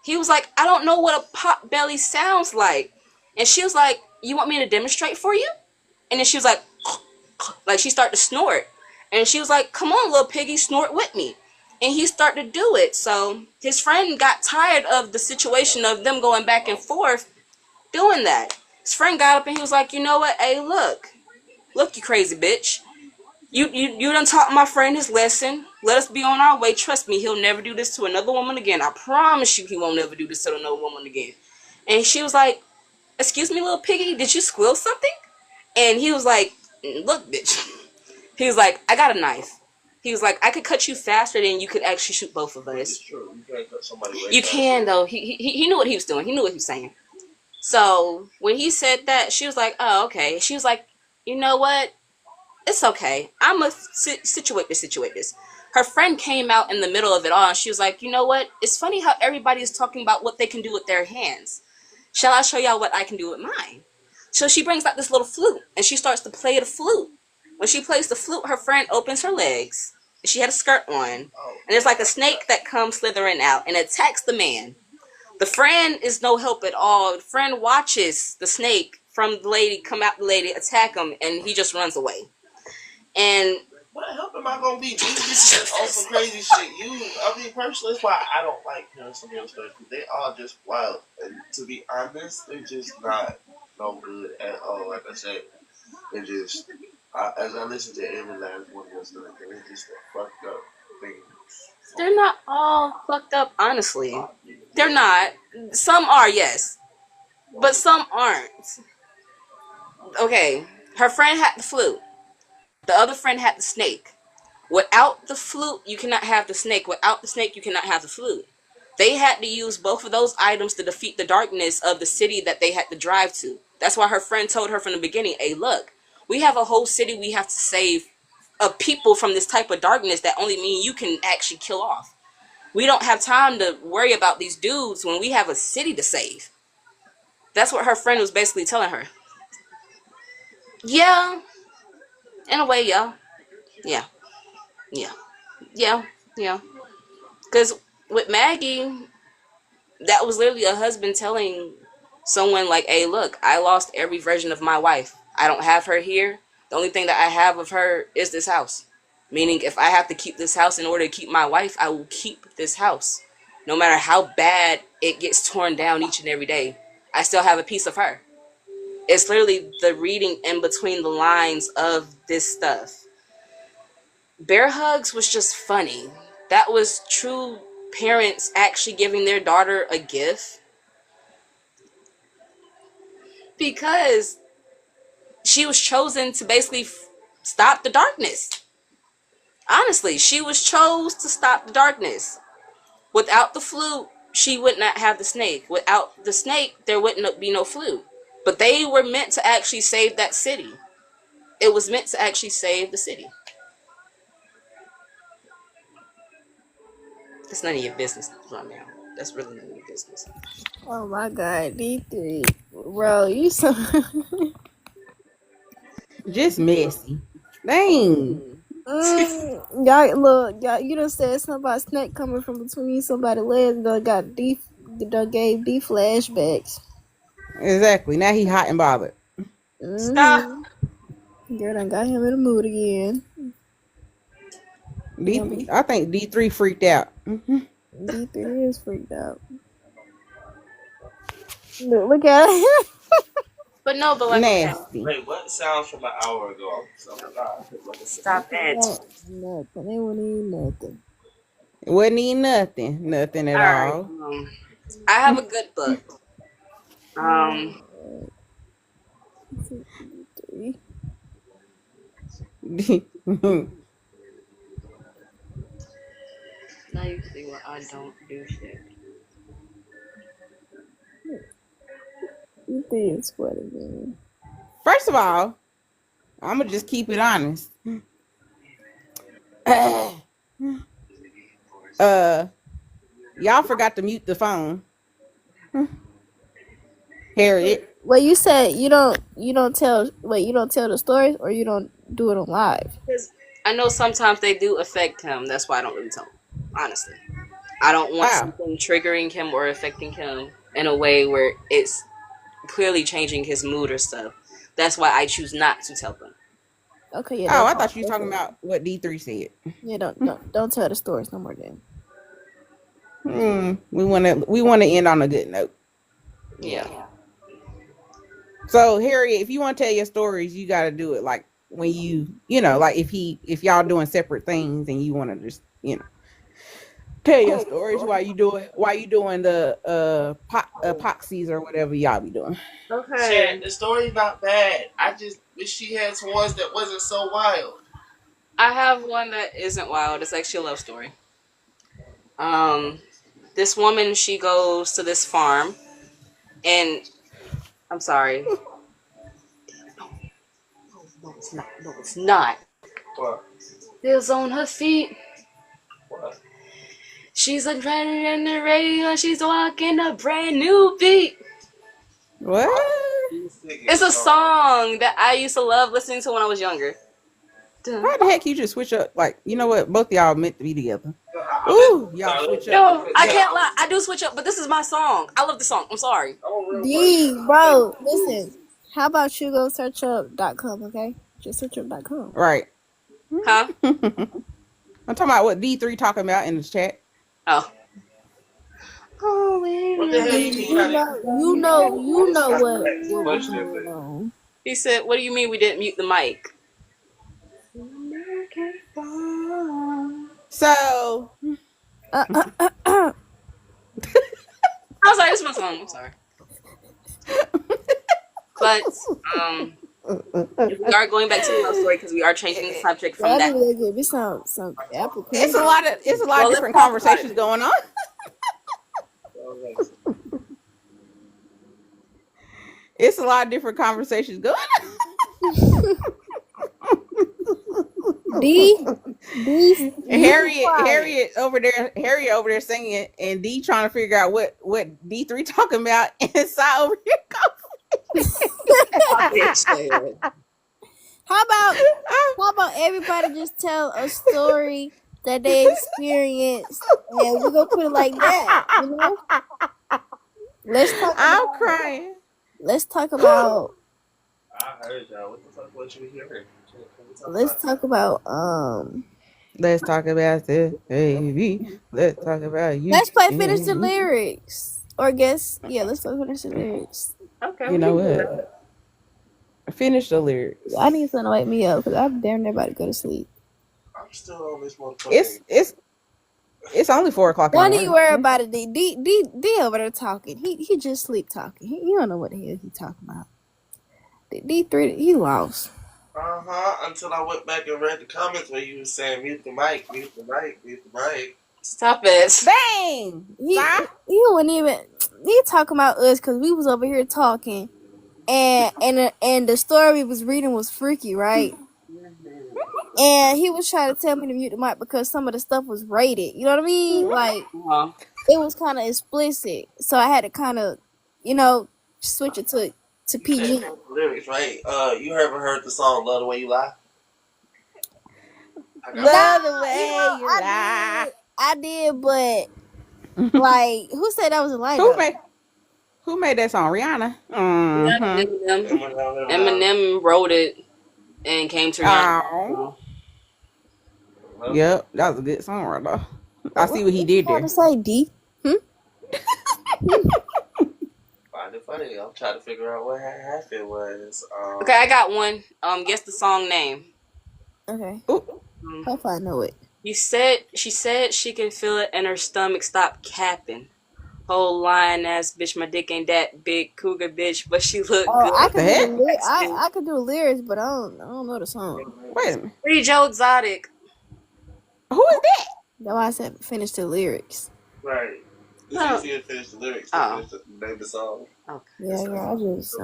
he was like, "I don't know what a pot-belly sounds like." And she was like, "You want me to demonstrate for you?" And then she was like she started to snort. And she was like, "Come on, little piggy, snort with me." And he started to do it. So his friend got tired of the situation of them going back and forth doing that. His friend got up and he was like, "You know what? Hey, look, you crazy bitch. You done taught my friend his lesson. Let us be on our way. Trust me, he'll never do this to another woman again. I promise you he won't never do this to another woman again." And she was like, "Excuse me, little piggy, did you squill something?" And he was like, "Look, bitch." He was like, "I got a knife." He was like, "I could cut you faster than you could actually shoot both of us." It's true. You can't cut somebody You can, though. He knew what he was doing. He knew what he was saying. So when he said that, she was like, "Oh, okay." She was like, "You know what? It's okay. I'm going to situate this. Her friend came out in the middle of it all, and she was like, "You know what? It's funny how everybody is talking about what they can do with their hands. Shall I show y'all what I can do with mine?" So she brings out this little flute, and she starts to play the flute. When she plays the flute, her friend opens her legs. She had a skirt on, and there's like a snake that comes slithering out and attacks the man. The friend is no help at all. The friend watches the snake from the lady come out, the lady attack him, and he just runs away. And What help am I gonna be? These bitches on some crazy shit. Personally, that's why I don't like hearing some of those stories. They are just wild. And to be honest, they're just not no good at all. Like I said, they just, as I listen to every last one of those stories, they're just a fucked up thing. They're not all fucked up, honestly. They're not. Some are, yes, but some aren't. Okay, her friend had the flu. The other friend had the snake. Without the flute, you cannot have the snake. Without the snake, you cannot have the flute. They had to use both of those items to defeat the darkness of the city that they had to drive to. That's why her friend told her from the beginning, hey, look, we have a whole city we have to save of people from this type of darkness that only me and you can actually kill off. We don't have time to worry about these dudes when we have a city to save. That's what her friend was basically telling her. Yeah, in a way, yeah. Yeah, yeah, yeah, yeah. Because with Maggie, that was literally a husband telling someone like, hey, look, I lost every version of my wife. I don't have her here. The only thing that I have of her is this house. Meaning, if I have to keep this house in order to keep my wife, I will keep this house. No matter how bad it gets torn down each and every day, I still have a piece of her. It's literally the reading in between the lines of this stuff. Bear Hugs was just funny. That was true parents actually giving their daughter a gift. Because she was chosen to basically stop the darkness. Honestly, she was chose to stop the darkness. Without the flute, she would not have the snake. Without the snake, there wouldn't be no flute. But they were meant to actually save that city. It was meant to actually save the city. That's none of your business right now. That's really none of your business. Oh my god, D3. Bro, you so Just messy. Dang. y'all look, y'all you done said something about snake coming from between somebody's legs, done gave D flashbacks. Exactly. Now he hot and bothered. Stop. Girl done got him in the mood again. I think D3 freaked out. D3 is freaked out. Look at it. But no, but like Nasty. Wait, what sounds from an hour ago? stop it. Nothing. It wasn't even nothing. It wasn't even nothing. Nothing at all. Right. I have a good book. Now you see what I don't do shit. You think it's funny, man. First of all, I'm gonna just keep it honest. Y'all forgot to mute the phone. Harriet. Well, you said you don't tell the stories, or you don't do it on live. Because I know sometimes they do affect him. That's why I don't really tell him. Honestly, I don't want something triggering him or affecting him in a way where it's clearly changing his mood or stuff. That's why I choose not to tell them. Okay, yeah. I thought you were talking about what D3 said. Yeah, don't tell the stories no more then. We wanna end on a good note. Yeah. So Harriet, if you want to tell your stories, you got to do it like when like if y'all doing separate things and you want to just tell your stories while you doing the epoxies or whatever y'all be doing. Okay. Chad, the story's not bad. I just wish she had some ones that wasn't so wild. I have one that isn't wild. It's actually a love story. This woman, she goes to this farm, and I'm sorry. No, it's not. No, it's not. What? Feels on her feet. What? She's a running in the radio, and she's walking a brand new beat. What? It's a song that I used to love listening to when I was younger. How the heck you just switch up? Like, you know what? Both of y'all meant to be together. Ooh, y'all switch up. No, I can't lie. I do switch up, but this is my song. I love the song. I'm sorry. D, bro, listen. How about you go search up .com, okay? Just search up .com. Right. Huh? I'm talking about what D3 talking about in the chat. Oh. What the hell you mean? You know what was Question. going on. He said, "What do you mean we didn't mute the mic?" So I'm sorry, this is my song. I'm sorry. But we are going back to the love story because we are changing the subject from I that. need to get me some apple cream. it's a lot of Well, let's different talk about conversations it. going on. It's a lot of different conversations going on. D Harriet over there singing it, and D trying to figure out what D3 talking about, and Sai over here coughing. How about everybody just tell a story that they experienced, and we're gonna put it like that, you know? I'm crying. Let's talk about I heard y'all. What the fuck? What you hearing? let's talk about Let's talk about this, baby. Let's talk about you. let's play finish the lyrics. Or guess let's play finish the lyrics. Okay. You know what? Finish the lyrics. I need something to wake me up because I'm damn near about to go to sleep. I'm still on this motherfucker. It's only 4 o'clock. Don't even worry about it. D over there talking. He just sleep talking. He don't know what the hell he talking about. D3 he lost. Until I went back and read the comments where you was saying mute the mic, mute the mic, mute the mic. Stop it. Bang! He wasn't even. He talking about us because we was over here talking, and the story we was reading was freaky, right? And he was trying to tell me to mute the mic because some of the stuff was rated. You know what I mean? Like it was kind of explicit, so I had to kind of, switch it to PG. Lyrics, right? You ever heard the song "Love the Way You Lie"? Love the way you lie. I did, but like, who said that was a lie? Who made that song? Rihanna. Eminem wrote it and came to Rihanna. Oh. Yep, that was a good song right there. I see what he did there. To say D. Find it funny. I'm trying to figure out what half it was. Okay, I got one. Guess the song name. Okay. Ooh. Hope I know it. She said she can feel it in her stomach. Stop capping. Whole lying ass bitch. My dick ain't that big, cougar bitch, but she look good. I could do the lyrics, but I don't know the song. Wait a minute. Free Joe Exotic. Who is that? That's why I said finish the lyrics. Right. It's easy to finish the lyrics. Finish the name of the song. Okay. Yeah, I just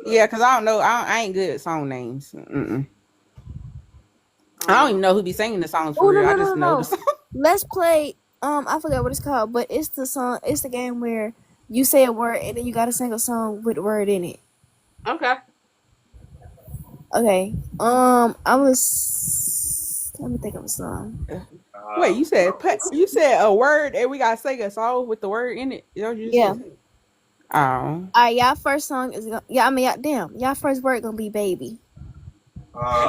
Yeah, because I don't know. I ain't good at song names. I don't even know who be singing the songs for real. I just know the song. Let's play. I forgot what it's called, but it's the song. It's the game where you say a word and then you gotta sing a song with the word in it. Okay. Okay. Let me think of a song. Wait, you said a word and we gotta sing a song with the word in it. Yeah. Oh. Alright, y'all first song is y'all first word gonna be baby.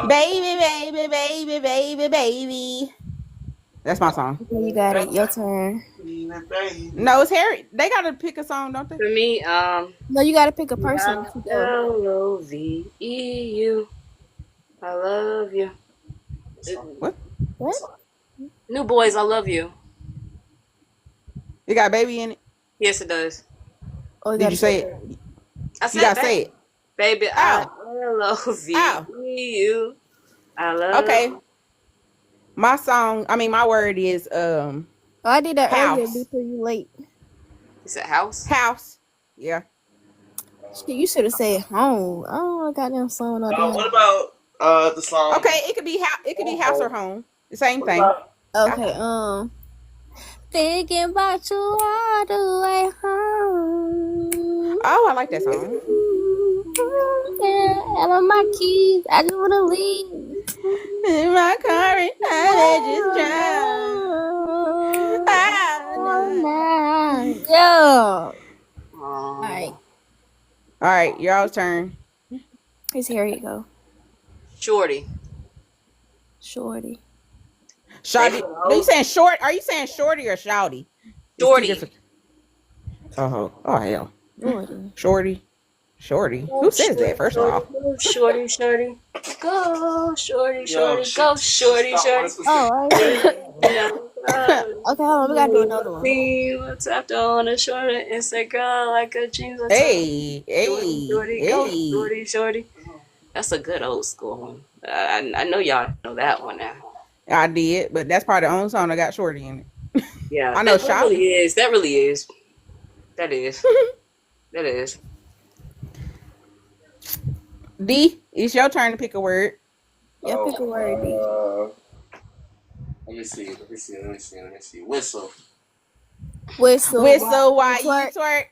Baby. That's my song. You got it. Your turn. No, it's Harry. They gotta pick a song, don't they? For me, No, you gotta pick a person. LOVEU. I love you. What? New Boys, I love you. You got baby in it? Yes, it does. Oh, Did you say it? I said You gotta say it. Baby, I love you. I love Okay. My word is I did that house. earlier before you late. You said house? House. Yeah. Shit, you should have said home. I don't know goddamn song or damn. What about the song? Okay, it could be house or home. The same thing. Okay, thinking about you all the way home. Oh, I like that song. And on my keys, I just wanna leave. In my car and I just drive. Yeah. All right, y'all's turn. Here you go. Shorty. Shorty. Shawty. Are you saying short? Are you saying shorty or shouty? Shorty. Oh hell. Shorty. Shorty. Who says that? First of all. Shorty. Go, shorty. Go, shorty. Oh, okay, hold on. We gotta do another one. What's after on a short Instagram like a jeans? Hey. Shorty. That's a good old school one. I know y'all know that one now. I did, but that's probably the only song that got shorty in it. Yeah, I know that really is. That is. D, it's your turn to pick a word. Yeah, pick a word, D. Let me see. Whistle. Whistle Why you twerk?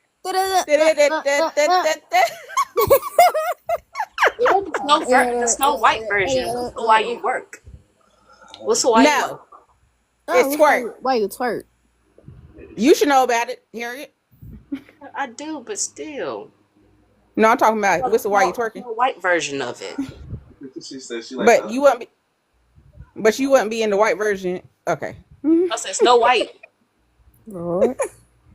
The Snow White version. Whistle while you work. Whistle while you work. It's twerk. Why you twerk? You should know about it, Harriet. I do, but still. No, I'm talking about whistle while you twerking. The white version of it. She said she like But that. you wouldn't be. But you wouldn't be in the white version. Okay. I said Snow White. Lord.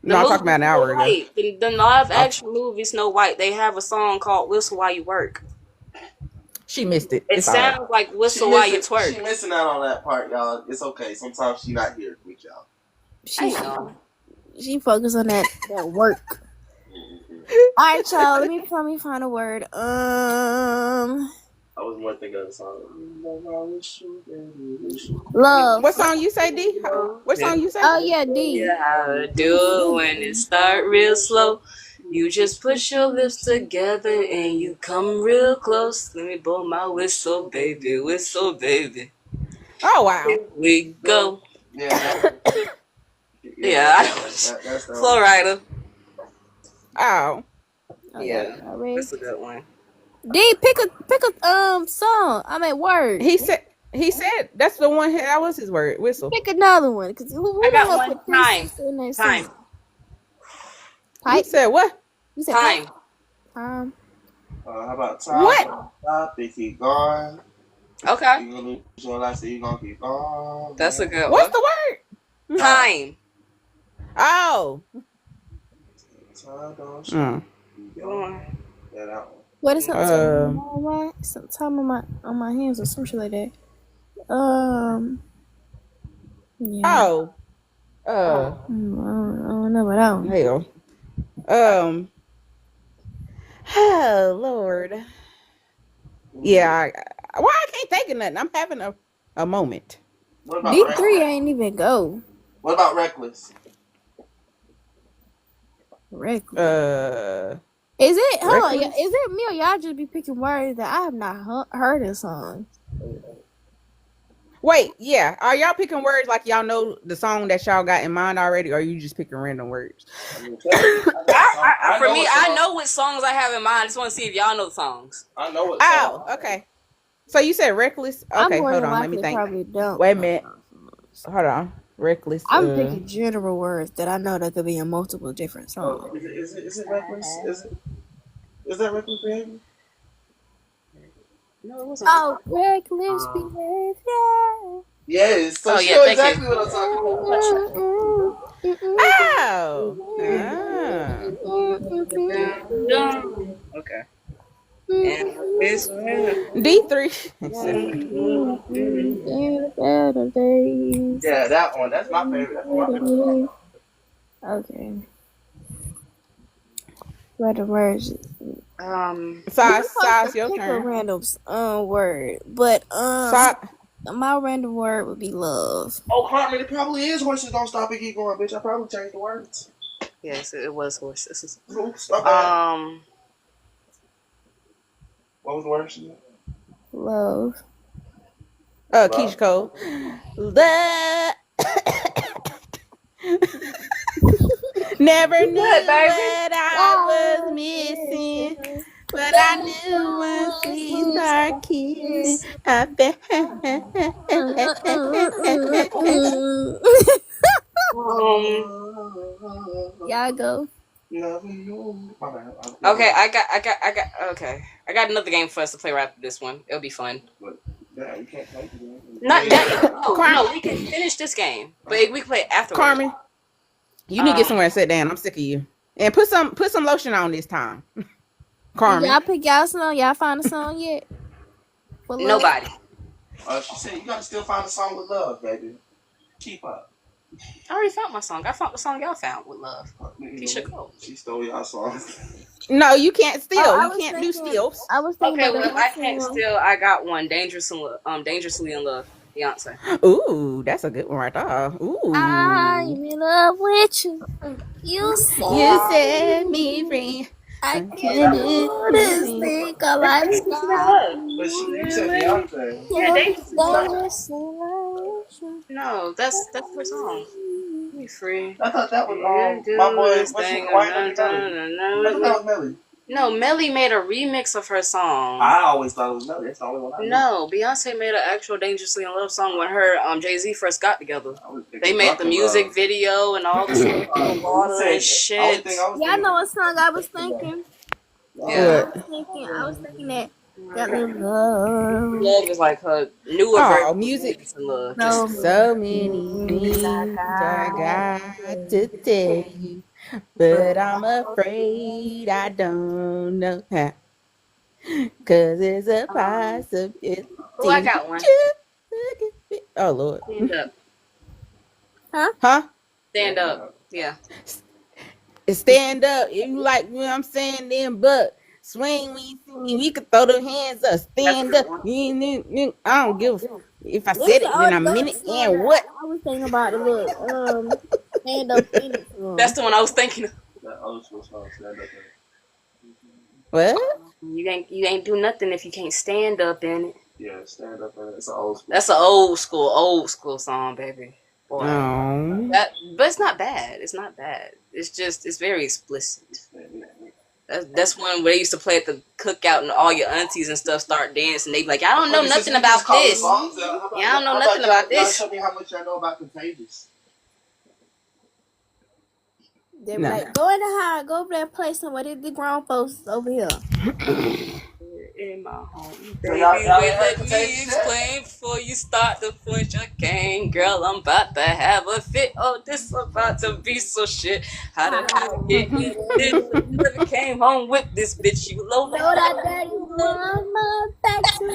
No, I'm talking about an hour ago. The live action movie Snow White, they have a song called Whistle While You Work. She missed it. It sounds like Whistle While You Twerk. She missing out on that part, y'all. It's okay. Sometimes she not here with y'all. She focused on that work. All right, y'all. Let me find a word. I was more thinking of the song. Love. What song you say, D? What song you say? Oh yeah, D. Yeah, how to do it when it start real slow. You just push your lips together and you come real close. Let me blow my whistle, baby. Oh wow. Here we go. Yeah. That's Flow Rider. Oh. Yeah, Already. that's a good one. D, pick a song. I mean word. He said that's the one. That was his word. Whistle. Pick another one, cause I got one. Time. He said what? You said Time. Time. How about time? What? Stop it, keep going. Okay. You gonna lose your life, so you gonna keep going. That's a good one. What's the word? Time. Oh. Time don't Go on. Yeah, that one. What is some time on my hands or some shit like that. Yeah. Oh. I don't know about that one. Hell. Oh Lord. Yeah. Why I can't think of nothing? I'm having a moment. What about D3 Reckless? ain't even go. What about Reckless? Reckless. Is it? Hold on. Reckless? Is it me or y'all just be picking words that I have not heard in songs? Wait, yeah. Are y'all picking words like y'all know the song that y'all got in mind already, or are you just picking random words? For me, I know what songs I have in mind. I just want to see if y'all know the songs. I know what. Oh, okay. So you said Reckless? Okay, hold on. Let me think. Probably don't. Wait a minute. Hold on. Reckless. I'm picking general words that I know that could be in multiple different songs. Is it Reckless? Is that Reckless Behavior? No, it wasn't. Oh, reckless behavior. Yes. So Oh, she yeah, knows thank exactly you. what I'm talking about. Oh. Okay. And this D3. Yeah, that one. That's my favorite. That's my favorite. Okay. What the words? Size, your Pick a turn. random word, but my random word would be love. Oh, Carmen, it probably is horses don't stop and keep going, bitch. I probably changed the words. Yes, it was horses. Oops, my bad. What was the word? Love. Keisha Cole. Love. Never knew what I was missing, but I knew once we start kissing, I Y'all go. Okay, I got another game for us to play right after this one. It'll be fun. Yeah, you can't play the game. Not that. No, Carmen. no, we can finish this game, but we can play it afterwards. Carmen, you need to get somewhere and sit down. I'm sick of you. And put some lotion on this time. Carmen. Y'all pick y'all song. Y'all find a song yet? For love? Nobody. She said you gotta still find a song with love, baby. Keep up. I already found my song. I found the song y'all found with love. Keisha Cole. She stole y'all song. No, you can't steal. Oh, I you was can't do thinking- steals. I was thinking Okay, about well, if I can't steal, I got one. Dangerously in love. Beyonce. Ooh, that's a good one right there. Ooh. I'm in love with you. You said, You set me free. I can't do this thing called lifestyle. But you said Beyonce. Yeah, Dangerous. No, that's her song. Be free. I thought that was my boy. What's his White Melly? I thought that was Melly. No, Melly made a remix of her song. I always thought it was Melly. That's the only one I knew. No, Beyonce made an actual Dangerously in Love song when her Jay-Z first got together. I was thinking They made the Drunken music Love. video and all the stuff, water and shit. Y'all know what song I was thinking? Yeah. I was thinking that. Got me love. Love is like her newer Oh, version. music. Of Love. No. So many things I got to tell you, but I'm afraid I don't know how. Cause it's a possibility. Oh, I got one. Oh, Lord. Stand up. Huh? Stand up. Yeah. Stand up. If you like what I'm saying, then but swing when you see me. We could throw the hands up. Stand up. I don't give a if I said it, then I meant it. And what? I was thinking about the look. Stand up in it. That's the one I was thinking of. That old school song, Stand Up. What? You ain't do nothing if you can't stand up in it. Yeah, Stand Up. It's an old school. That's an old school song, baby. Boy. Oh. But it's not bad. It's not bad. It's very explicit. That's one where they used to play at the cookout and all your aunties and stuff start dancing. They be like, I don't know nothing about this. Yeah, I don't know nothing about this. Show me how much I know about Contagious. They Nah. like, go in the house, go over there and play somewhere. The grown folks over here. In my home, So baby, y'all let heard me Contagious? explain before you start to punch your gang. Girl, I'm about to have a fit. Oh, this about to be so shit. How did I get in this? You never came home with this bitch. You low Know that daddy mama back to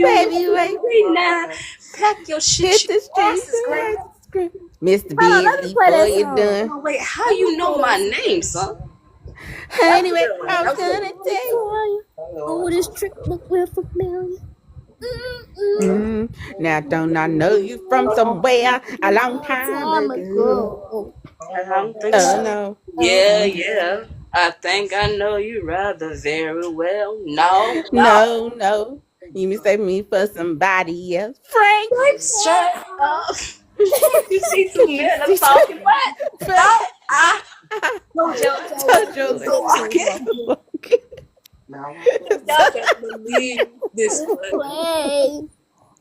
baby, wait now. Pack your shit. Hit the streets. Mr. Hold on, let me Busy, play that before you song. done. Oh, wait, how you know my name, son? Anyway, I was gonna tell you. Oh, this trick look real familiar. Now, don't I know you from somewhere a long time ago? I don't think so. Oh, no. Yeah. I think I know you rather very well. No. No. You mistake me for somebody else. Frank. Shut up. You see two men I'm talking. What? Jojo. Now, Y'all better believe this. Play.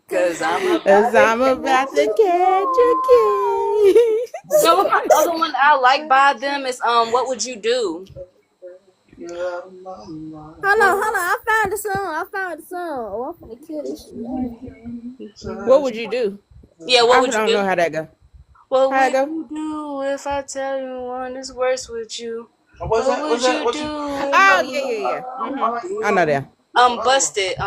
Because I'm about to catch a kid. So the other one I like by them is What Would You Do? Hold on. I found the song. Oh, I'm finna kill this shit. What would you do? Yeah, what I would you don't do? know how that go. What How'd it would you do if I tell you one is worse with you? What What would you do? Oh, yeah. I know that. Busted. 2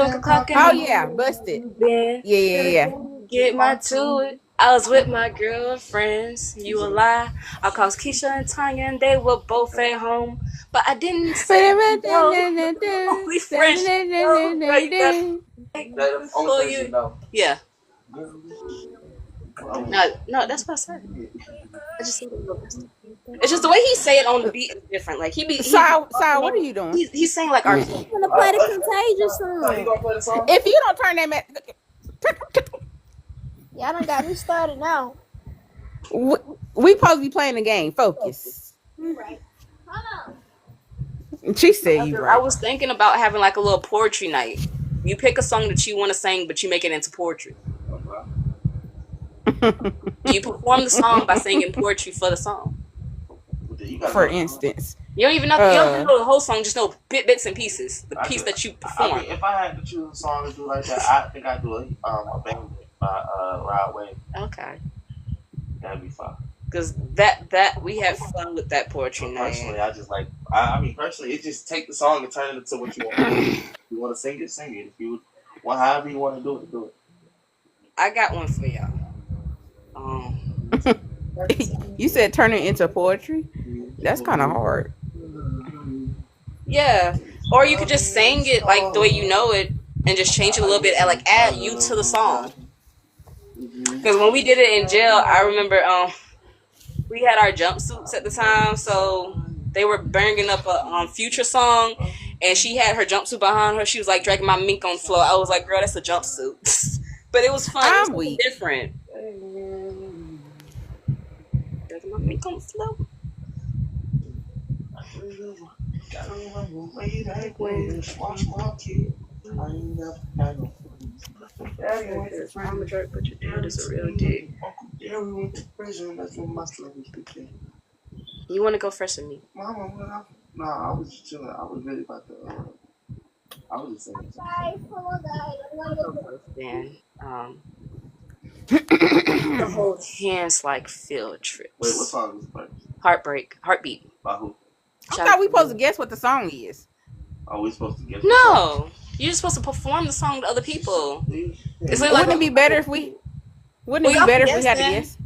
o'clock in Oh, the yeah. Busted. morning. Yeah. Get my to it. I was with my girlfriends. You a lie. I called Keisha and Tanya and they were both at home. But I didn't say no. We French. Yeah. No, that's what I said. I just said it. It's just the way he say it on the beat is different. Like he Sal, what are you doing? He's saying like our. I'm gonna play the Contagious song. gonna play the song? If you don't turn that Y'all done got me started now. we supposed to be playing the game. Focus. Right. Hold on. She said you I right. was thinking about having like a little poetry night. You pick a song that you want to sing, but you make it into poetry. You perform the song by singing poetry for the song. For instance, You don't even know. You don't even know the whole song. Just know bits and pieces. The piece that you perform. I mean, if I had to choose a song to do like that, I think I'd do a Bandit by Rod Wave. Okay. That'd be fun. Because that we have fun with that poetry night. Personally, I just like. I mean, personally, it just take the song and turn it into what you want. If you want to sing it, sing it. If you want, however you want to do it, do it. I got one for y'all. You said turn it into poetry? That's kind of hard. Yeah. Or you could just sing it like the way you know it and just change it a little bit and like add you to the song. Because when we did it in jail, I remember we had our jumpsuits at the time, so they were bringing up a Future song, and she had her jumpsuit behind her. She was like dragging my mink on the floor. I was like, girl, that's a jumpsuit. But it was fun. It was different. Dragging my mink on the floor. I'm a jerk, but your dad is a real dick. You want to go first with me? Mama, no, I was just chilling. I was really about to. I was just saying. Then, the whole hands like field trips. Wait, what song is it? Heartbeat. By who? I thought we supposed to guess what the song is. Are we supposed to guess? No, you're just supposed to perform the song to other people. Wouldn't it be better if we? Wouldn't it be better if we had to guess?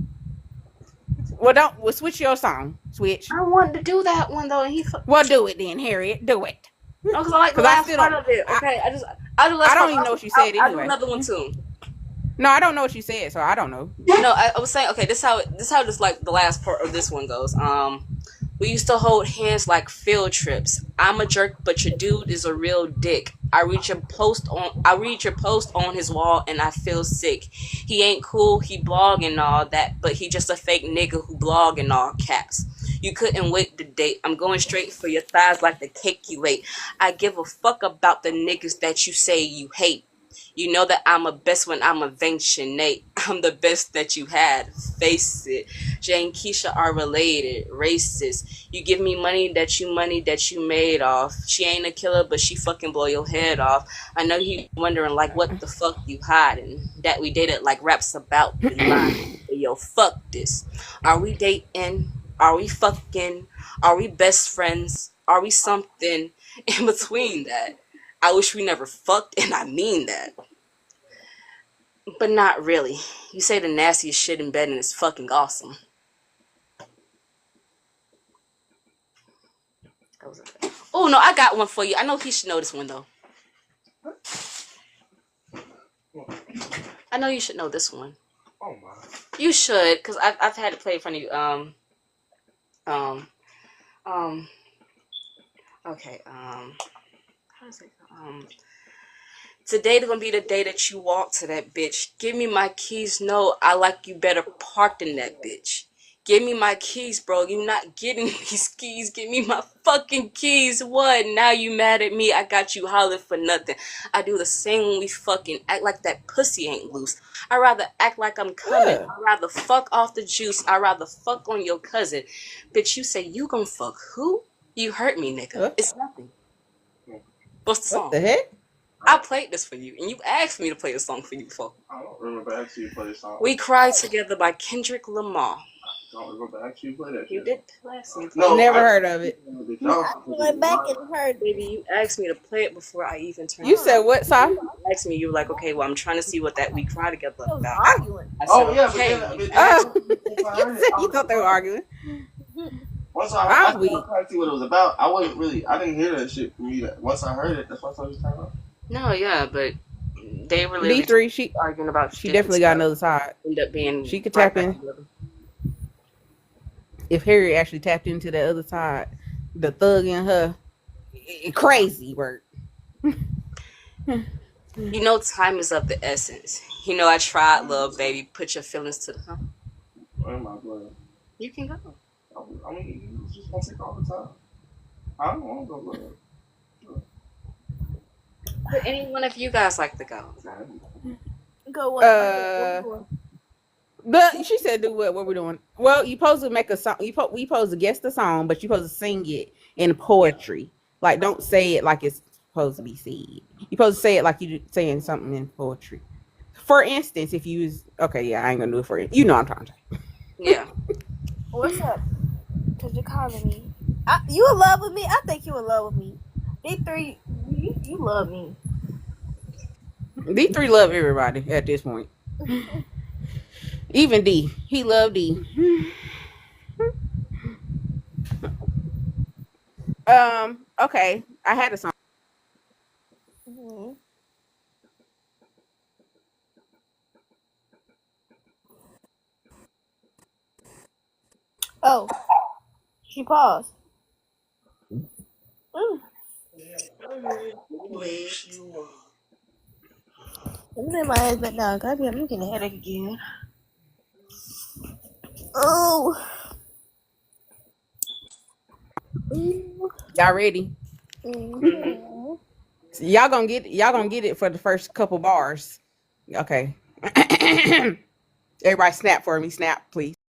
Well, we'll switch your song. Switch. I wanted to do that one though, and he. Well, do it then, Harriet. Do it. No, because I like the last part of it. Okay, I don't even know what you said anyway. I'll do another one too. No, I don't know what you said, so I don't know. No, I was saying, okay, this how just like the last part of this one goes. We used to hold hands like field trips. I'm a jerk, but your dude is a real dick. I read your post on his wall and I feel sick. He ain't cool, he blog and all that, but he just a fake nigga who blog in all caps. You couldn't wait to date. I'm going straight for your thighs like the cake you ate. I give a fuck about the niggas that you say you hate. You know that I'm a best when I'm a Nate. I'm the best that you had. Face it. Jay and Keisha are related. Racist. You give me money that you made off. She ain't a killer, but she fucking blow your head off. I know you wondering like what the fuck you hiding. That we dated like raps about the line. Yo, fuck this. Are we dating? Are we fucking? Are we best friends? Are we something in between that? I wish we never fucked, and I mean that. But not really. You say the nastiest shit in bed and it's fucking awesome. Oh, no, I got one for you. I know he should know this one, though. I know you should know this one. Oh, my. You should, because I've had to play in front of you. Okay, how does it go? Today's gonna be the day that you walk to that bitch. Give me my keys. No, I like you better parked in that bitch. Give me my keys, bro. You not getting these keys. Give me my fucking keys. What? Now you mad at me? I got you hollering for nothing. I do the same when we fucking act like that pussy ain't loose. I'd rather act like I'm coming. I'd rather fuck off the juice. I'd rather fuck on your cousin. Bitch, you say you gonna fuck who? You hurt me, nigga. It's nothing. What's the song? What the heck? I played this for you, and you asked me to play a song for you before. I don't remember actually you played a song. We Cried Together by Kendrick Lamar. I don't remember actually you played that. You did last week. No, never heard of it. I went back and heard. Baby, you asked me to play it before I even turned. You said what, song? You asked me. You were like, okay, well, I'm trying to see what that We Cry Together about. Arguing. I said, You thought they were arguing. Once I tried to see what it was about, I didn't hear that shit from you. Once I heard it, that's what I was talking about. No, yeah, but they were literally D3, she arguing about. She definitely got another side. End up being. She could tap in. If Harry actually tapped into that other side, the thug in her, crazy work. You know, time is of the essence. You know, I tried, little baby. Put your feelings to the. Where am I going? You can go. I mean, you just want to take all the time. I don't want to go blood. Would any one of you guys like to go? Go She said, "Do what? What we doing?" Well, you supposed to make a song. We supposed to guess the song, but you supposed to sing it in poetry. Like, don't say it like it's supposed to be said. You supposed to say it like you saying something in poetry. For instance, if you was okay, yeah, I ain't gonna do it for you. You know what I'm trying to say. Yeah. What's up? Cause you're calling me. You in love with me? I think you in love with me. D3, you love me. D3 love everybody at this point. Even D. He loved D. Okay. I had a song. Mm-hmm. Oh, she paused. Mm. Let me lay my ass back down. God damn, I'm getting a headache again. Oh. Ooh. Y'all ready? Mm-hmm. Y'all gonna get it for the first couple bars. Okay. Everybody snap for me. Snap, please.